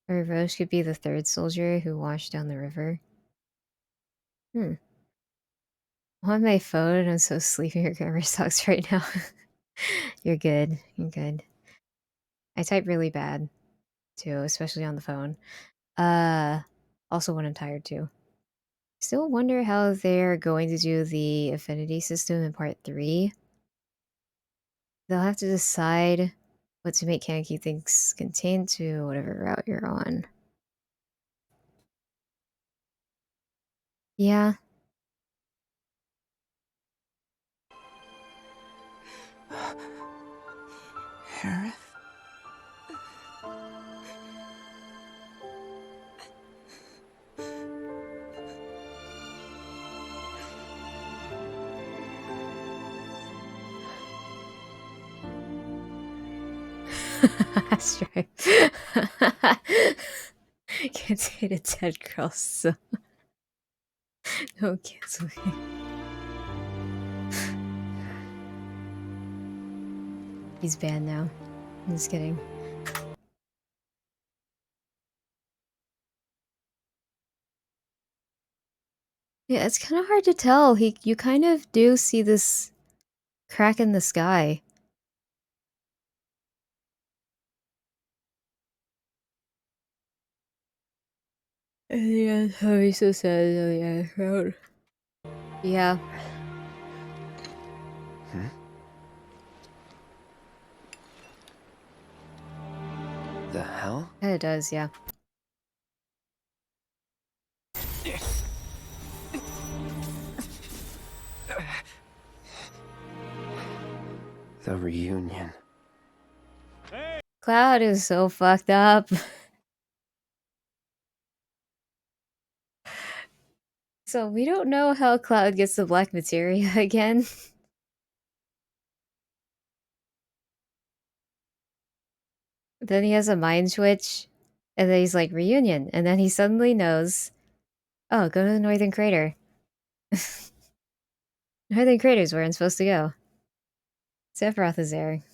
Or Roche could be the third soldier who washed down the river. I'm on my phone and I'm so sleepy. Your grammar sucks right now. You're good. You're good. I type really bad too, especially on the phone. Also when I'm tired too. Still wonder how they're going to do the affinity system in part 3. They'll have to decide what to make Kaneki things contain to whatever route you're on. Yeah. Aerith? That's right. Can't say to dead girls, so no cancel. He's banned now. I'm just kidding. Yeah, it's kind of hard to tell. You kind of do see this crack in the sky. Yeah, oh, so sad. Oh, yeah, road. Yeah. The hell? It does, yeah. The reunion. Cloud is so fucked up. So we don't know how Cloud gets the black materia again. Then he has a mind switch, and then he's like, reunion. And then he suddenly knows, oh, go to the Northern Crater. Northern Crater's where I'm supposed to go. Sephiroth is there.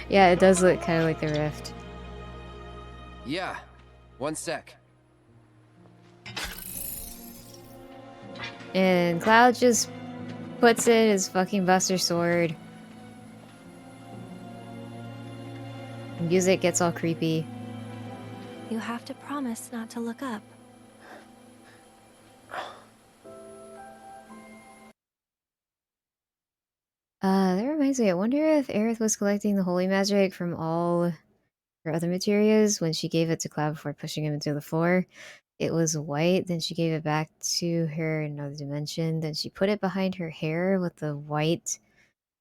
Yeah, it does look kind of like the rift. Yeah, one sec. And Cloud just puts in his fucking Buster Sword. Music gets all creepy. You have to promise not to look up. That reminds me, I wonder if Aerith was collecting the holy magic from all her other materials when she gave it to Cloud before pushing him into the floor. It was white, then she gave it back to her in another dimension, then she put it behind her hair with the white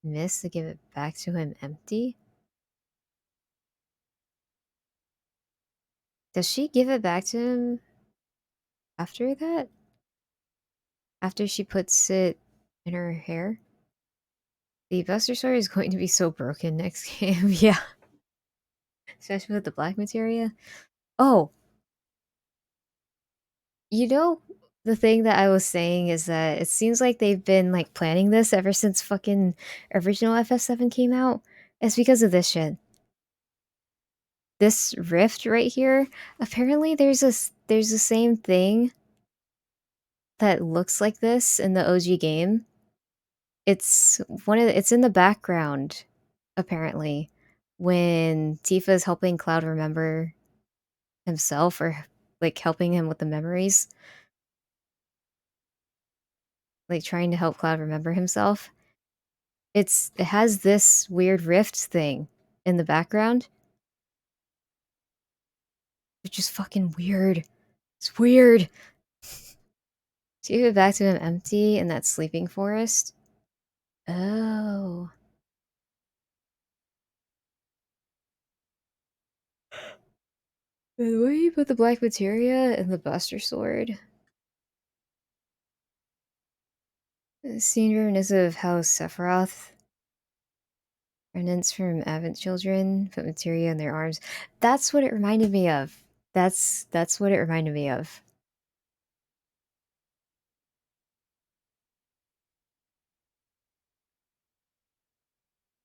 mist to give it back to him empty. Does she give it back to him after that? After she puts it in her hair? The Buster Sword is going to be so broken next game, yeah. Especially with the black materia. Oh, you know, the thing that I was saying is that it seems like they've been like planning this ever since fucking original FF7 came out. It's because of this shit. This rift right here. Apparently, there's the same thing that looks like this in the OG game. It's it's in the background, apparently, when Tifa is helping Cloud remember himself or like helping him with the memories, like trying to help Cloud remember himself. It has this weird rift thing in the background, which is fucking weird. It's weird. So you give it back to him empty in that sleeping forest. Oh. The way you put the black materia in the Buster Sword. Scene reminiscent of how Sephiroth, remnants from Advent children, put materia in their arms. That's what it reminded me of. That's what it reminded me of.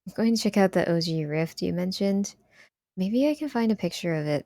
I'm going to check out the OG Rift you mentioned. Maybe I can find a picture of it.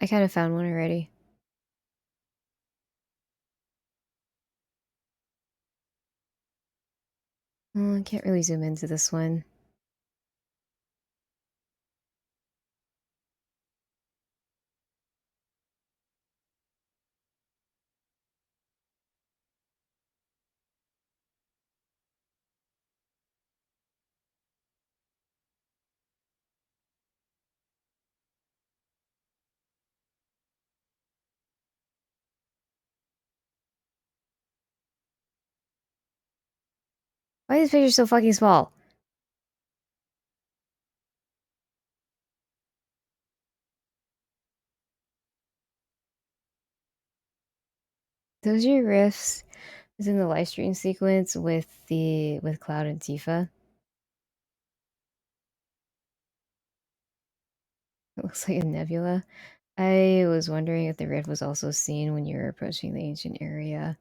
I kind of found one already. I can't really zoom into this one. Why is this picture so fucking small? Those are riffs is in the live stream sequence with Cloud and Tifa. It looks like a nebula. I was wondering if the rift was also seen when you were approaching the ancient area.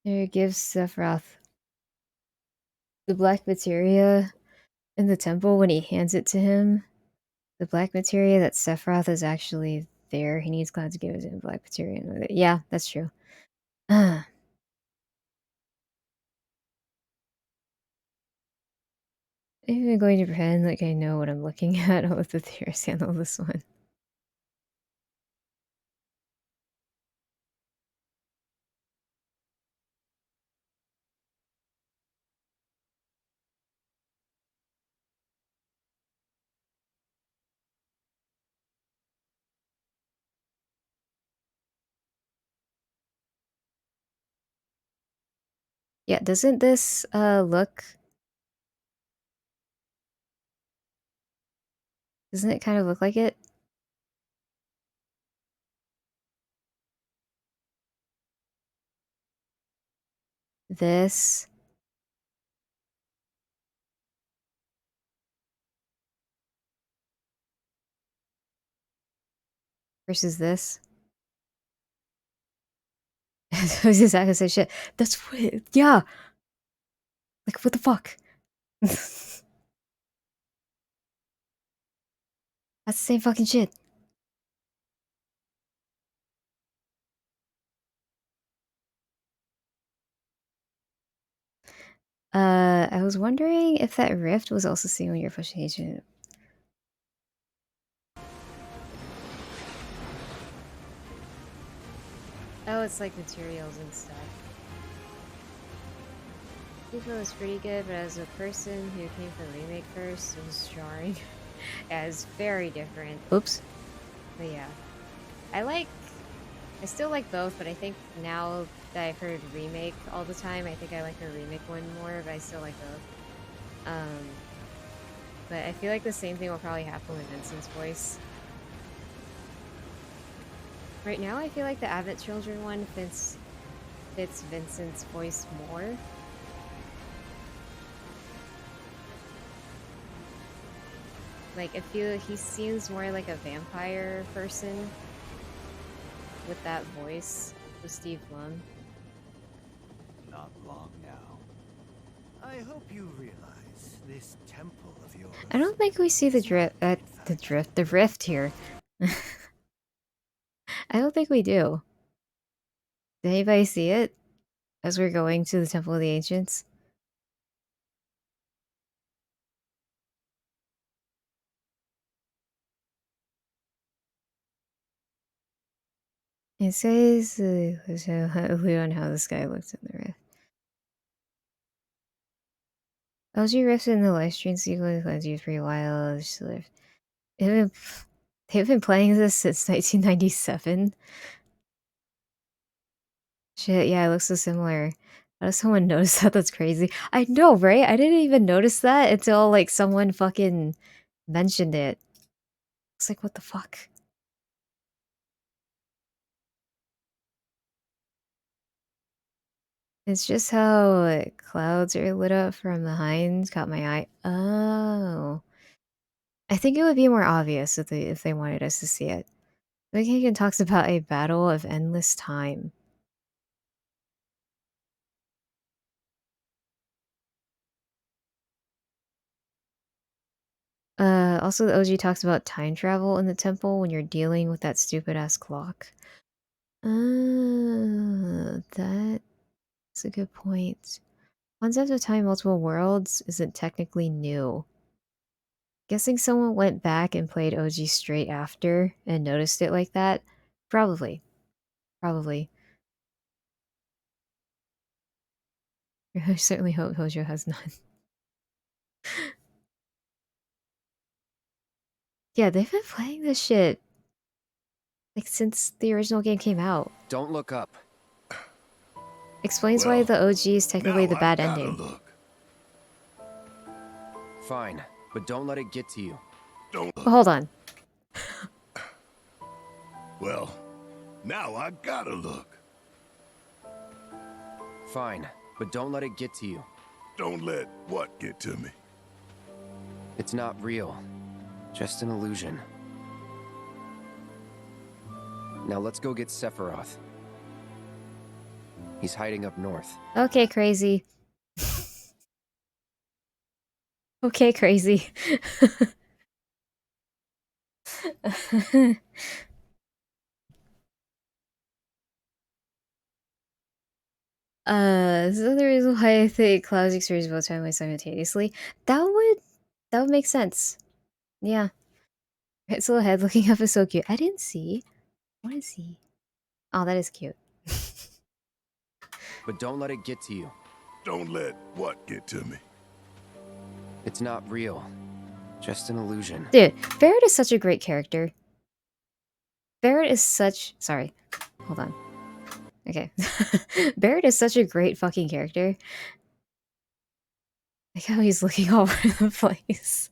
It gives Sephiroth the black materia in the temple when he hands it to him. The black materia that Sephiroth is actually there. He needs Cloud to give it to him. Black materia. Yeah, that's true. I'm even going to pretend like I know what I'm looking at. I'll let the theorist handle this one. Yeah, doesn't this look, doesn't it kind of look like it? this. Versus this. I was exactly the same shit. That's what, yeah. Like, what the fuck? That's the same fucking shit. I was wondering if that rift was also seen when you're pushing agent. Oh, it's like materials and stuff. FIFA was pretty good, but as a person who came from Remake first, it was jarring. Yeah, it's very different. Oops. But yeah. I still like both, but I think now that I've heard Remake all the time, I think I like the Remake one more, but I still like both. But I feel like the same thing will probably happen with Vincent's voice. Right now, I feel like the Advent Children one fits Vincent's voice more. Like, I feel he seems more like a vampire person with that voice with Steve Blum. Not long now. I hope you realize this temple of yours. I don't think we see the rift here. I don't think we do. Did anybody see it as we're going to the Temple of the Ancients? It says we on how this guy looks in the rift. LG Rift in the live stream sequence lends you for a while. They've been playing this since 1997. Shit, yeah, it looks so similar. How does someone notice that? That's crazy. I know, right? I didn't even notice that until like someone fucking mentioned it. It's like, what the fuck? It's just how clouds are lit up from behind caught my eye. Oh. I think it would be more obvious if they wanted us to see it. Hagen talks about a battle of endless time. Also the OG talks about time travel in the temple when you're dealing with that stupid ass clock. That's a good point. Concept of time multiple worlds isn't technically new. Guessing someone went back and played OG straight after and noticed it like that? Probably. Probably. I certainly hope Hojo has none. Yeah, they've been playing this shit like since the original game came out. Don't look up. Explains why the OG is technically the bad gotta ending. Look. Fine, but don't let it get to you. Don't look. Hold on. Well, now I gotta look. Fine, but don't let it get to you. Don't let what get to me? It's not real. Just an illusion. Now let's go get Sephiroth. He's hiding up north. Okay, crazy. Okay, crazy. This is the reason why I think Cloud's experience both timelines simultaneously. That would make sense. Yeah. His little head looking up is so cute. I didn't see. What is he? Oh, that is cute. But don't let it get to you. Don't let what get to me? It's not real. Just an illusion. Dude, Barrett is such a great character. Barrett is such... Sorry. Hold on. Okay. Barrett is such a great fucking character. Like how he's looking all over the place.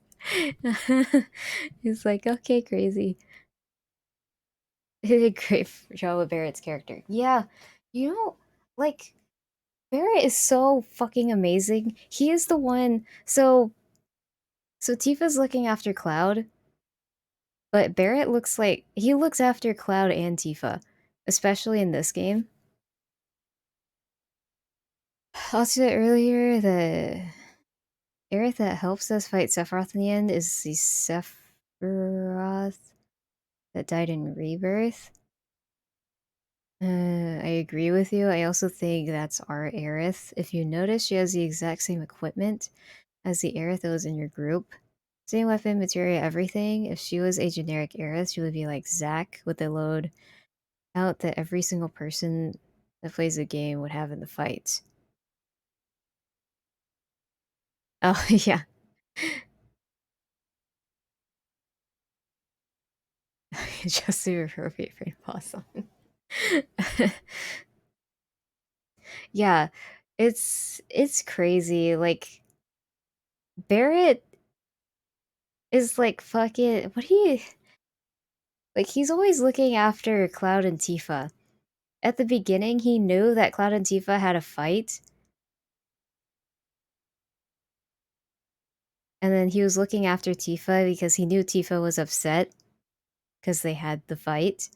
He's like, okay, crazy. He did a great job with Barrett's character. Yeah. You know, like... Barrett is so fucking amazing. He is the one. So Tifa's looking after Cloud, but Barrett looks like he looks after Cloud and Tifa, especially in this game. Also, earlier, the Aerith that helps us fight Sephiroth in the end is the Sephiroth that died in Rebirth. I agree with you. I also think that's our Aerith. If you notice, she has the exact same equipment as the Aerith that was in your group. Same weapon, materia, everything. If she was a generic Aerith, she would be like Zack with the load out that every single person that plays the game would have in the fight. Oh, yeah. Just super appropriate for boss on. Yeah, it's crazy. Like Barrett is like fucking what do you like he's always looking after Cloud and Tifa. At the beginning, he knew that Cloud and Tifa had a fight, and then he was looking after Tifa because he knew Tifa was upset because they had the fight.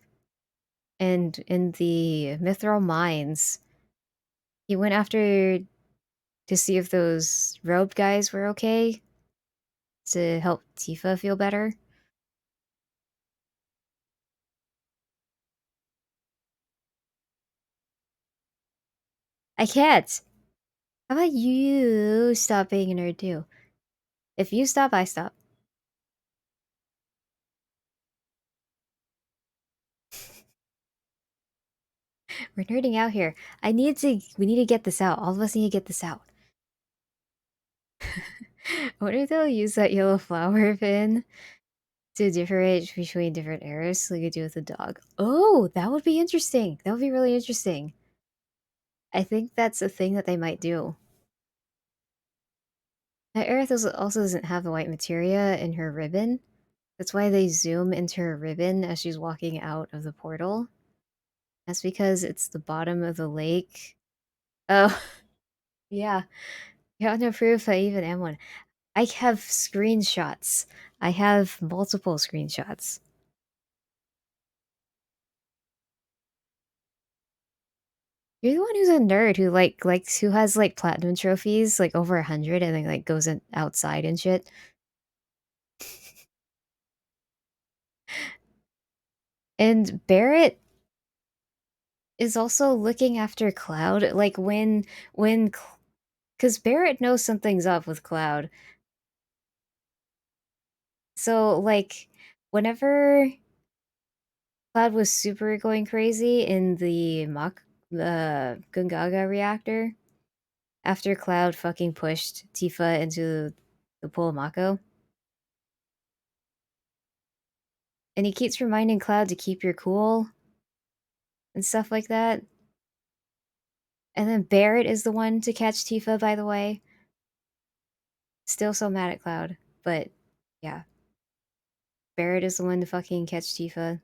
And in the Mithril mines, he went after to see if those robed guys were okay to help Tifa feel better. I can't. How about you stop being a nerd too? If you stop, I stop. We're nerding out here. We need to get this out. All of us need to get this out. I wonder if they'll use that yellow flower pin to differentiate between different eras like you do with the dog. Oh, that would be interesting. That would be really interesting. I think that's a thing that they might do. Now, Aerith also doesn't have the white materia in her ribbon. That's why they zoom into her ribbon as she's walking out of the portal. That's because it's the bottom of the lake. Oh, yeah. You have no proof I even am one. I have screenshots. I have multiple screenshots. You're the one who's a nerd who likes who has like platinum trophies, like over 100, and then like goes outside and shit. And Barrett is also looking after Cloud, like when because Barrett knows something's up with Cloud. So like whenever Cloud was super going crazy in the Gungaga reactor, after Cloud fucking pushed Tifa into the pool of Mako. And he keeps reminding Cloud to keep your cool and stuff like that. And then Barrett is the one to catch Tifa, by the way. Still so mad at Cloud, but yeah. Barrett is the one to fucking catch Tifa.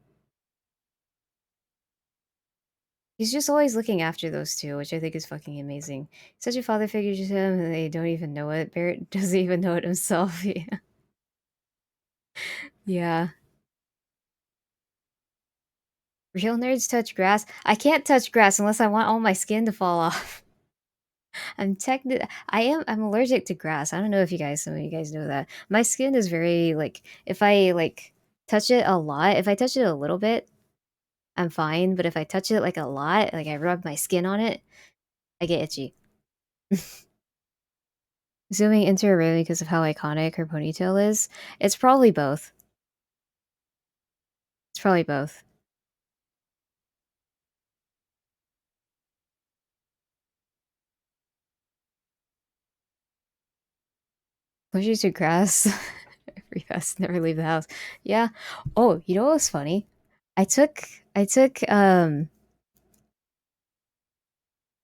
He's just always looking after those two, which I think is fucking amazing. Such a father figure to him, and they don't even know it. Barrett doesn't even know it himself. Yeah. Yeah. Real nerds touch grass. I can't touch grass unless I want all my skin to fall off. I'm allergic to grass. I don't know if some of you guys know that. My skin is very like if I like touch it a lot, if I touch it a little bit, I'm fine, but if I touch it like a lot, like I rub my skin on it, I get itchy. Zooming into her room because of how iconic her ponytail is. It's probably both. It's probably both. Allergic to grass. Every fast, never leave the house. Yeah. Oh, you know what was funny? I took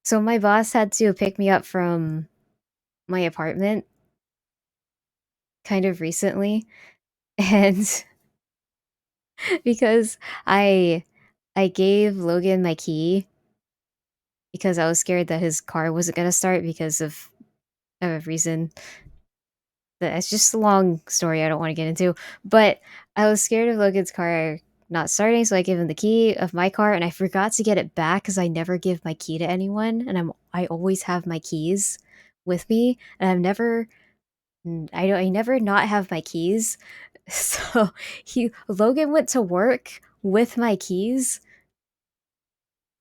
so my boss had to pick me up from my apartment kind of recently, and because I gave Logan my key because I was scared that his car wasn't gonna start because of a reason. It's just a long story I don't want to get into. But I was scared of Logan's car not starting, so I gave him the key of my car, and I forgot to get it back because I never give my key to anyone, and I always have my keys with me, and I never not have my keys. So Logan went to work with my keys,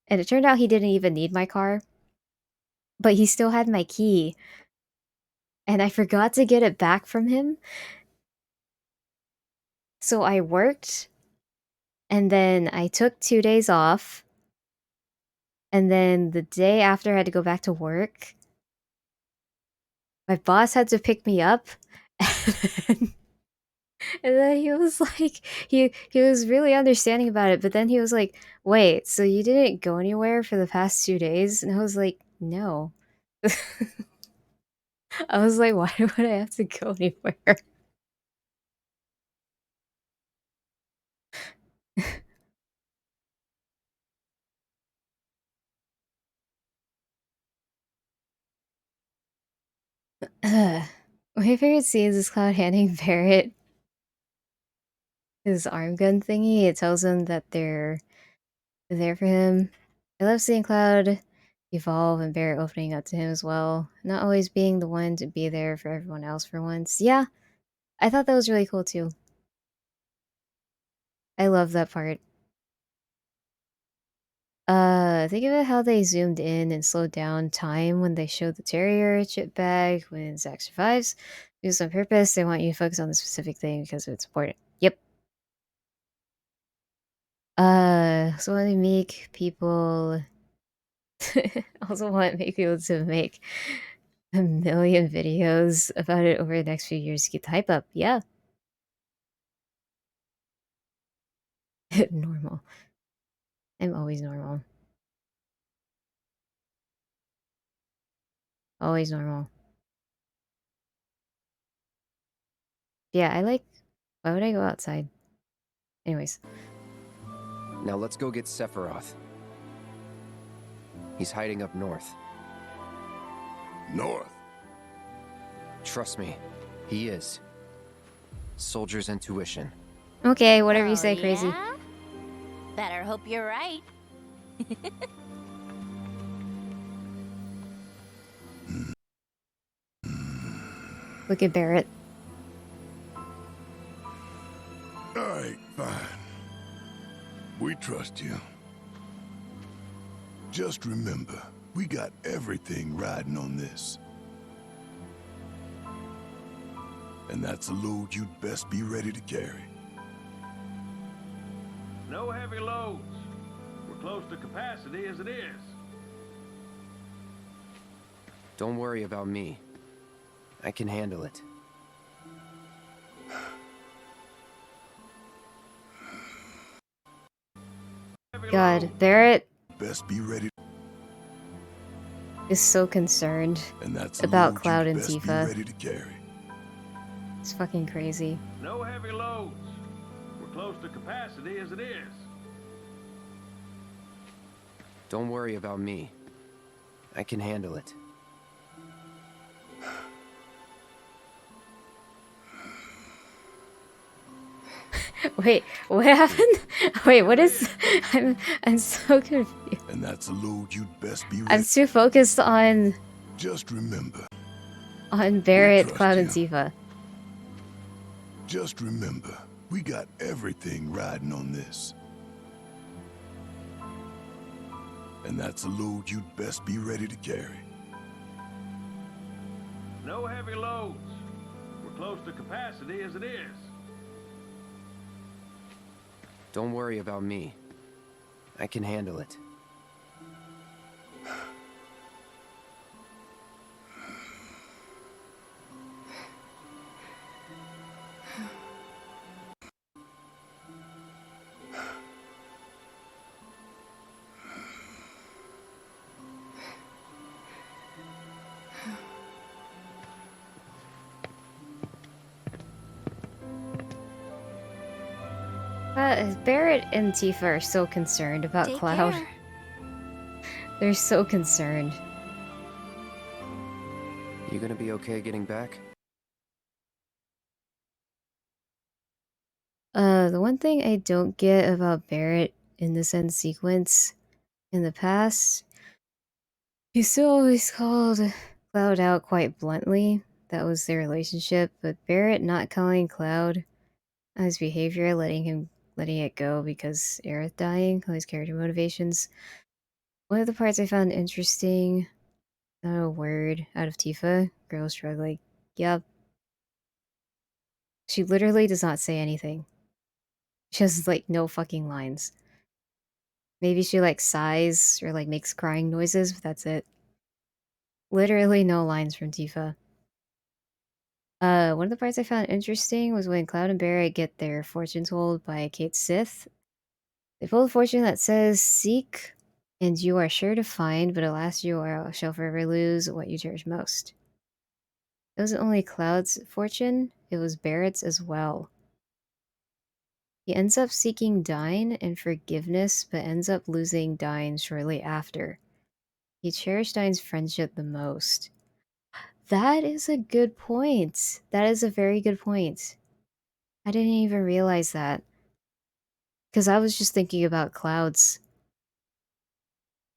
and it turned out he didn't even need my car, but he still had my key, and I forgot to get it back from him. So I worked, and then I took 2 days off, and then the day after I had to go back to work. My boss had to pick me up, and then he was like, he was really understanding about it, but then he was like, "Wait, so you didn't go anywhere for the past 2 days?" And I was like, "No." I was like, "Why would I have to go anywhere?" Ugh. My favorite scene is Cloud handing Barrett his arm gun thingy. It tells him that they're there for him. I love seeing Cloud evolve and Barrett opening up to him as well. Not always being the one to be there for everyone else for once. Yeah, I thought that was really cool too. I love that part. Think about how they zoomed in and slowed down time when they showed the Terrier chip bag when Zack survives. Because on purpose, they want you to focus on the specific thing because it's important. Yep. So want to make people also want to make people to make a million videos about it over the next few years to keep the hype up. Yeah. Normal. I'm always normal. Always normal. Yeah, why would I go outside? Anyways. Now let's go get Sephiroth. He's hiding up north. North. Trust me, he is. Soldier's intuition. Okay, whatever you say, Oh, crazy. yeah? Better hope you're right. Look at Barrett. Alright, fine. We trust you. Just remember, we got everything riding on this. And that's a load you'd best be ready to carry. No heavy loads. We're close to capacity as it is. Don't worry about me. I can handle it. God, Barrett Best be ready. is so concerned And that's about load Cloud you'd and best be Tifa. ready to carry. It's fucking crazy. No heavy loads. We're close to capacity as it is. Don't worry about me. I can handle it. Wait, what happened? Wait, what is... I'm so confused. And that's a load you'd best be I'm ready. too focused on Just remember. Barrett, trust Cloud, and you. Tifa. Just remember, we got everything riding on this. And that's a load you'd best be ready to carry. No heavy loads. We're close to capacity as it is. Don't worry about me. I can handle it. Barrett and Tifa are so concerned about Take Cloud. care. They're so concerned. You gonna be okay getting back? The one thing I don't get about Barrett in this end sequence in the past, he still always called Cloud out quite bluntly. That was their relationship, but Barrett not calling Cloud on his behavior, letting it go because Aerith dying, all his character motivations. One of the parts I found interesting, not a word out of Tifa, girl shrug like, yep. She literally does not say anything. She has like no fucking lines. Maybe she like sighs or like makes crying noises, but that's it. Literally no lines from Tifa. One of the parts I found interesting was when Cloud and Barrett get their fortune told by Kate Sith. They pull a fortune that says, "Seek, and you are sure to find, but alas, shall forever lose what you cherish most." It wasn't only Cloud's fortune, it was Barrett's as well. He ends up seeking Dine and forgiveness, but ends up losing Dine shortly after. He cherished Dine's friendship the most. That is a good point. That is a very good point. I didn't even realize that. Because I was just thinking about Clouds.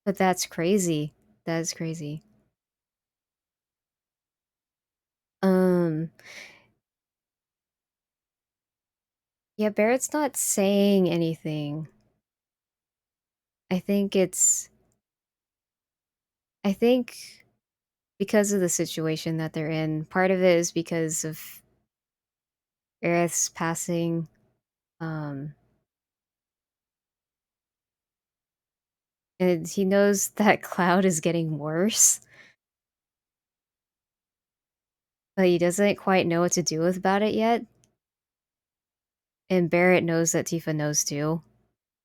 But that's crazy. That is crazy. Um, yeah, Barrett's not saying anything. I think it's... I think because of the situation that they're in, part of it is because of Aerith's passing. Um, and he knows that Cloud is getting worse, but he doesn't quite know what to do about it yet. And Barrett knows that Tifa knows too.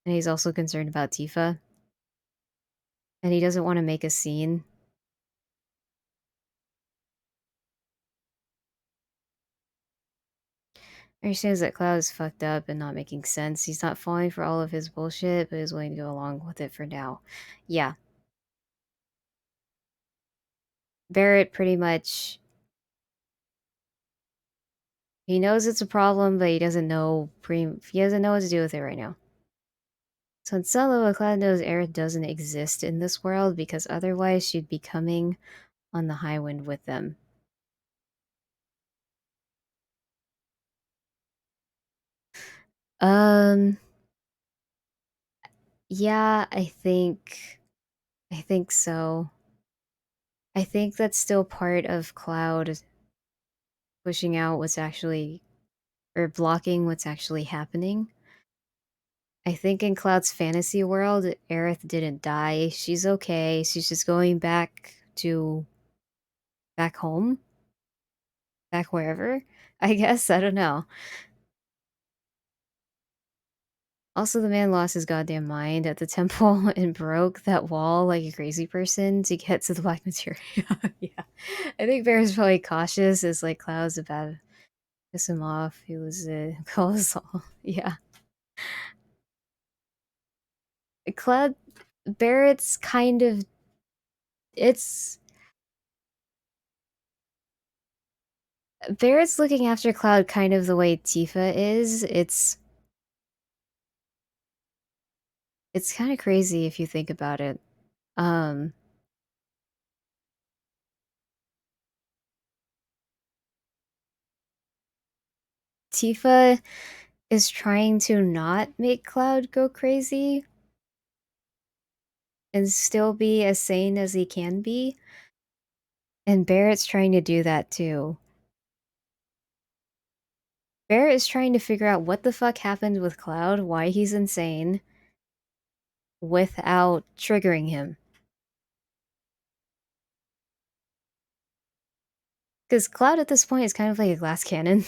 And he's also concerned about Tifa. And he doesn't want to make a scene. He understands that Cloud is fucked up and not making sense. He's not falling for all of his bullshit, but is willing to go along with it for now. Yeah. Barrett pretty much... He knows it's a problem, but he doesn't know he doesn't know what to do with it right now. So in some level, Cloud knows Aerith doesn't exist in this world because otherwise she'd be coming on the high wind with them. Um, yeah, I think so. I think that's still part of Cloud pushing out what's actually, or blocking what's actually happening. I think in Cloud's fantasy world, Aerith didn't die. She's okay. She's just going back home? Back wherever? I guess, I don't know. Also, the man lost his goddamn mind at the temple and broke that wall like a crazy person to get to the black materia. Yeah. I think Bear's probably cautious as like Cloud's about to piss him off. He was colossal. Yeah. Cloud Barrett's kind of it's Barrett's looking after Cloud kind of the way Tifa is. It's kind of crazy if you think about it. Um Tifa is trying to not make Cloud go crazy and still be as sane as he can be. And Barrett's trying to do that too. Barrett is trying to figure out what the fuck happened with Cloud, why he's insane, without triggering him. Because Cloud at this point is kind of like a glass cannon.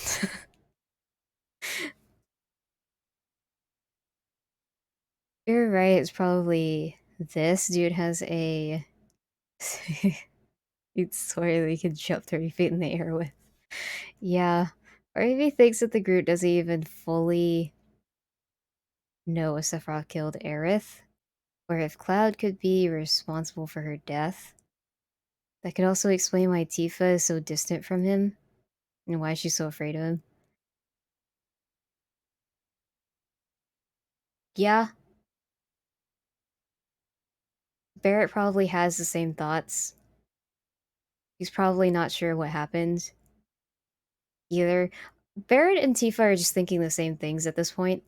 You're right, it's probably this dude has a... It's sword he can jump 30 feet in the air with. Yeah. Or maybe he thinks that the Groot doesn't even fully know if Sephiroth killed Aerith. Or if Cloud could be responsible for her death, that could also explain why Tifa is so distant from him and why she's so afraid of him. Yeah. Barrett probably has the same thoughts. He's probably not sure what happened either. Barrett and Tifa are just thinking the same things at this point.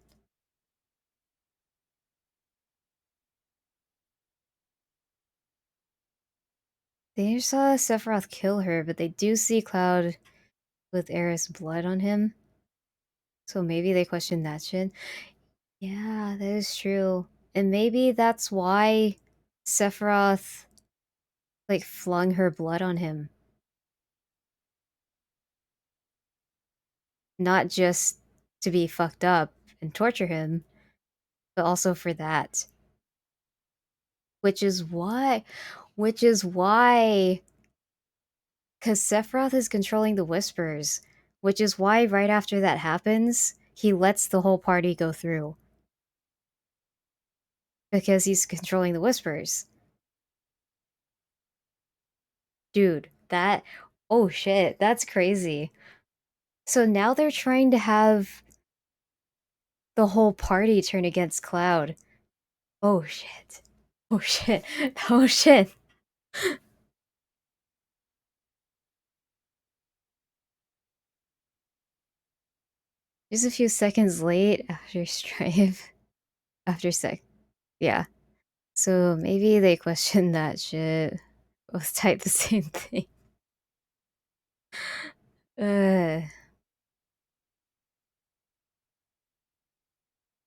They just saw Sephiroth kill her, but they do see Cloud with Aerith's blood on him. So maybe they question that shit. Yeah, that is true. And maybe that's why Sephiroth, like, flung her blood on him. Not just to be fucked up and torture him, but also for that. Which is why, because Sephiroth is controlling the Whispers, which is why right after that happens, he lets the whole party go through. Because he's controlling the Whispers. Dude, that... Oh shit, that's crazy. So now they're trying to have the whole party turn against Cloud. Oh shit. Oh shit. Oh shit. Just a few seconds late after strife. After sec. Yeah. So maybe they questioned that shit. Both type the same thing.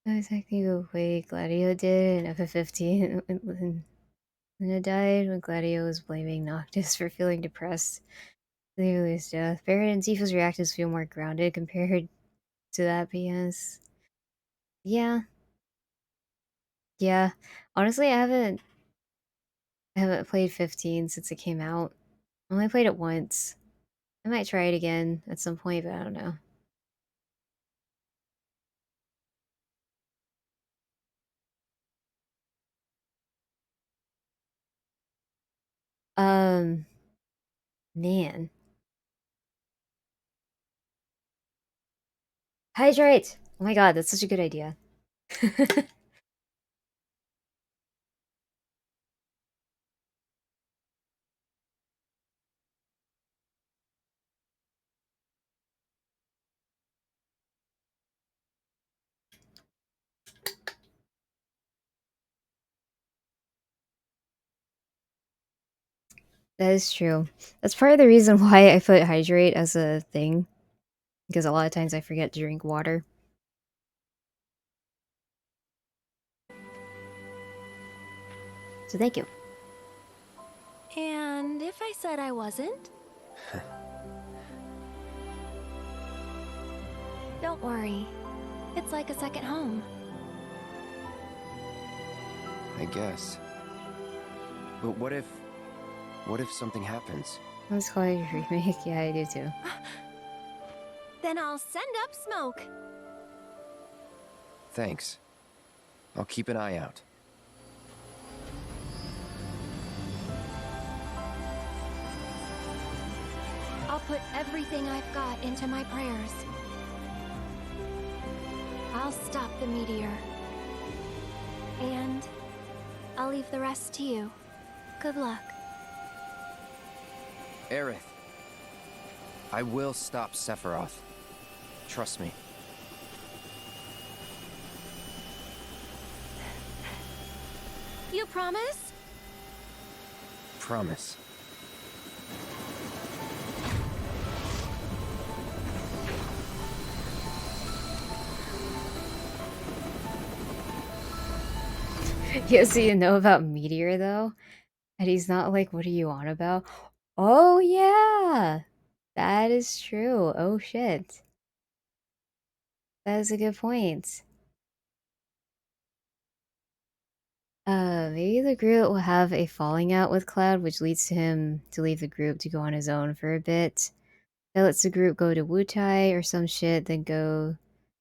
I was acting the way Gladio did in FF15 when Luna died, when Gladio was blaming Noctis for feeling depressed. Literally his death. Barret and Tifa's reactions feel more grounded compared to that, but yes. Yeah. Yeah. Honestly, I haven't played 15 since it came out. I only played it once. I might try it again at some point, but I don't know. Man. Hydrate! Oh my god, that's such a good idea. That is true. That's part of the reason why I put hydrate as a thing. Because a lot of times I forget to drink water. So thank you. And if I said I wasn't? Don't worry. It's like a second home. I guess. But what if something happens? Let's call it a remake. Yeah, I do too. Then I'll send up smoke. Thanks. I'll keep an eye out. I'll put everything I've got into my prayers. I'll stop the meteor. And I'll leave the rest to you. Good luck. Aerith. I will stop Sephiroth. Trust me. You promise? Promise. Yeah, so you know about Meteor though? And he's not like, what are you on about? Oh yeah! That is true. Oh shit. That is a good point. Maybe the group will have a falling out with Cloud, which leads to him to leave the group to go on his own for a bit. That lets the group go to Wutai or some shit, then go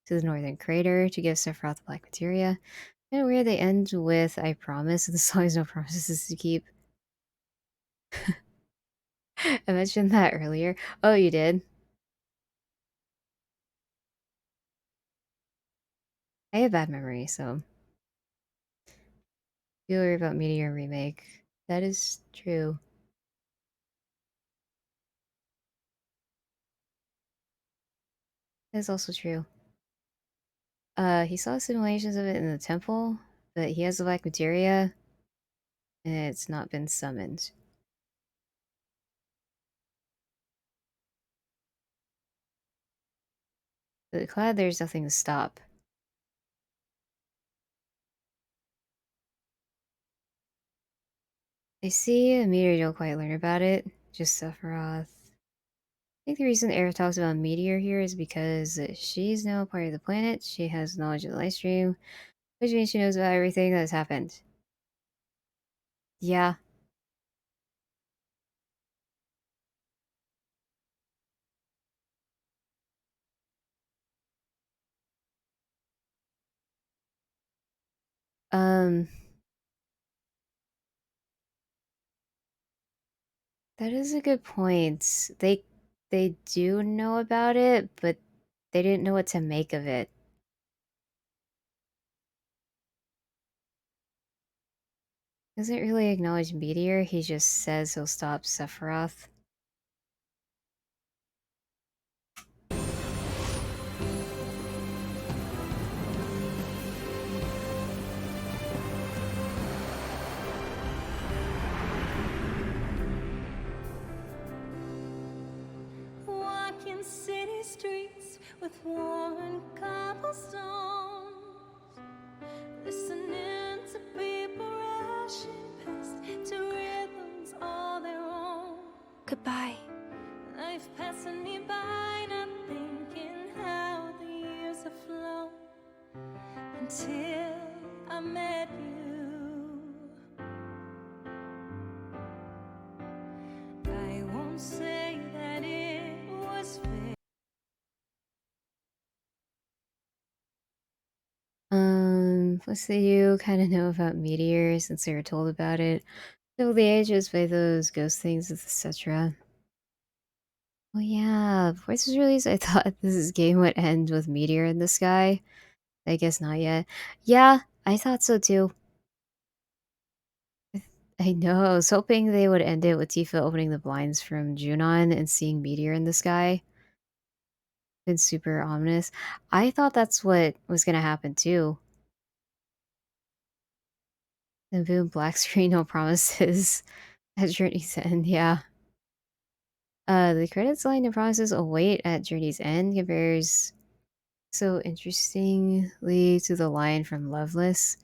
to the Northern Crater to give Sephiroth the Black Materia. Kind of weird they end with "I promise." The song has no promises to keep. I mentioned that earlier. Oh, you did? I have bad memory, so do worry about Meteor Remake. That is true. That is also true. He saw simulations of it in the temple, but he has the black materia, and it's not been summoned. But glad there's nothing to stop. I see a meteor, you don't quite learn about it. Just Sephiroth. I think the reason Aerith talks about Meteor here is because she's now part of the planet. She has knowledge of the live stream, which means she knows about everything that has happened. Yeah. Um, that is a good point. They do know about it, but they didn't know what to make of it. Doesn't really acknowledge Meteor, he just says he'll stop Sephiroth. Walking city streets with worn cobblestones, listening to people rushing past to rhythms all their own. Goodbye. Life passing me by, not thinking how the years have flown until I met you. I won't say that it was fair. Plus that you kind of know about Meteor since they were told about it. Over the ages by those ghost things, etc. Well, yeah, before this was released, I thought this game would end with Meteor in the sky. I guess not yet. Yeah, I thought so too. I know, I was hoping they would end it with Tifa opening the blinds from Junon and seeing Meteor in the sky. Been super ominous. I thought that's what was gonna happen too. Then boom, black screen, no promises. At Journey's End, yeah. The credits line and promises await at Journey's End compares so interestingly to the line from Loveless.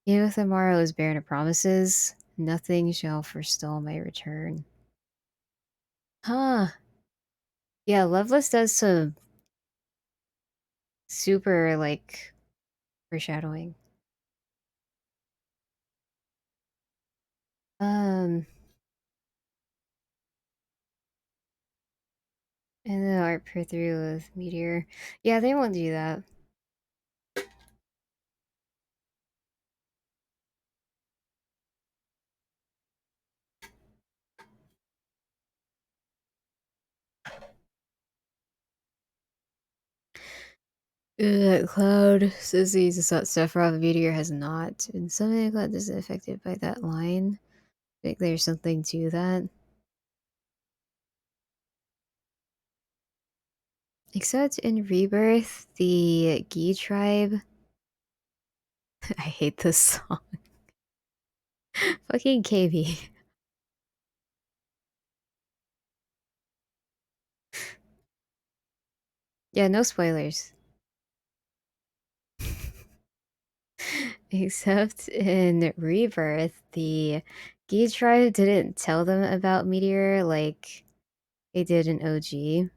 Even if the morrow is barren of promises, nothing shall forestall my return. Huh. Yeah, Loveless does some super, like, foreshadowing. Um, and the art per through with Meteor. Yeah, they won't do that. Cloud says he uses that Sephiroth Meteor has not. And something Cloud isn't affected by that line. I think there's something to that. Except in Rebirth, the Gi tribe. I hate this song. Fucking KB. Yeah, no spoilers. Except in Rebirth, the Gi tribe didn't tell them about Meteor like they did in OG.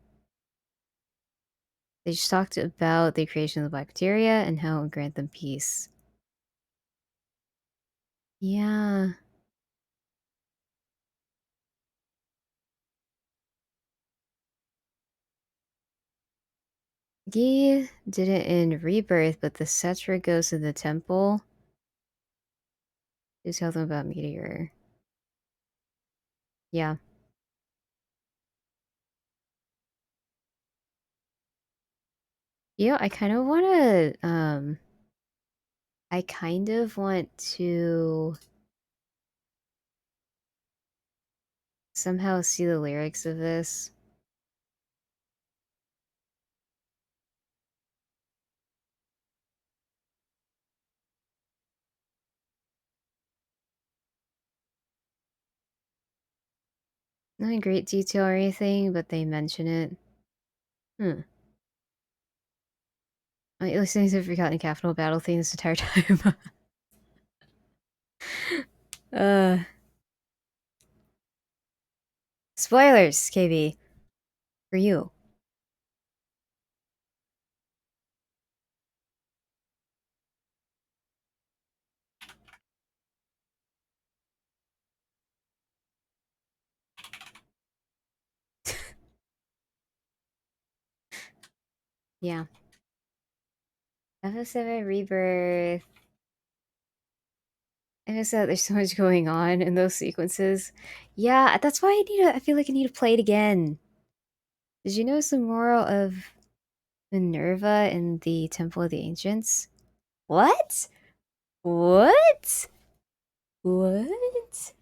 They just talked about the creation of the black bacteria and how it would grant them peace. Yeah. Gi did it in Rebirth, but the Cetra goes to the temple Do tell them about Meteor. Yeah. I kind of want to, I kind of want to somehow see the lyrics of this. Not in great detail or anything, but they mention it. I listening to Forgotten Capital Battle thing this entire time. uh Spoilers, KB. For you. Yeah. FF7 Rebirth. I just there's so much going on in those sequences. Yeah, that's why I feel like I need to play it again. Did you know some moral of Minerva in the Temple of the Ancients? What? What? What?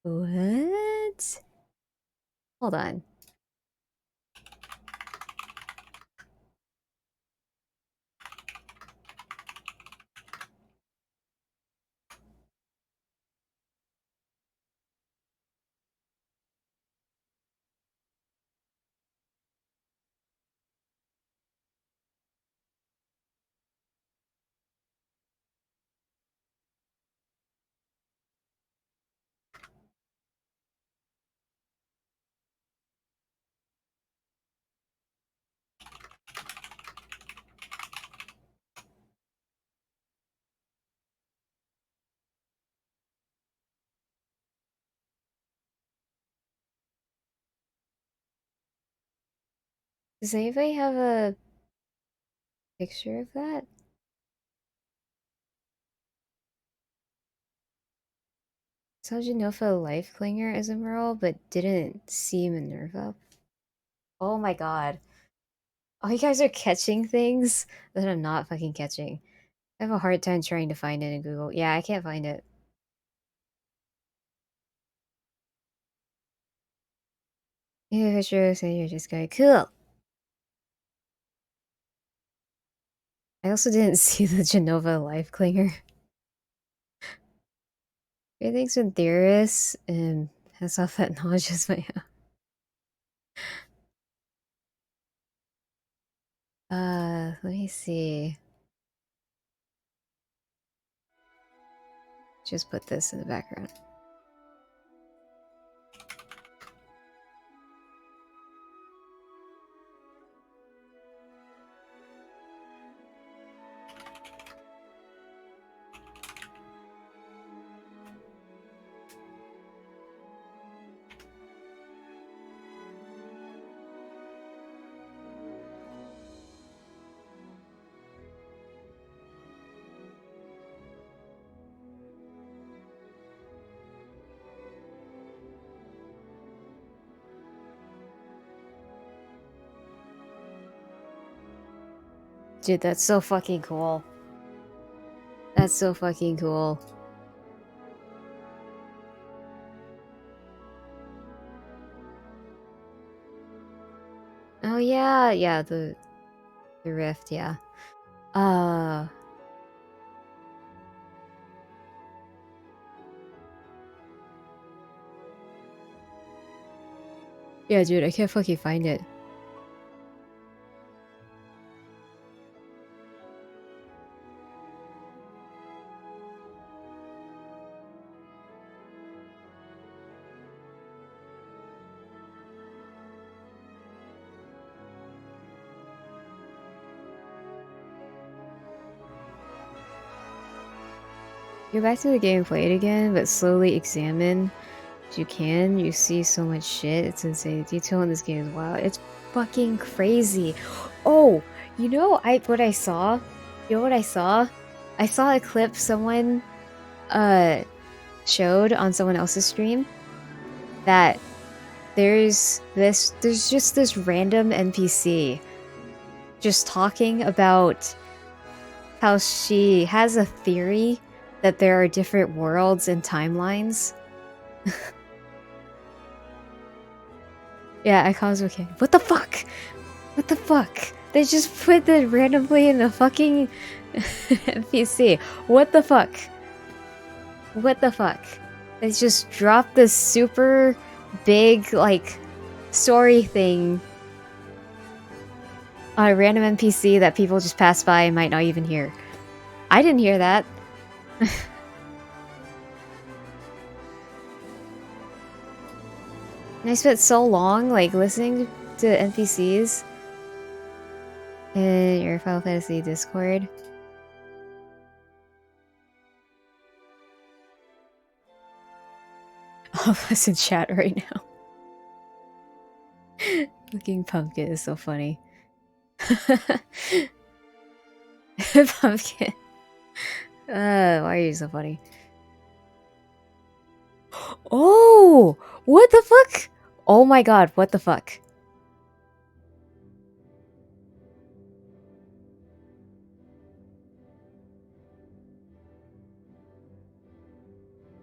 What? Hold on. Does anybody have a picture of that? Saw Genofa Life Clinger as a Merle, but didn't see Minerva. Oh my god. Oh, you guys are catching things that I'm not fucking catching. I have a hard time trying to find it in Google. Yeah, I can't find it. Yeah, for sure, so you're just going cool. I also didn't see the Genova Life Clinger. Everything's with Theoris and has off that knowledge as my let me see. Just put this in the background. Dude, that's so fucking cool. That's so fucking cool. Oh yeah, yeah, the rift, yeah. Yeah, dude, I can't fucking find it. Go back to the game and play it again, but slowly examine if you can. You see so much shit. It's insane. The detail in this game is wild. It's fucking crazy. Oh, what I saw? You know what I saw? I saw a clip someone showed on someone else's stream that there's just this random NPC just talking about how she has a theory that there are different worlds and timelines. Yeah, I cause okay. What the fuck? What the fuck? They just put it randomly in the fucking NPC. What the fuck? What the fuck? They just dropped this super big, like, story thing on a random NPC that people just pass by and might not even hear. I didn't hear that. And I spent so long, like, listening to NPCs in your Final Fantasy Discord. All of us in chat right now. Looking pumpkin is so funny. Pumpkin. Why are you so funny? Oh! What the fuck? Oh my god, what the fuck?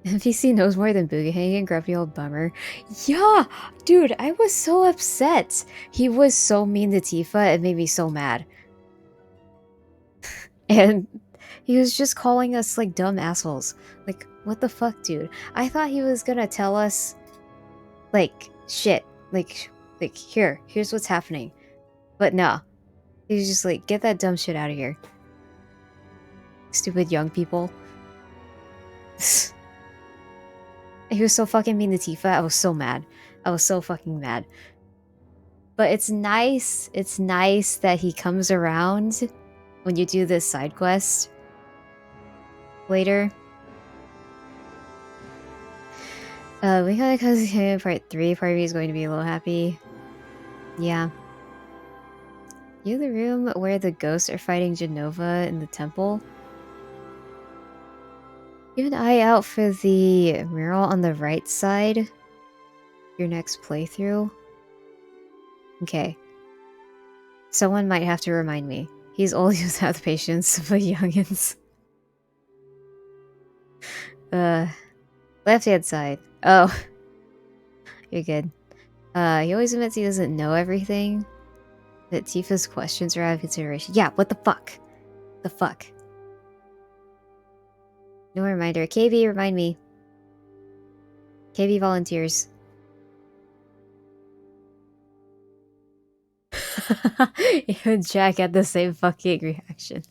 NPC knows more than Boogahagen, grumpy old bummer. Yeah! Dude, I was so upset. He was so mean to Tifa, it made me so mad. And he was just calling us, like, dumb assholes. Like, what the fuck, dude? I thought he was gonna tell us, like, shit. Like, here's what's happening. But no. He was just like, get that dumb shit out of here. Stupid young people. He was so fucking mean to Tifa. I was so mad. I was so fucking mad. But it's nice. It's nice that he comes around when you do this side quest later. We gotta cause part 3. Part of me is going to be a little happy. Yeah. You the room where the ghosts are fighting Genova in the temple? Keep an eye out for the mural on the right side. Your next playthrough. Okay. Someone might have to remind me. He's old, he doesn't have the patience of the youngins. Left hand side. Oh. You're good. He always admits he doesn't know everything. That Tifa's questions are out of consideration. Yeah, what the fuck? The fuck? No reminder. KB, remind me. KB volunteers. Even Jack had the same fucking reaction.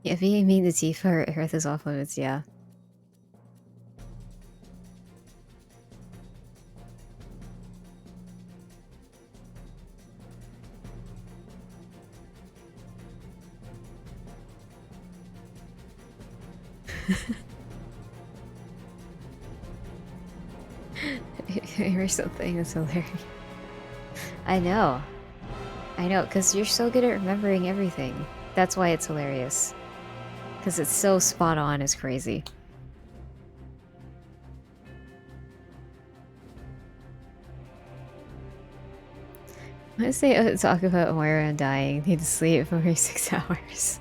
Yeah, being mean to Tifa, Earth is off limits, yeah. Or something that's hilarious. I know, because you're so good at remembering everything. That's why it's hilarious. Because it's so spot on, it's crazy. Let's say talk about Moira and dying. Need to sleep for 6 hours.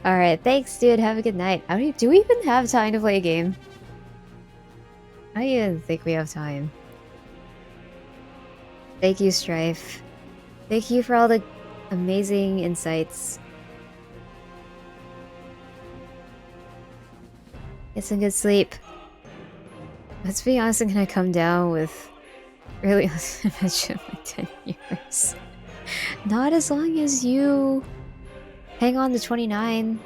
Alright, thanks dude, have a good night. Do we even have time to play a game? I don't even think we have time. Thank you, Strife. Thank you for all the amazing insights. Get some good sleep. Let's be honest, I'm gonna come down with really imagine like 10 years. Not as long as you hang on to 29.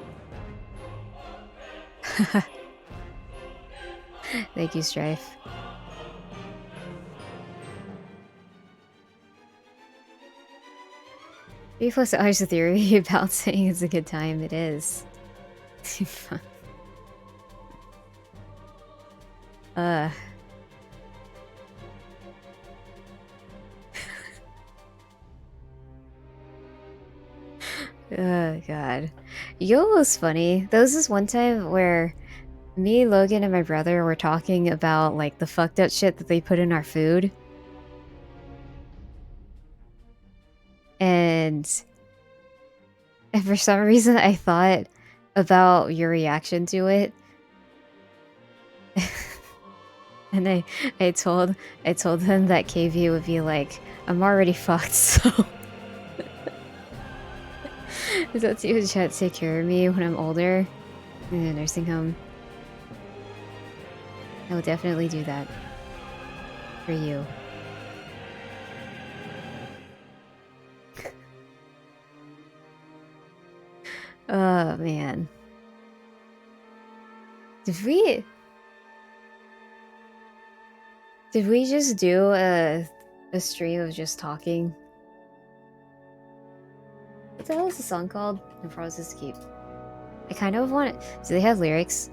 Thank you, Strife. B plus hours of theory about saying it's a good time. It is. Oh god. You know what was funny? There was this one time where me, Logan, and my brother were talking about like the fucked up shit that they put in our food. And for some reason I thought about your reaction to it. And I told him that KV would be like, I'm already fucked, so that's you try to take care of me when I'm older in a nursing home. I will definitely do that for you. Oh man. Did we just do a stream of just talking? What the hell is the song called? I promise to keep. I kind of want it. Do they have lyrics?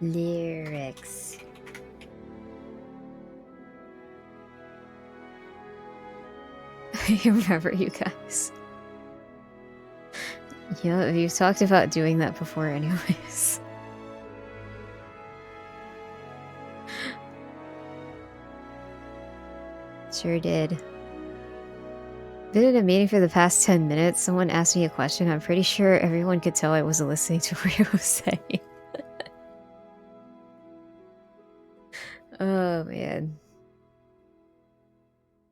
Lyrics. I remember you guys. Yeah, you've talked about doing that before anyways. Sure did. Been in a meeting for the past 10 minutes. Someone asked me a question. I'm pretty sure everyone could tell I wasn't listening to what I was saying. Oh, man.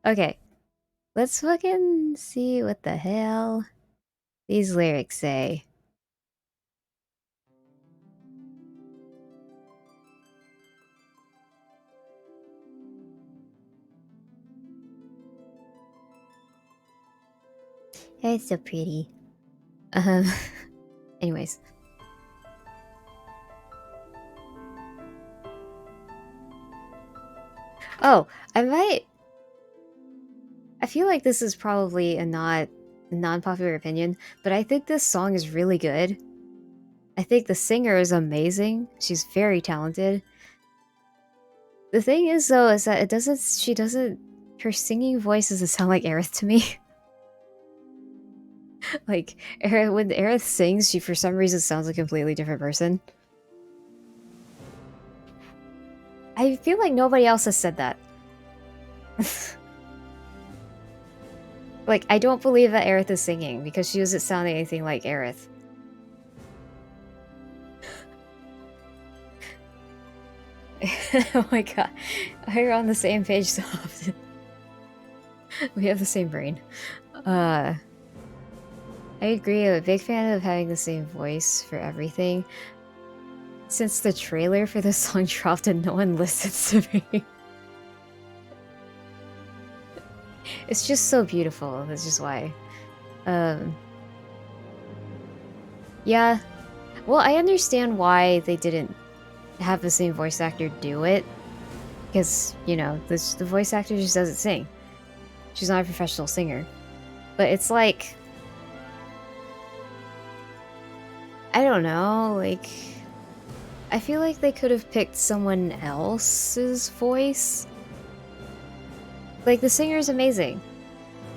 Okay. Let's fucking see what the hell these lyrics say. It's so pretty. Anyways. Oh, I feel like this is probably a non-popular opinion, but I think this song is really good. I think the singer is amazing. She's very talented. The thing is, though, is that her singing voice doesn't sound like Aerith to me. Like, when Aerith sings, she for some reason sounds like a completely different person. I feel like nobody else has said that. Like, I don't believe that Aerith is singing, because she doesn't sound anything like Aerith. Oh my god. We're on the same page so often. We have the same brain. I agree, I'm a big fan of having the same voice for everything. Since the trailer for this song dropped and no one listens to me. It's just so beautiful, that's just why. Yeah. Well, I understand why they didn't have the same voice actor do it. Because, you know, the voice actor just doesn't sing. She's not a professional singer. But it's like... I don't know, like... I feel like they could have picked someone else's voice. Like, the singer is amazing.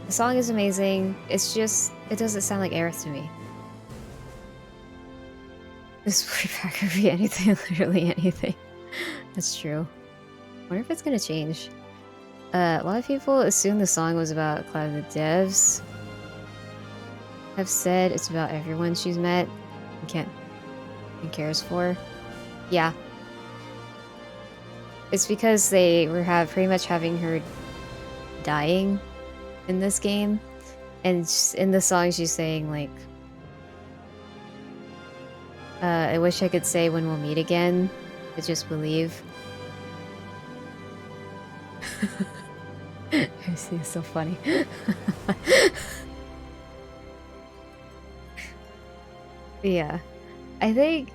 The song is amazing. It's just... it doesn't sound like Aerith to me. This playback could be anything, literally anything. That's true. I wonder if it's gonna change. A lot of people assume the song was about Cloud. The devs have said it's about everyone she's met and cares for. Yeah. It's because they were pretty much having her dying in this game. And in the song she's saying like, I wish I could say when we'll meet again, but just believe. See, it's so funny. Yeah. I think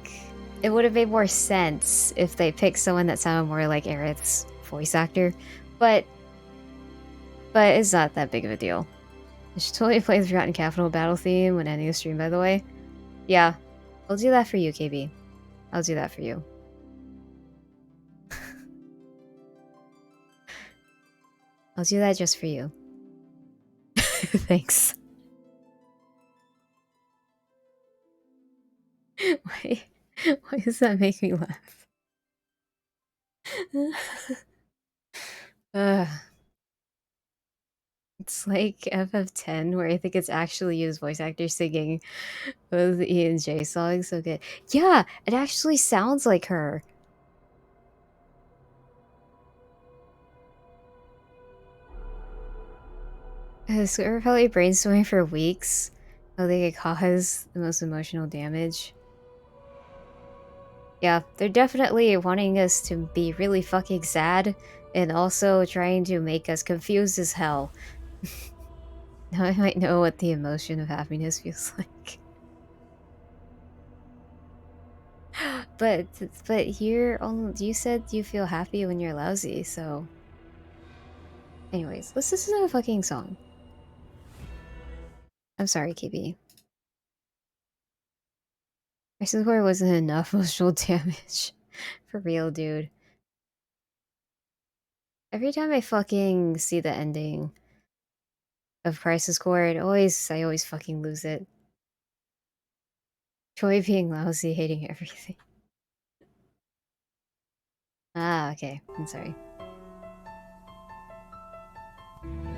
it would have made more sense if they picked someone that sounded more like Aerith's voice actor, but it's not that big of a deal. I should totally play the Forgotten Capital battle theme when ending the stream, by the way. Yeah. I'll do that for you, KB. I'll do that for you. I'll do that just for you. Thanks. Why? Why does that make me laugh? It's like FF10, where I think it's actually used voice actors singing both E and J songs. So good. Yeah, it actually sounds like her. So we're probably brainstorming for weeks how they could cause the most emotional damage. Yeah, they're definitely wanting us to be really fucking sad and also trying to make us confused as hell. Now I might know what the emotion of happiness feels like. But you said you feel happy when you're lousy, so anyways, let's listen to a fucking song. I'm sorry, KB. Crisis Core wasn't enough emotional damage. For real, dude. Every time I fucking see the ending of Crisis Core, I always fucking lose it. Joy being lousy, hating everything. Ah, okay. I'm sorry.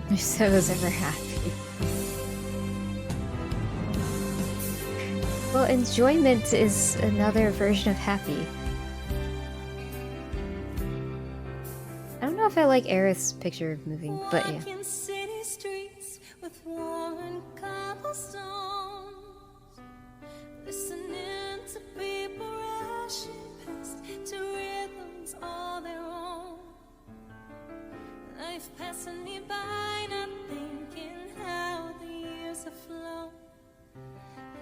I said I was ever happy. Well, enjoyment is another version of happy. I don't know if I like Aerith's picture of moving, but yeah. Walking city streets with worn cobblestones, listening to people rushing past to rhythms all their own. Life passing me by, not thinking how the years have flown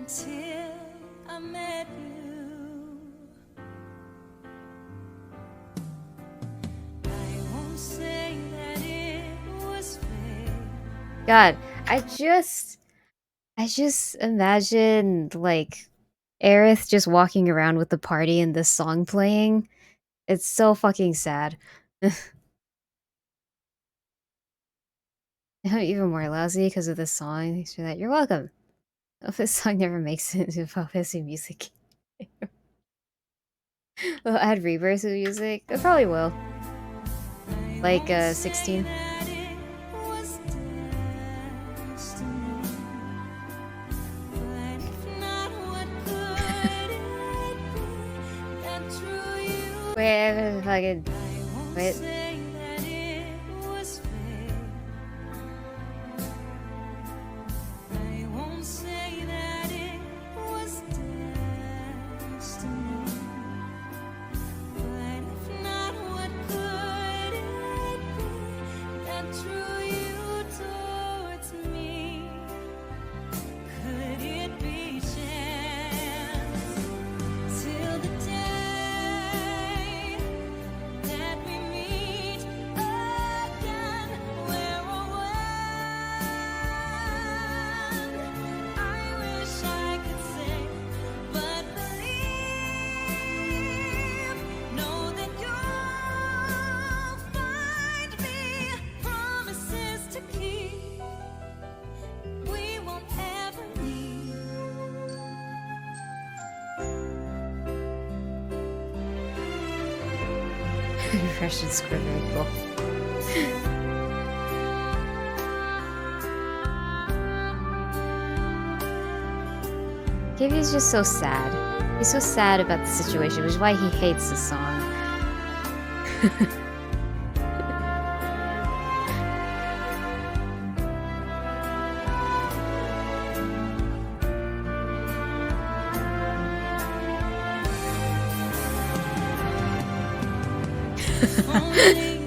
until I met you. I won't say that it was fair. God, I just imagined like Aerith just walking around with the party and this song playing. It's so fucking sad. I'm even more lousy because of this song. Thanks for that. You're welcome. If this song never makes it into fantasy music. We'll add Rebirth to the music. It probably will. Like 16. Wait, fucking wait. Refresh and script, very cool. Gaby's just so sad. He's so sad about the situation, which is why he hates the song.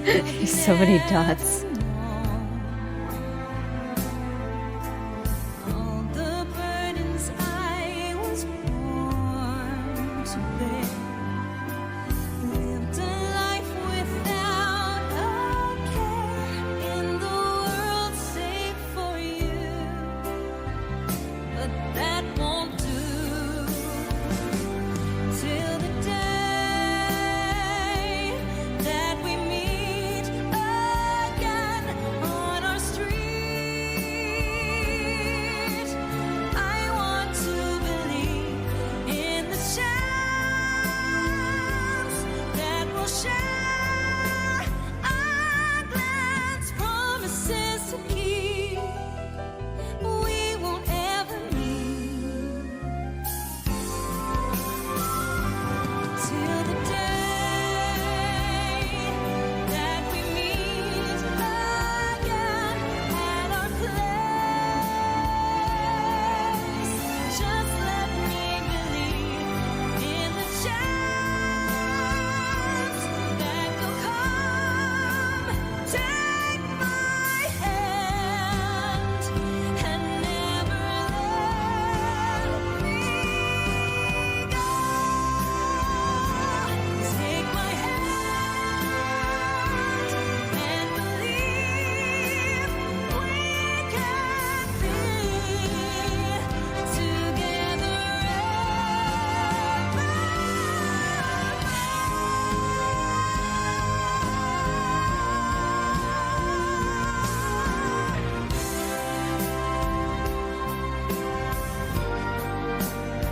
There's so many dots. That we meet again.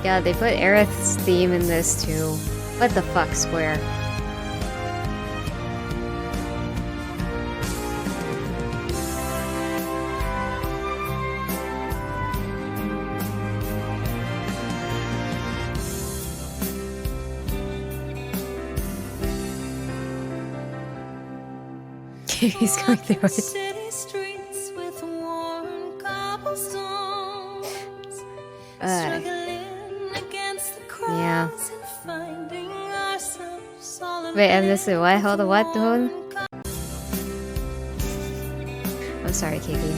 Yeah, they put Aerith's theme in this too. What the fuck, Square? He's going through it. Yeah. Wait, I missed it. What? Hold on, what, Doon? I'm sorry, Katie.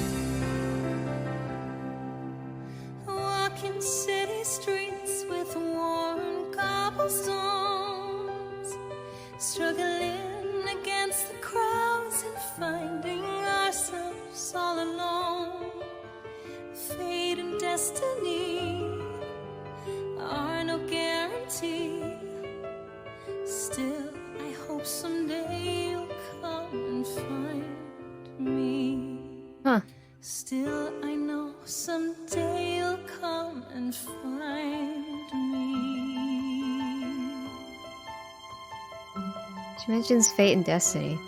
Walking city streets with worn cobblestones, struggling against the crowds and finding ourselves all alone. Fate and destiny are no guarantee. Still, I hope someday you'll come and find me. Huh. Still, I know someday you'll come and find me. She mentions fate and destiny.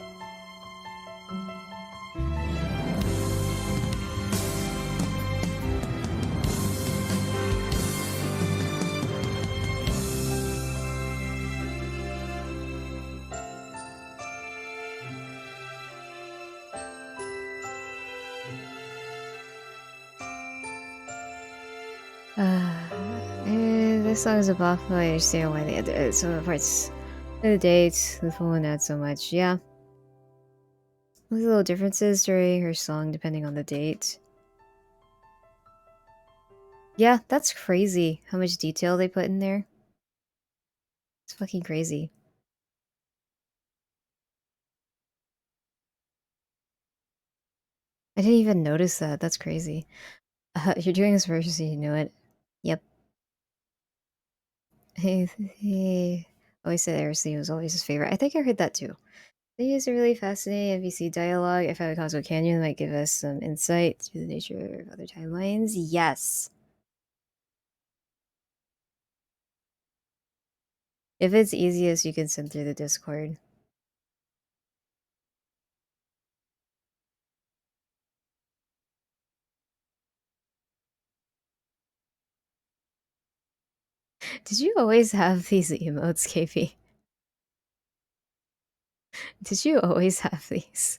This song is a bop, but I understand why they added some of the parts. The dates, the full one not so much. Yeah. With little differences during her song depending on the date. Yeah, that's crazy how much detail they put in there. It's fucking crazy. I didn't even notice that. That's crazy. You're doing this version so you know it. Yep. He always said Aerosmith was always his favorite. I think I heard that too. They use a really fascinating NPC dialogue. If I would Cosmo Canyon might give us some insight to the nature of other timelines. Yes. If it's easiest, you can send through the Discord. Did you always have these emotes, KP? Did you always have these?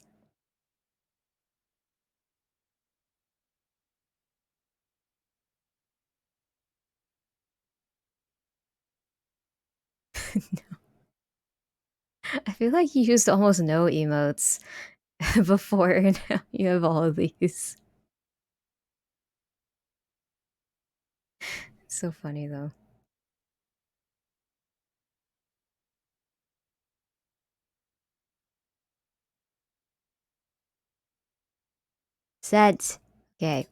No. I feel like you used almost no emotes before, and now you have all of these. It's so funny though. Set. Okay.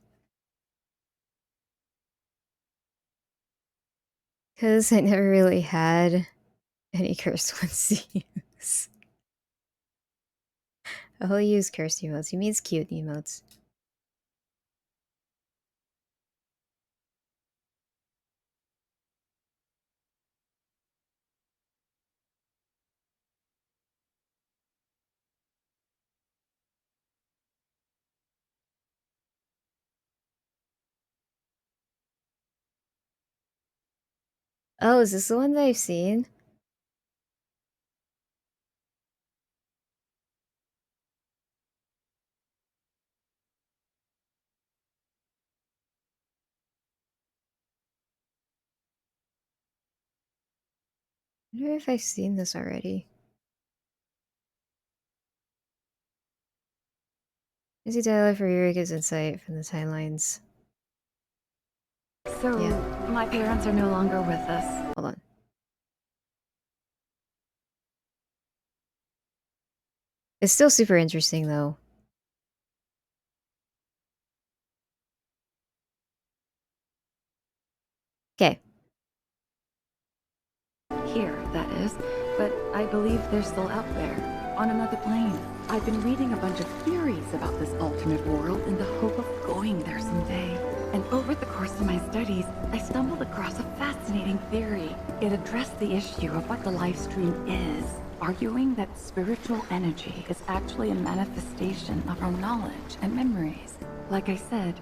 Because I never really had any curse ones to use. I'll use cursed emotes. He means cute emotes. Oh, is this the one that I've seen? I wonder if I've seen this already. Easy dialogue for Yuri gives insight from the timelines. So, yeah. My parents are no longer with us. Hold on. It's still super interesting, though. Okay. Here, that is. But I believe they're still out there, on another plane. I've been reading a bunch of theories about this alternate world in the hope of going there someday. And over the course of my studies, I stumbled across a fascinating theory. It addressed the issue of what the life stream is, arguing that spiritual energy is actually a manifestation of our knowledge and memories. Like I said,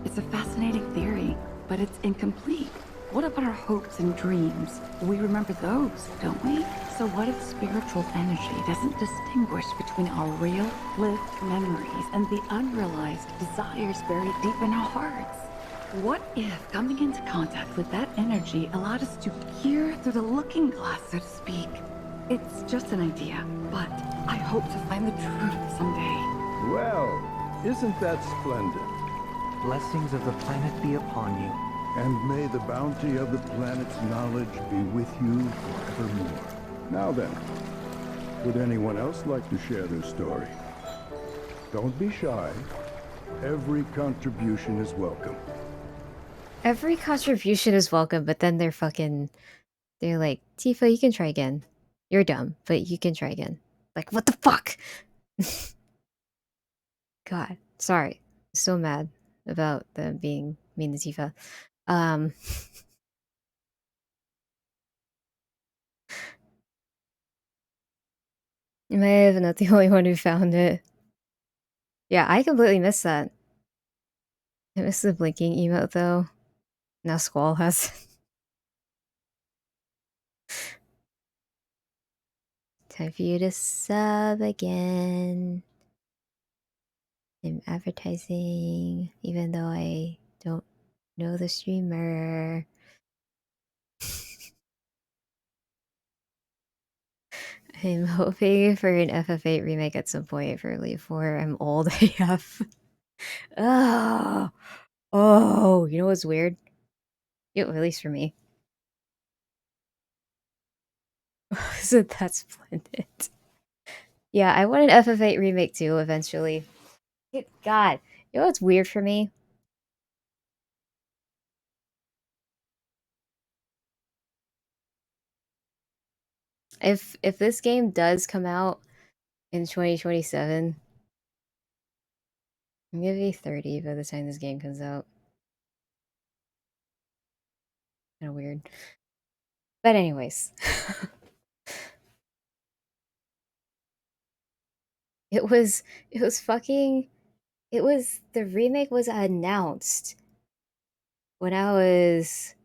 it's a fascinating theory, but it's incomplete. What about our hopes and dreams? We remember those, don't we? So what if spiritual energy doesn't distinguish between our real, lived memories and the unrealized desires buried deep in our hearts? What if coming into contact with that energy allowed us to peer through the looking glass, so to speak? It's just an idea, but I hope to find the truth someday. Well, isn't that splendid? Blessings of the planet be upon you. And may the bounty of the planet's knowledge be with you forevermore. Now then, would anyone else like to share their story? Don't be shy. Every contribution is welcome. Every contribution is welcome, but then they're like, Tifa, you can try again. You're dumb, but you can try again. Like, what the fuck? God, sorry. So mad about them being mean to Tifa. Am I not the only one who found it? Yeah, I completely missed that. I missed the blinking emote though. Now Squall has. Time for you to sub again. I'm advertising, even though I don't know the streamer. I'm hoping for an FF8 remake at some point for Elite 4. I'm old AF. Oh, oh, you know what's weird? At least for me. Isn't that splendid? Yeah, I want an FF8 remake too, eventually. Good God. You know what's weird for me? If this game does come out in 2027, I'm gonna be 30 by the time this game comes out. Kinda weird. But anyways. The remake was announced when I was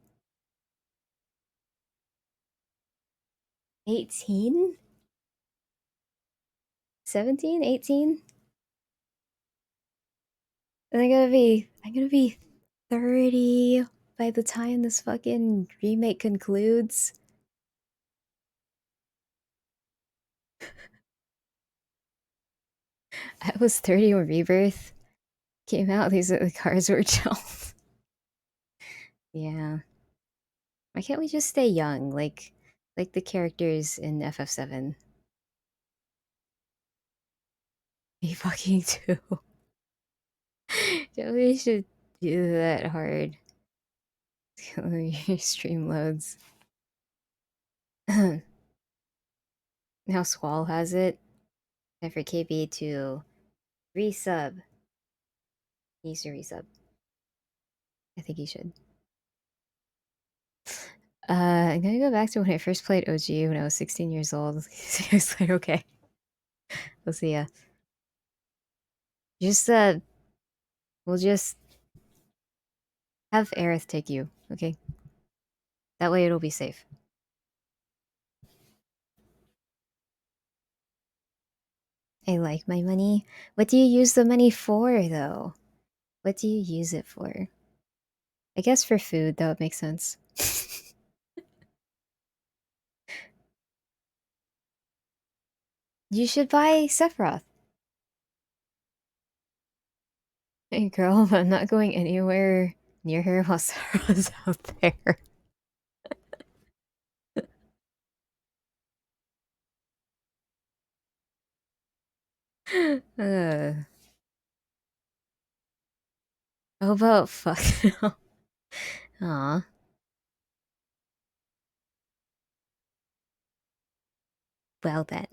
18? 17? 18? And I'm gonna be 30 by the time this fucking remake concludes. I was 30 when Rebirth came out. These are the cards were dealt. Yeah. Why can't we just stay young, like the characters in FF7? Me fucking too. We should do that hard. Your stream loads. Now Squall has it. And for KB to resub. He needs to resub. I think he should. I'm gonna go back to when I first played OG when I was 16 years old. It's like, okay. We'll see ya. Just, we'll just have Aerith take you, okay? That way it'll be safe. I like my money. What do you use the money for, though? What do you use it for? I guess for food, that would make sense. You should buy Sephiroth. Hey girl, I'm not going anywhere near her while Sephiroth's out there. How about fuck? Aw. Well then.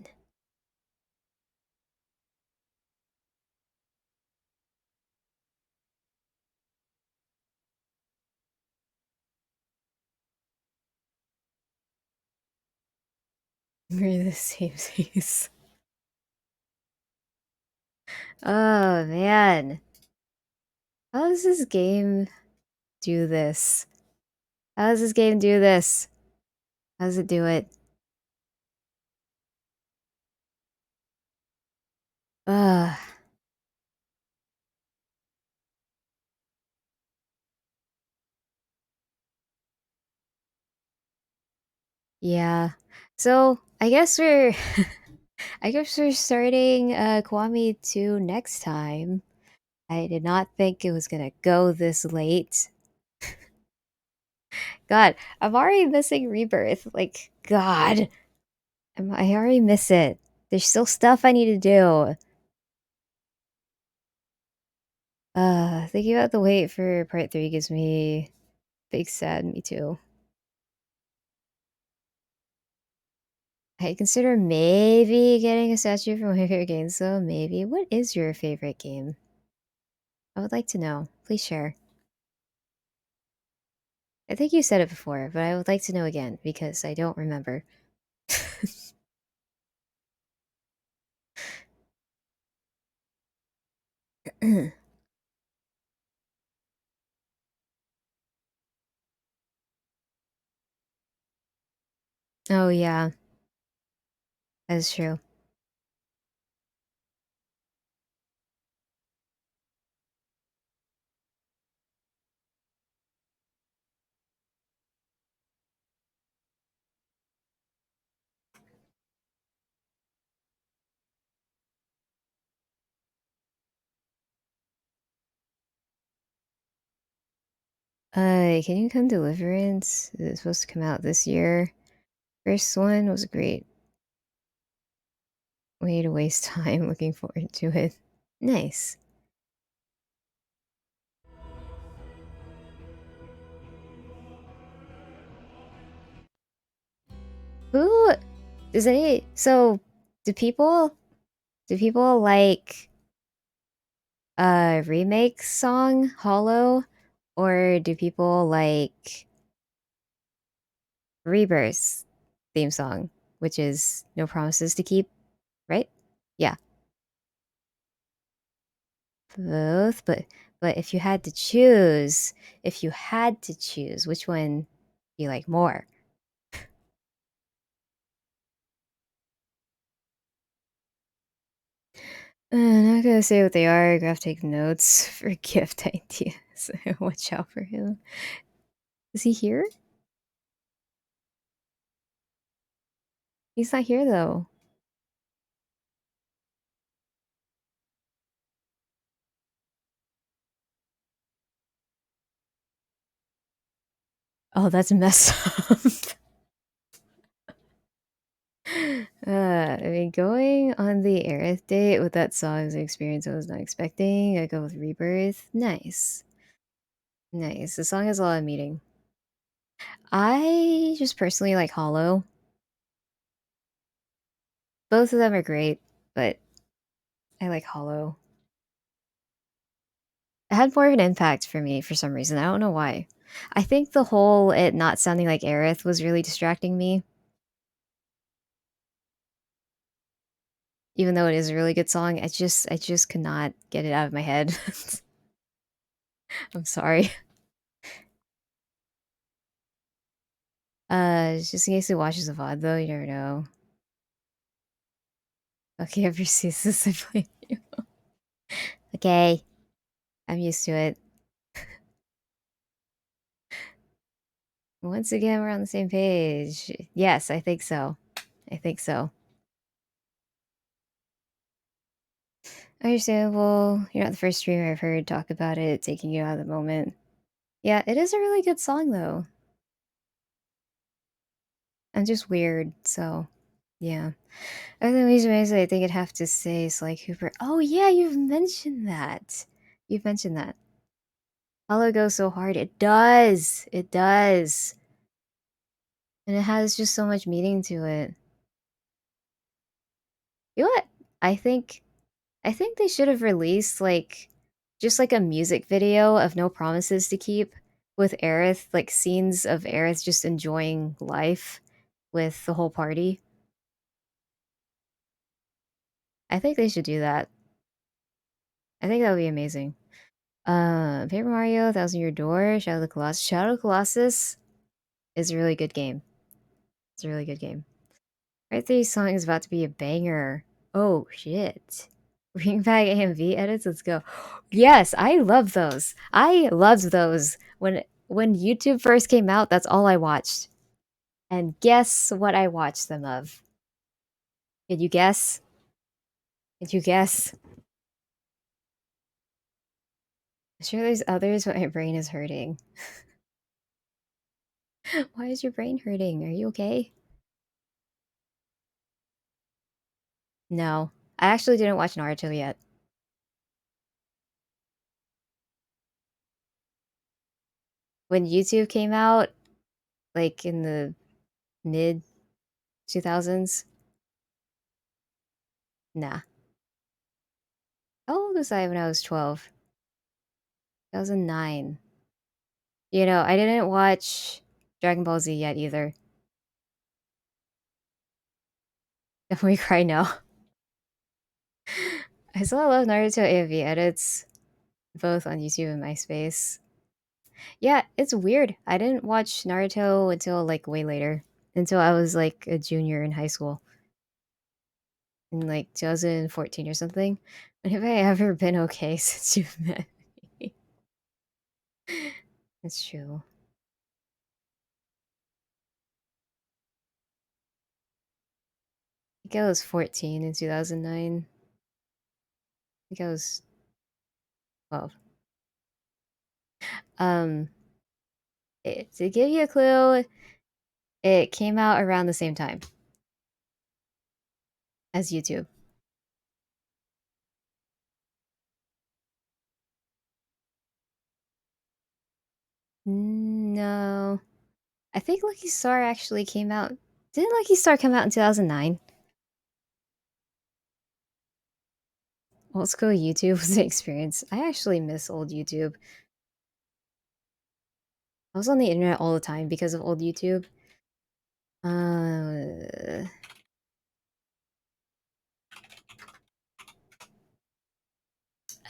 We're the same face. Oh man. How does this game do this? How does this game do this? How does it do it? Ugh. Yeah. So I guess we're I guess we're starting Kwame 2 next time. I did not think it was gonna go this late. God, I'm already missing Rebirth. Like, God. I already miss it. There's still stuff I need to do. Thinking about the wait for part 3 gives me big sad, me too. I consider maybe getting a statue from my favorite games though, maybe. What is your favorite game? I would like to know. Please share. I think you said it before, but I would like to know again because I don't remember. Oh yeah, that's true. Can you come Deliverance? It's supposed to come out this year. First one was great. Way to waste time. Looking forward to it. Nice. Who does any so do people like remake song Hollow or do people like Rebirth theme song, which is No Promises to Keep, right? Yeah, both, but if you had to choose, which one do you like more? I'm not gonna say what they are. I have to take notes for gift ideas. Watch out for him. Is he here? He's not here though. Oh, that's messed up. I mean, going on the Aerith date with that song is an experience I was not expecting. I go with Rebirth. Nice. Nice. The song has a lot of meaning. I just personally like Hollow. Both of them are great, but I like Hollow. It had more of an impact for me for some reason. I don't know why. I think the whole it not sounding like Aerith was really distracting me. Even though it is a really good song, I just could not get it out of my head. I'm sorry. Just in case he watches the VOD though, you never know. Okay, ever sees this, I blame you. Okay. I'm used to it. Once again, we're on the same page. Yes, I think so. I think so. Understandable. You're not the first streamer I've heard talk about it, taking you out of the moment. Yeah, it is a really good song though. I'm just weird, so yeah. Other reason is I think I'd have to say it's like Hooper. Oh yeah, you've mentioned that. You've mentioned that. Hollow goes so hard. It does. It does. And it has just so much meaning to it. You know what? I think I think they should have released like just like a music video of No Promises to Keep with Aerith, like scenes of Aerith just enjoying life with the whole party. I think they should do that. I think that would be amazing. Paper Mario, Thousand Year Door, Shadow of the Colossus. Shadow of the Colossus is a really good game. It's a really good game. Right 3 song is about to be a banger. Oh shit. Bring back AMV edits, let's go. Yes, I love those. I loved those. When YouTube first came out, that's all I watched. And guess what I watched them of? Can you guess? Can you guess? I'm sure there's others, but my brain is hurting. Why is your brain hurting? Are you okay? No. I actually didn't watch Naruto yet. When YouTube came out, like in the mid 2000s, nah. How old was I when I was 12? 2009. You know, I didn't watch Dragon Ball Z yet either. Definitely cry now. I still love Naruto AV edits, both on YouTube and MySpace. Yeah, it's weird. I didn't watch Naruto until like way later, until I was like a junior in high school in like 2014 or something. When have I ever been okay since you've met me? It's true. I think I was 14 in 2009. I think I was 12. Um, to give you a clue, it came out around the same time as YouTube. No. I think Lucky Star actually came out. Didn't Lucky Star come out in 2009? Old school YouTube was the experience. I actually miss old YouTube. I was on the internet all the time because of old YouTube. Uh,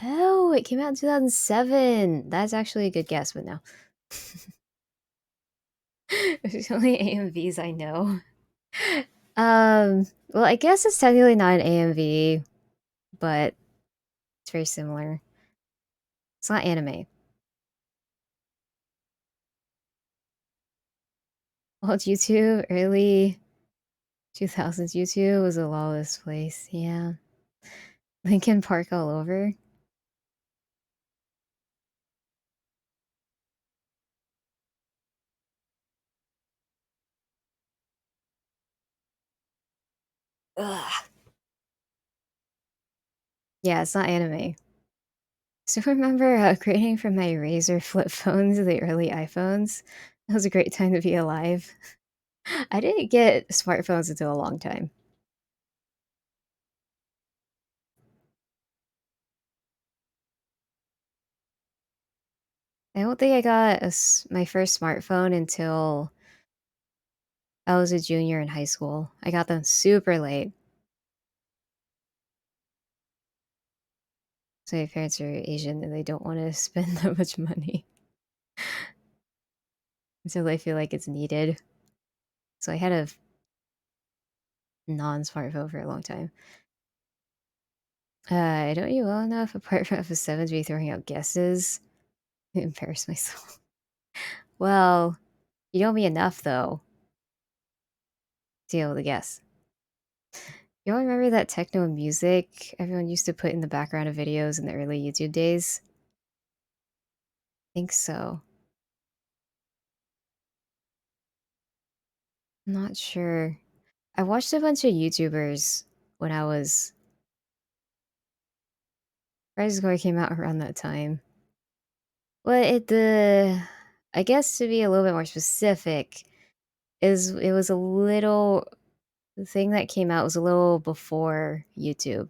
oh, it came out in 2007. That's actually a good guess, but no. There's only AMVs I know. Well, I guess it's technically not an AMV, but it's very similar. It's not anime. Old YouTube, early 2000s YouTube was a lawless place. Yeah. Linkin Park all over. Ugh. Yeah, it's not anime. Still remember upgrading from my Razor flip phone to the early iPhones. That was a great time to be alive. I didn't get smartphones until a long time. I don't think I got my first smartphone until I was a junior in high school. I got them super late. So my parents are Asian and they don't want to spend that much money until they feel like it's needed. So I had a non-smartphone for a long time. I don't you well enough apart from FF7 to be throwing out guesses. I embarrass myself. Well, you know me enough though to be able to guess. You all remember that techno music everyone used to put in the background of videos in the early YouTube days? I think so. I'm not sure. I watched a bunch of YouTubers when I was Rise Score came out around that time. Well, I guess to be a little bit more specific, is it was a little the thing that came out was a little before YouTube.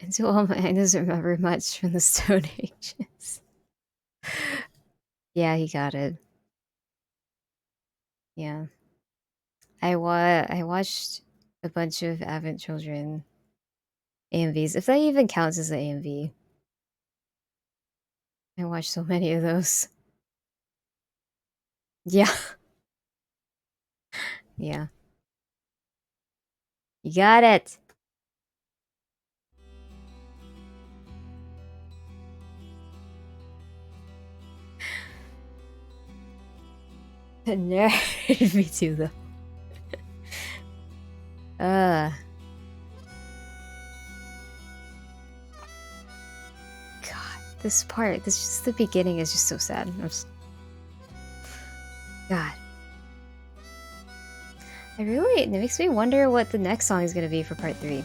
Until all mine doesn't remember much from the Stone Ages. Yeah, he got it. Yeah. I watched a bunch of Advent Children AMVs, if that even counts as an AMV. I watched so many of those. Yeah. Yeah. You got it! Nerd, me too, though. God, this part, this just the beginning is just so sad. God. It makes me wonder what the next song is gonna be for part 3.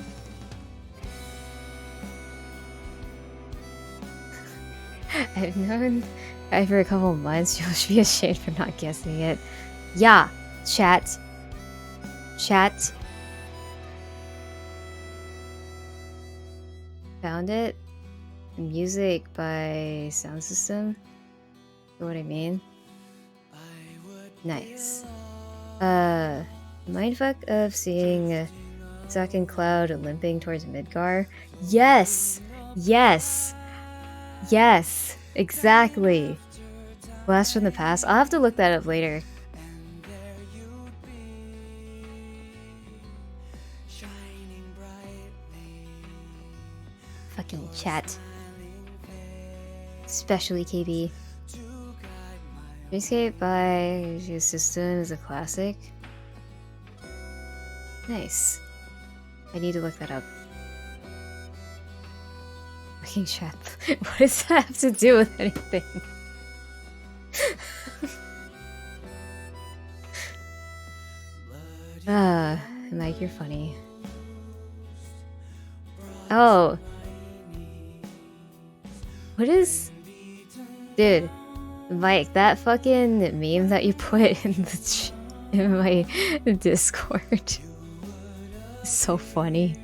I've known Guy for a couple months. You should be ashamed for not guessing it. Yeah, chat. Chat. Found it. Music by Sound System. You know what I mean? Nice. Mindfuck of seeing Zack and Cloud limping towards Midgar. Yes! Yes! Yes! Exactly! Blast from the past. I'll have to look that up later. Fucking chat. Especially KB. Dreamscape by your system is a classic. Nice. I need to look that up. Fucking chat. What does that have to do with anything? Mike, you're funny. Oh. What is... Dude. Mike, that fucking meme that you put in my Discord is so funny.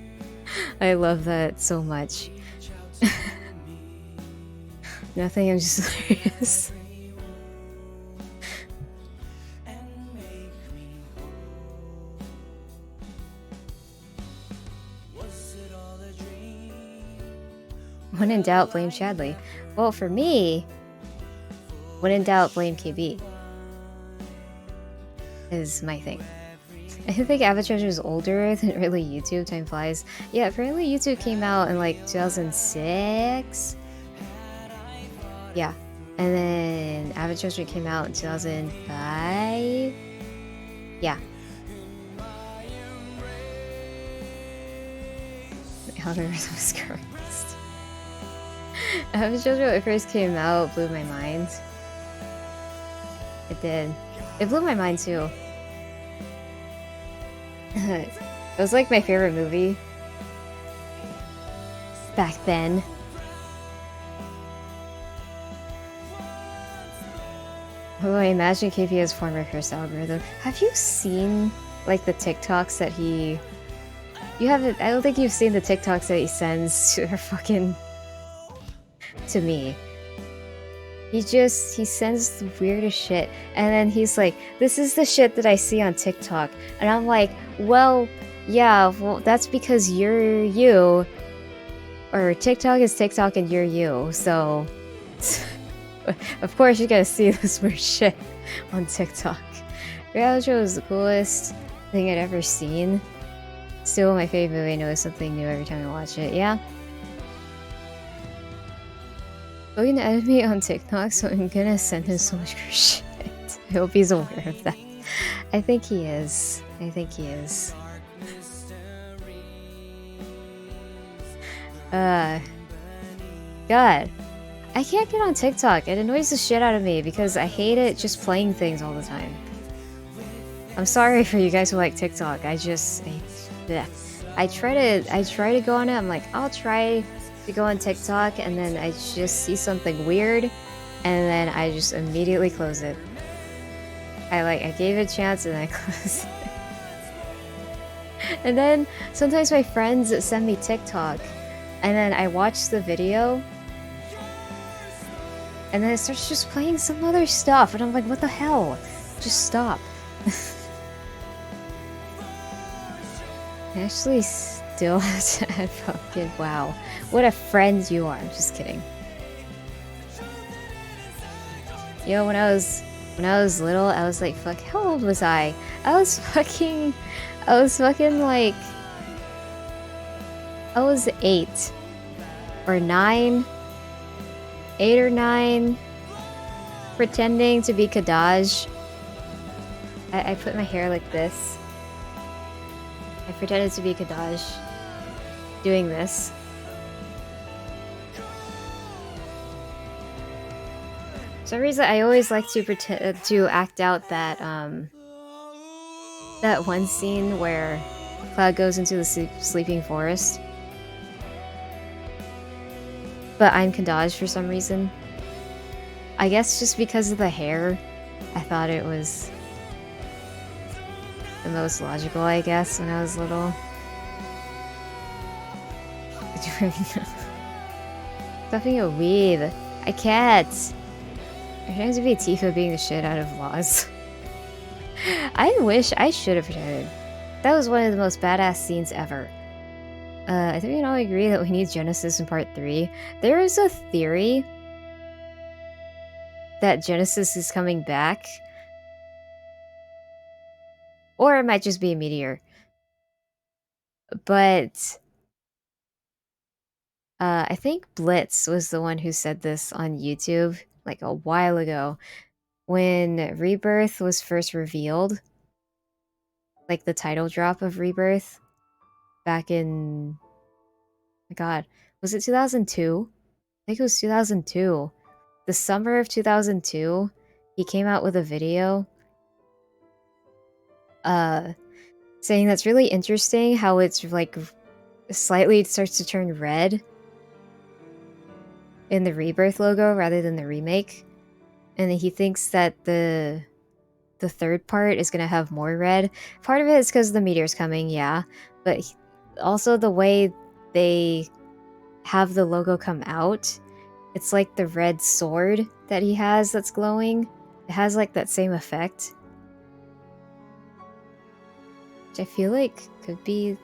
I love that so much. Nothing, I'm just hilarious. When in doubt, blame Chadley. Well, for me, when in doubt, blame KB. Is my thing. I think Avatar is older than early YouTube. Time flies. Yeah, apparently YouTube came out in like 2006. Yeah. And then Avatar came out in 2005. Yeah. Algorithm is correct. Avatar when it first came out blew my mind. It did. It blew my mind too. It was like my favorite movie back then. Oh, I imagine KP has former curse algorithm. Have you seen like the TikToks that he... You haven't... I don't think you've seen the TikToks that he sends to her fucking... to me. He sends the weirdest shit, and then he's like, this is the shit that I see on TikTok, and I'm like, well, yeah, well, that's because you're you, or TikTok is TikTok and you're you, so of course you're gonna see this weird shit on TikTok. Reality Show is the coolest thing I'd ever seen. Still my favorite movie. I notice something new every time I watch it. Yeah. Logan added me on TikTok, so I'm gonna send him so much shit. I hope he's aware of that. I think he is. I think he is. God. I can't get on TikTok. It annoys the shit out of me because I hate it just playing things all the time. I'm sorry for you guys who like TikTok. I try to go on it. I'm like, I'll try to go on TikTok, and then I just see something weird, and then I just immediately close it. I gave it a chance and I closed it. And then sometimes my friends send me TikTok, And then I watched the video, and then it starts just playing some other stuff, and I'm like, what the hell? Just stop. I actually still have to add pumpkin. Wow. What a friend you are. Just kidding. Yo, when I was little, I was like, fuck, how old was I? I was fucking like, I was 8 or 9, 8 or 9, pretending to be Kadaj. I put my hair like this. I pretended to be Kadaj, doing this. For some reason, I always like to pretend to act out that that one scene where Cloud goes into the sleeping forest. But I'm Kadaj for some reason. I guess just because of the hair, I thought it was the most logical, I guess, when I was little. Stuffing a weave. I can't. I pretend to be Tifa being the shit out of Laws. I wish I should have pretended. That was one of the most badass scenes ever. I think we can all agree that we need Genesis in part 3. There is a theory that Genesis is coming back. Or it might just be a meteor. But I think Blitz was the one who said this on YouTube like a while ago when Rebirth was first revealed. Like the title drop of Rebirth back in, my god, was it 2002? I think it was 2002. The summer of 2002, he came out with a video saying that's really interesting how it's like slightly starts to turn red in the Rebirth logo rather than the remake. And he thinks that the third part is going to have more red. Part of it is because the meteor's coming, yeah. But also the way they have the logo come out, it's like the red sword that he has that's glowing. It has like that same effect. Which I feel like could be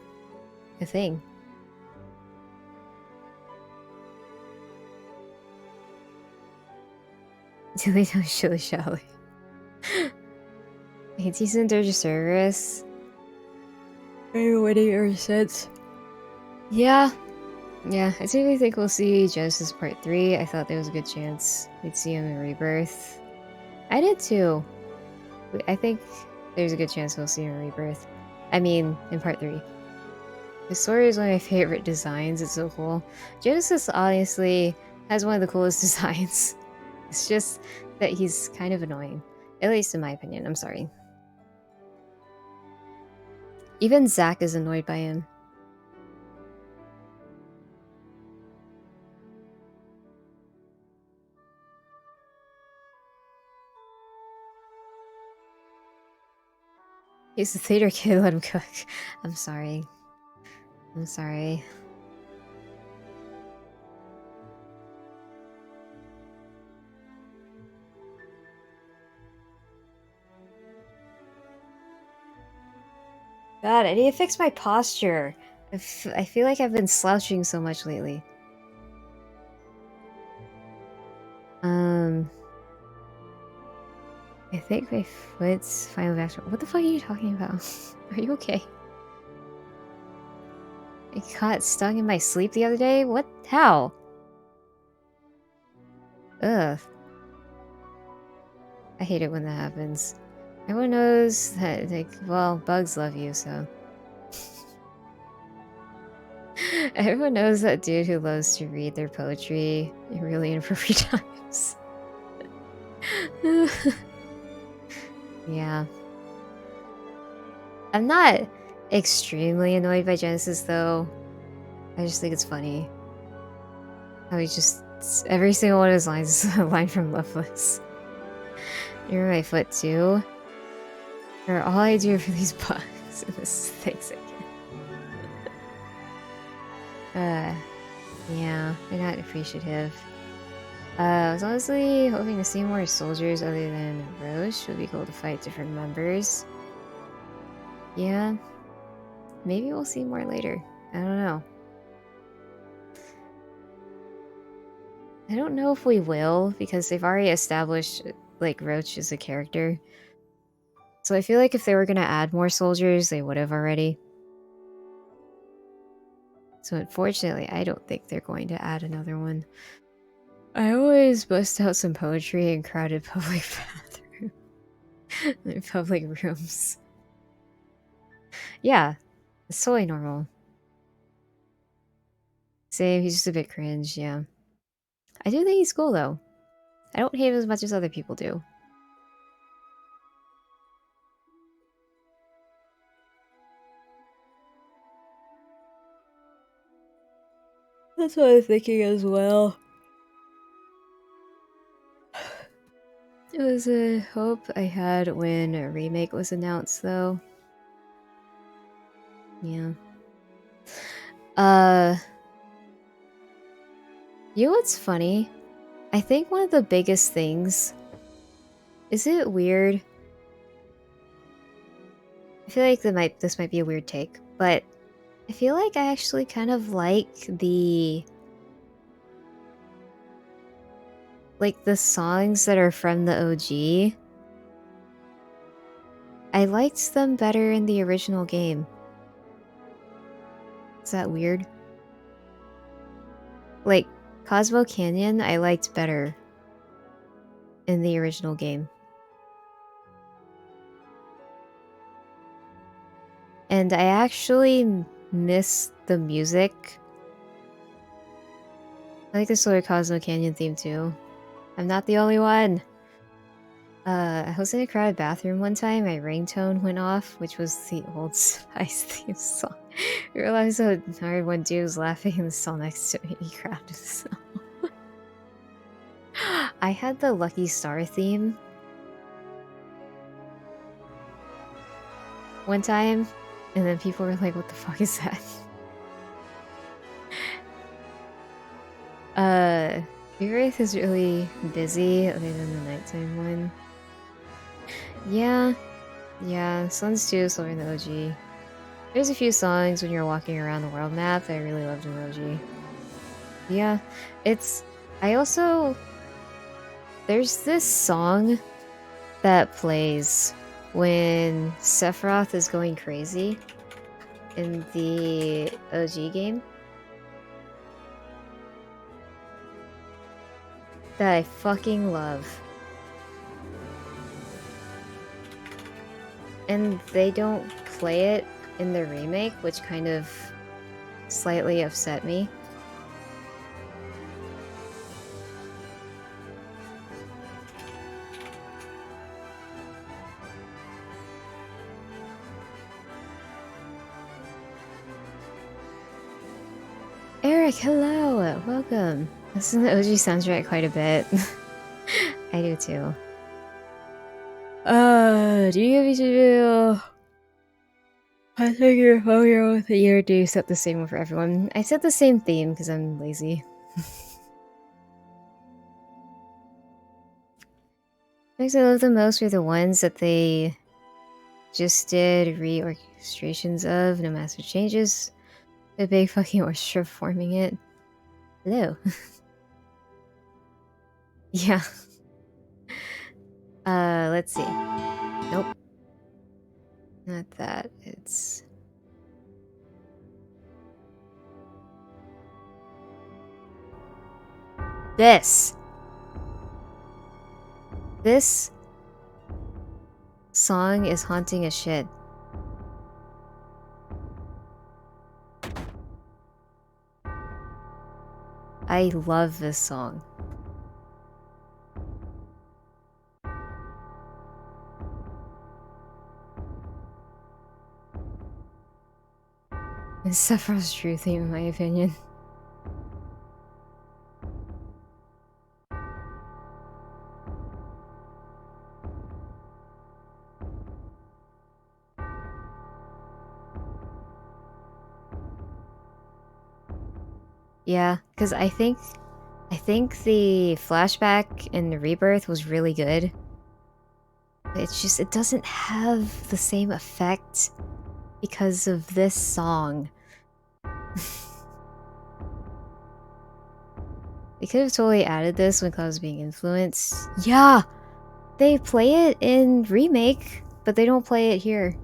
a thing. Dilly dilly shilly shally. A decent Dirge of Service. Been waiting ever since. Yeah. Yeah, I typically think we'll see Genesis Part 3. I thought there was a good chance we'd see him in Rebirth. I did too. I think there's a good chance we'll see him in Rebirth. I mean, in Part 3. The story is one of my favorite designs. It's so cool. Genesis honestly has one of the coolest designs. It's just that he's kind of annoying. At least in my opinion. I'm sorry. Even Zack is annoyed by him. He's a theater kid, let him cook. I'm sorry. I'm sorry. God, I need to fix my posture. I feel like I've been slouching so much lately. I think my foot's finally back. What the fuck are you talking about? Are you okay? I got stung in my sleep the other day? What? How? Ugh. I hate it when that happens. Everyone knows that, like, well, bugs love you, so. Everyone knows that dude who loves to read their poetry in really inappropriate times. Yeah. I'm not extremely annoyed by Genesis, though. I just think it's funny. How he just... every single one of his lines is a line from Loveless. You're my foot, too. Or all I do for these bugs. This thanks again. Yeah, they're not appreciative. I was honestly hoping to see more soldiers other than Roche. It would be cool to fight different members. Yeah, maybe we'll see more later. I don't know. I don't know if we will, because they've already established, like, Roach as a character. So I feel like if they were gonna add more soldiers, they would have already. So unfortunately, I don't think they're going to add another one. I always bust out some poetry in crowded public bathroom. In public rooms. Yeah, it's totally normal. Same, he's just a bit cringe, yeah. I do think he's cool though. I don't hate him as much as other people do. That's what I'm thinking as well. It was a hope I had when a remake was announced though. Yeah. You know what's funny? I think one of the biggest things... Is it weird? I feel like this might be a weird take, but I feel like I actually kind of like the songs that are from the OG. I liked them better in the original game. Is that weird? Like, Cosmo Canyon I liked better in the original game. And I actually miss the music. I like the Solar Cosmo Canyon theme too. I'm not the only one! I was in a crowded bathroom one time, my ringtone went off, which was the Old Spice theme song. I realized how hard one dude was laughing in the stall next to me, he crapped himself. I had the Lucky Star theme one time, and then people were like, what the fuck is that? Rebirth is really busy, other than the nighttime one. Yeah, Suns 2 is slower in the OG. There's a few songs when you're walking around the world map that I really loved in the OG. Yeah, I also... There's this song that plays when Sephiroth is going crazy in the OG game that I fucking love. And they don't play it in the remake, which kind of slightly upset me. Eric, hello! Welcome! I listen to the OG soundtrack quite a bit. I do too. Do you give me I think you're familiar with the year. Do you set the same one for everyone? I set the same theme because I'm lazy. Things I love the most were the ones that they just did reorchestrations of, no massive changes. A big fucking orchestra performing it. Hello. Yeah. Let's see. Nope. Not that. It's... This! This song is haunting as shit. I love this song. It's Sephiroth's true theme, in my opinion. Yeah, because I think the flashback in Rebirth was really good. It's just it doesn't have the same effect because of this song. They could have totally added this when Cloud was being influenced. Yeah! They play it in Remake, but they don't play it here.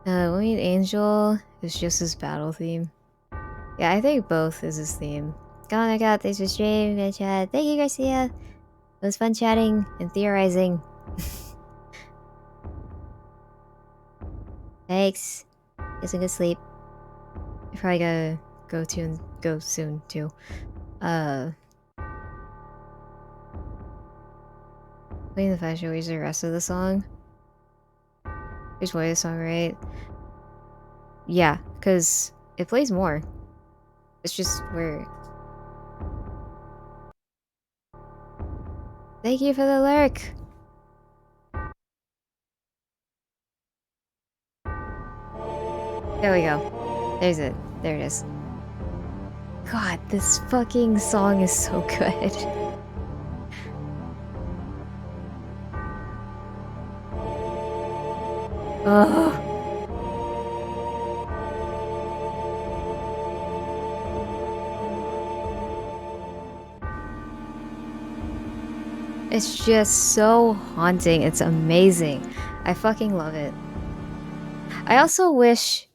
Winged Angel is just his battle theme. Yeah, I think both is his theme. Gonna got thanks for stream and chat. Thank you, Garcia. It was fun chatting and theorizing. Thanks. Get some good sleep. I probably gotta go soon too. Playing the fashion ways the rest of the song. Just play the song right. Yeah, because it plays more. It's just where. Thank you for the lurk. There we go. There's it. There it is. God, this fucking song is so good. Ugh. It's just so haunting. It's amazing. I fucking love it. I also wish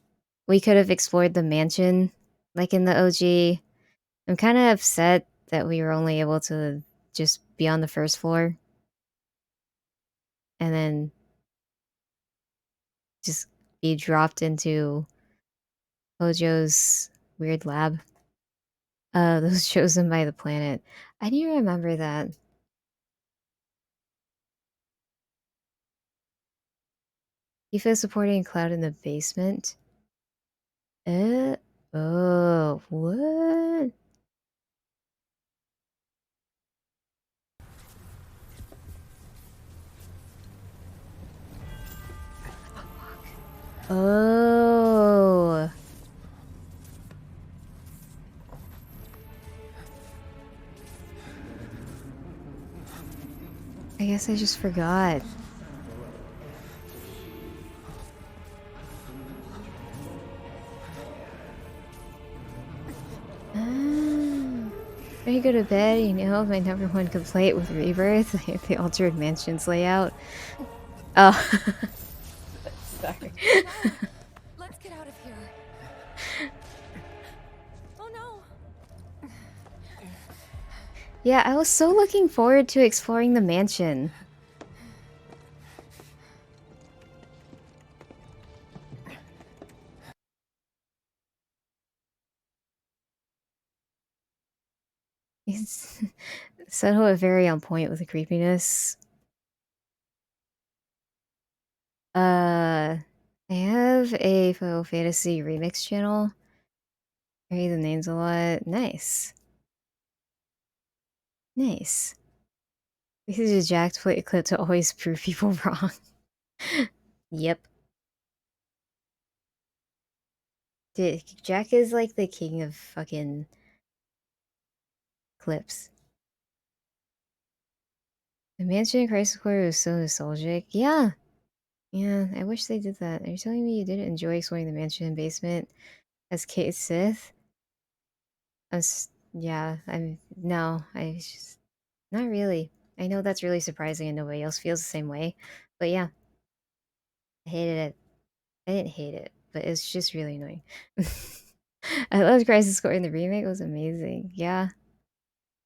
we could have explored the mansion like in the OG. I'm kind of upset that we were only able to just be on the first floor and then just be dropped into Hojo's weird lab. Those chosen by the planet. I need to remember that. Tifa supporting Cloud in the basement. Oh, what? Oh. I guess I just forgot. When you go to bed, you know, my number one complaint with Rebirth, the altered mansions layout. Oh. Sorry. Let's get out of here. Oh no. Yeah, I was so looking forward to exploring the mansion. It's somehow very on point with the creepiness. I have a Final Fantasy remix channel. I read the names a lot. Nice. Nice. This is a jacked plate clip to always prove people wrong. Yep. Dude, Jack is like the king of fucking clips. The mansion in Crisis Core was so nostalgic. Yeah. Yeah, I wish they did that. Are you telling me you didn't enjoy exploring the mansion and basement as Kate Sith? Yeah, no, I just, not really. I know that's really surprising and nobody else feels the same way. But yeah, I hated it. I didn't hate it, but it's just really annoying. I loved Crisis Core in the remake. It was amazing. Yeah.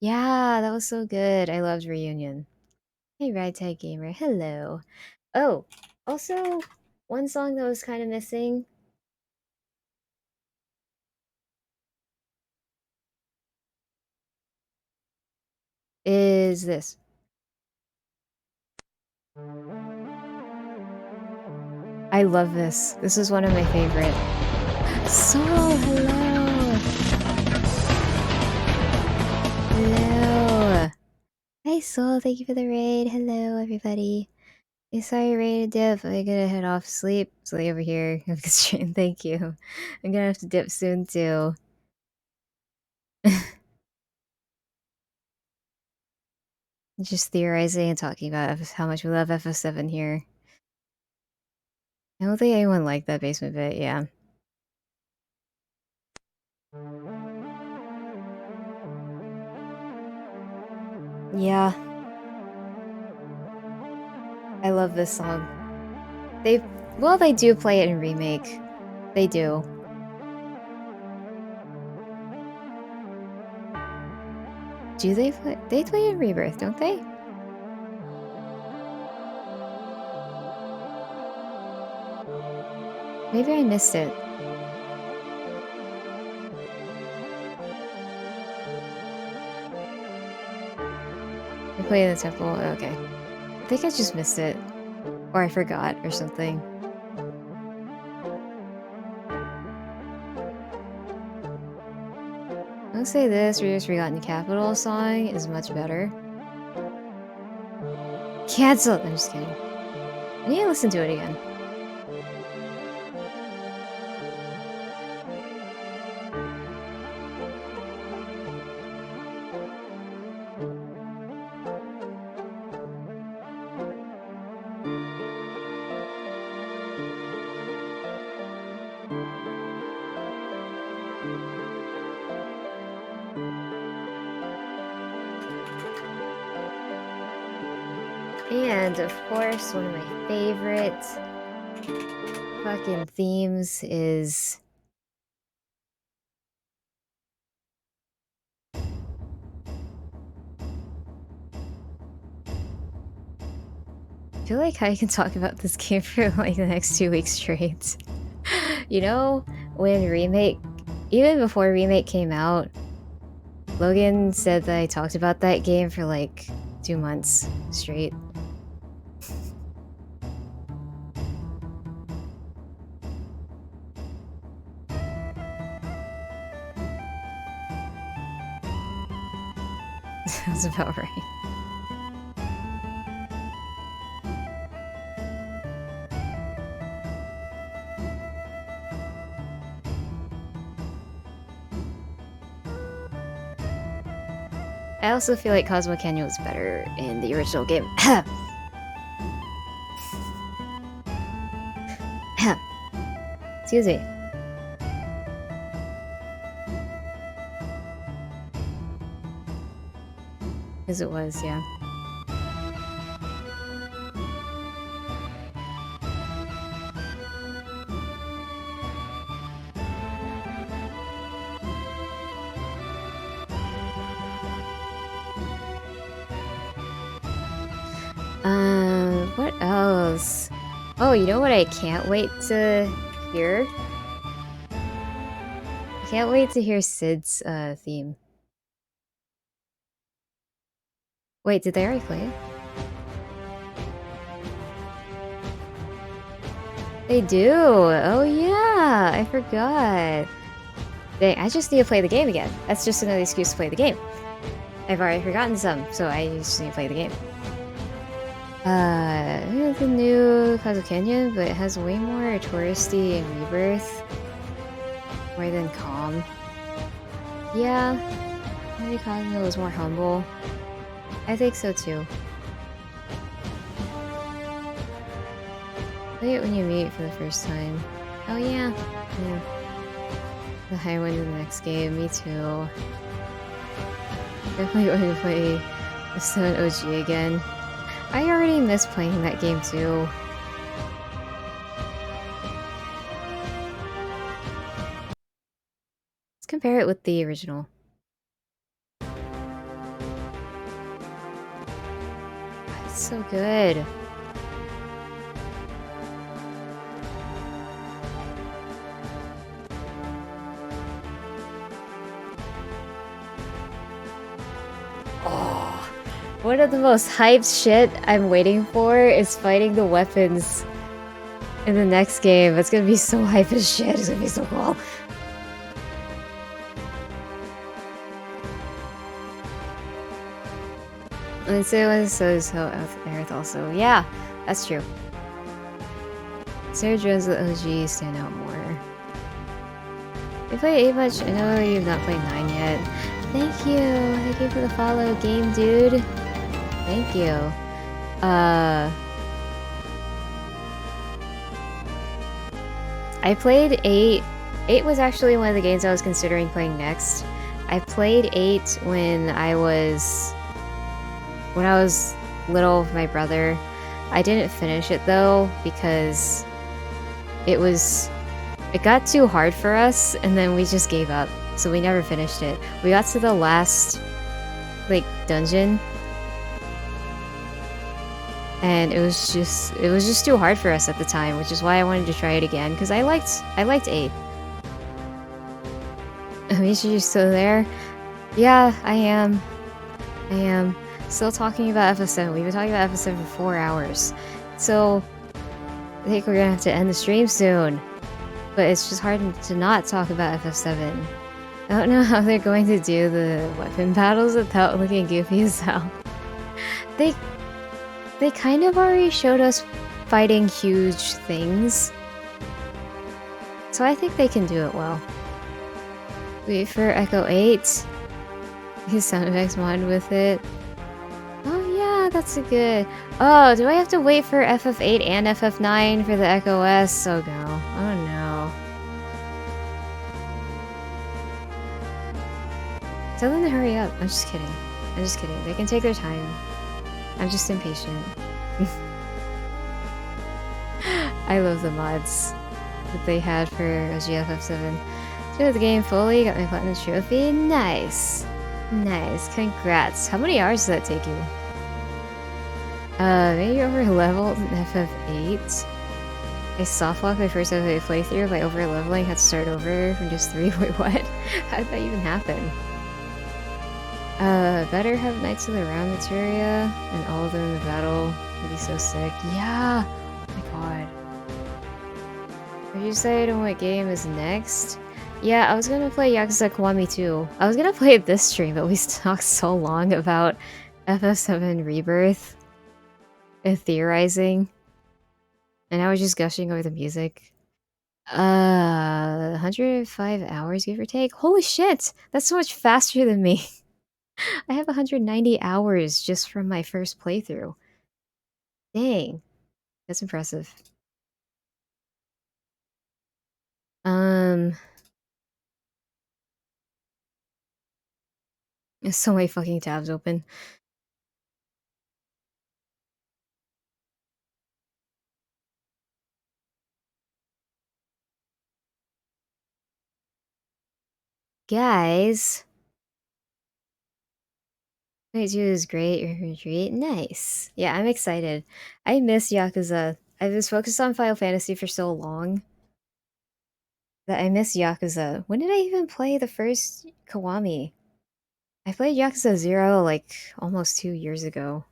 Yeah, that was so good. I loved Reunion. Hey, Ragtag Gamer. Hello. Oh, also, one song that was kind of missing is this. I love this. This is one of my favorite. So, hello. Hi, Soul. Thank you for the raid. Hello, everybody. I saw your raid dip. I'm gonna head off sleep. Sleep over here. Have a good stream. Thank you. I'm gonna have to dip soon, too. Just theorizing and talking about how much we love FF7 here. I don't think anyone liked that basement bit, yeah. Yeah. I love this song. Well, they do play it in Remake. They do. Do they play? They play in Rebirth, don't they? Maybe I missed it. They play in the temple? Okay. I think I just missed it. Or I forgot or something. I'll say this Reader's Forgotten Capital song is much better. Cancel! I'm just kidding. I need to listen to it again. And of course, one of my favorite fucking themes is I feel like I can talk about this game for like the next 2 weeks straight. You know, when Remake, even before Remake came out, Logan said that I talked about that game for like 2 months straight. Sounds about right. I also feel like Cosmo Canyon was better in the original game. Excuse me. As it was, yeah. What else? Oh, you know what I can't wait to hear? I can't wait to hear Sid's theme. Wait, did they already play it? They do! Oh yeah! I forgot. Dang, I just need to play the game again. That's just another excuse to play the game. I've already forgotten some, so I just need to play the game. It's a new Cosmo Canyon, but it has way more touristy and Rebirth. More than calm. Yeah, maybe Cosmo was more humble. I think so too. Play it when you meet for the first time. Oh yeah. Yeah. The high one in the next game, me too. Definitely going to play the 7 OG again. I already miss playing that game too. Let's compare it with the original. It's so good. Oh, one of the most hyped shit I'm waiting for is fighting the weapons in the next game. It's gonna be so hype as shit. It's gonna be so cool. Let's say it was so Earth also. Yeah, that's true. Sarah Jones the OG stand out more. You play 8 much? I know you've not played 9 yet. Thank you! Thank you for the follow, game dude. Thank you. I played 8. 8 was actually one of the games I was considering playing next. I played 8 when I was little with my brother. I didn't finish it though because it got too hard for us and then we just gave up. So we never finished it. We got to the last like dungeon and it was just too hard for us at the time, which is why I wanted to try it again because I liked 8. Amisha, you still there? Yeah, I am. Still talking about FF7. We've been talking about FF7 for 4 hours. So, I think we're gonna have to end the stream soon. But it's just hard to not talk about FF7. I don't know how they're going to do the weapon battles without looking goofy as hell. They kind of already showed us fighting huge things. So I think they can do it well. Wait for Echo 8. His sound effects mod with it. Oh yeah, that's a good... Oh, do I have to wait for FF8 and FF9 for the Echo S? Oh no. Oh no. Tell them to hurry up. I'm just kidding. They can take their time. I'm just impatient. I love the mods that they had for GFF7. Did the game fully, got my platinum trophy. Nice. Nice. Congrats. How many hours did that take you? Maybe over leveled in FF8. I softlocked my first FF8 playthrough by over leveling, had to start over from just 3. Wait, what? How did that even happen? Better have Knights of the Round materia and all of them in the battle. Would be so sick. Yeah! Oh my god. Have you decided on what game is next? Yeah, I was gonna play Yakuza Kiwami 2. I was gonna play it this stream, but we talked so long about FF7 Rebirth and theorizing. And I was just gushing over the music. 105 hours, give or take? Holy shit! That's so much faster than me! I have 190 hours just from my first playthrough. Dang. That's impressive. There's so many fucking tabs open. Guys. Night 2 is great, your retreat. Nice. Yeah, I'm excited. I miss Yakuza. I was focused on Final Fantasy for so long that I miss Yakuza. When did I even play the first Kiwami? I played Yakuza 0 like almost 2 years ago.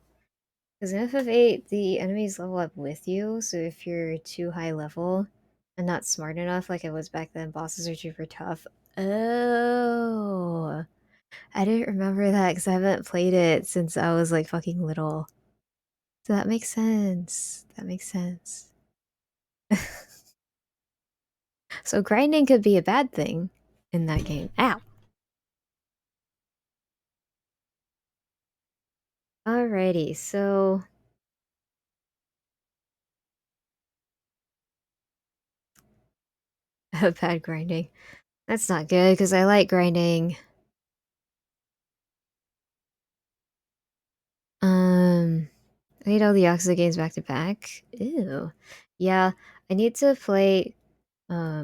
Because in FF8, the enemies level up with you, so if you're too high level and not smart enough like I was back then, bosses are super tough. Oh. I didn't remember that because I haven't played it since I was like fucking little. So that makes sense. That makes sense. So grinding could be a bad thing in that game. Ow! Alrighty, so... bad grinding. That's not good because I like grinding. I need all the Yakuza games back to back. Ew. Yeah, I need to play... I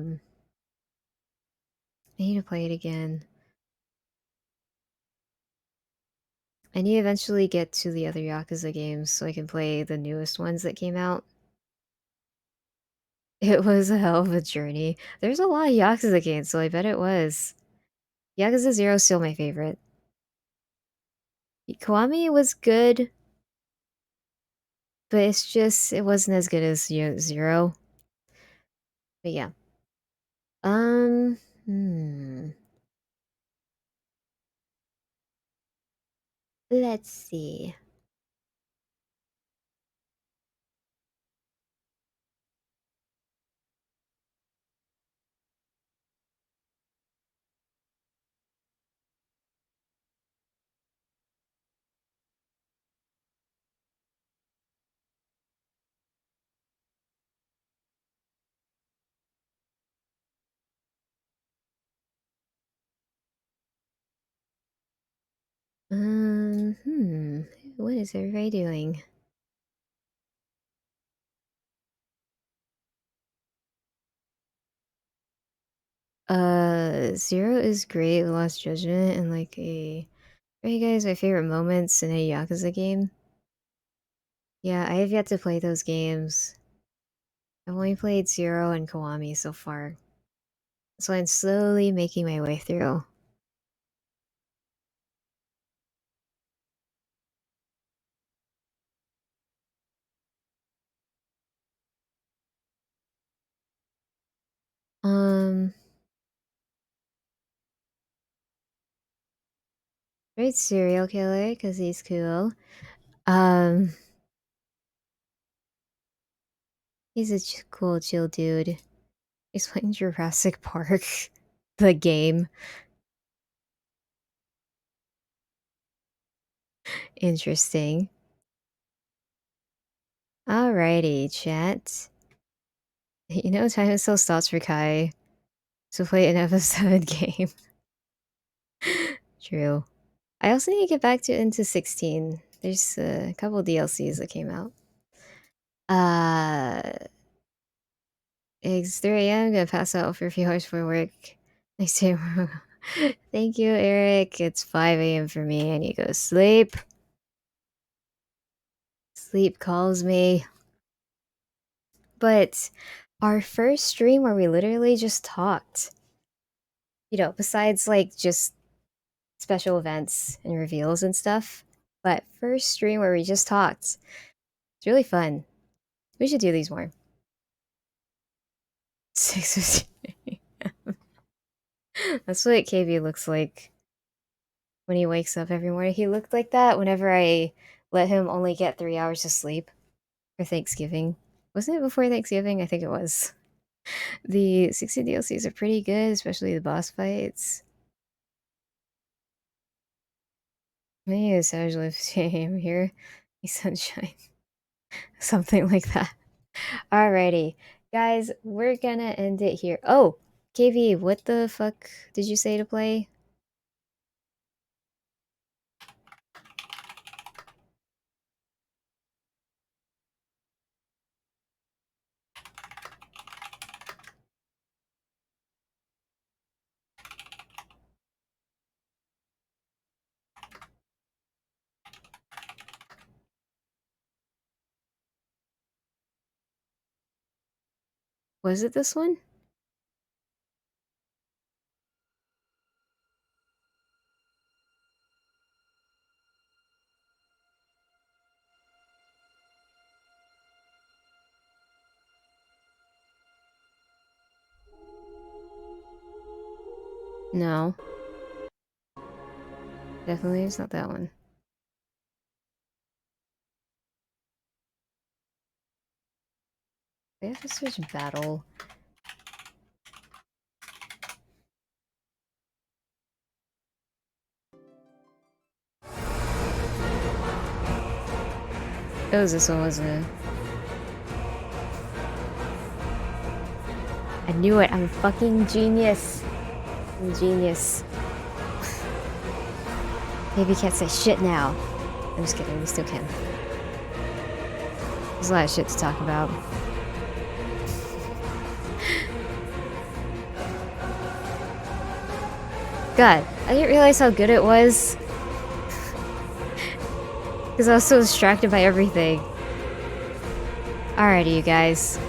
need to play it again. I need to eventually get to the other Yakuza games so I can play the newest ones that came out. It was a hell of a journey. There's a lot of Yakuza games, so I bet it was. Yakuza 0 is still my favorite. Kiwami was good, but it wasn't as good as 0. But yeah. Let's see. What is everybody doing? Zero is great, Lost Judgment, and like are you guys my favorite moments in a Yakuza game? Yeah, I have yet to play those games. I've only played Zero and Kiwami so far. So I'm slowly making my way through. Great serial killer, because he's cool. He's a cool, chill dude. He's playing Jurassic Park, the game. Interesting. Alrighty, chat. You know, time still stops for Kai to play an FF7 game. True. I also need to get back to into 16. There's a couple DLCs that came out. It's 3 a.m. I'm gonna pass out for a few hours for work. Next day. Thank you, Eric. It's 5 a.m. for me. I need to go to sleep. Sleep calls me. But our first stream where we literally just talked, you know, besides like just special events and reveals and stuff, but first stream where we just talked. It's really fun. We should do these more. 6:50. That's what KB looks like when he wakes up every morning. He looked like that whenever I let him only get 3 hours of sleep for Thanksgiving. Wasn't it before Thanksgiving? I think it was. The 60 DLCs are pretty good, especially the boss fights. I need a Savage Lift game here. Sunshine. Something like that. Alrighty. Guys, we're gonna end it here. Oh, KV, what the fuck did you say to play? Was it this one? No. Definitely it's not that one. We have to switch battle. It was this one, wasn't it? I knew it. I'm a fucking genius. I'm a genius. Maybe you can't say shit now. I'm just kidding. We still can. There's a lot of shit to talk about. God, I didn't realize how good it was. Because I was so distracted by everything. Alrighty, you guys. I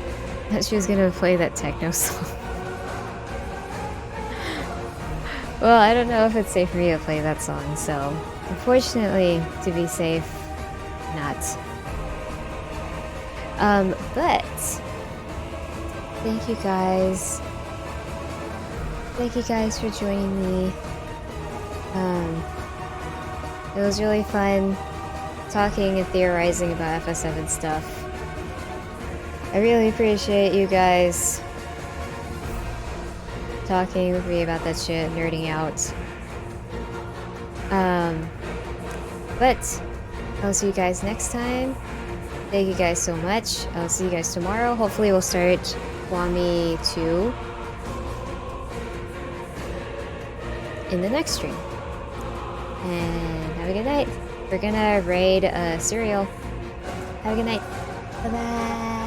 thought she was gonna play that techno song. Well, I don't know if it's safe for me to play that song, so unfortunately, to be safe, not. But thank you guys. Thank you guys for joining me. It was really fun talking and theorizing about FF7 stuff. I really appreciate you guys talking with me about that shit, nerding out. But I'll see you guys next time. Thank you guys so much. I'll see you guys tomorrow. Hopefully we'll start Kwami 2 in the next stream. And have a a good night. We're gonna raid Cereal. Have a good night. Bye-bye.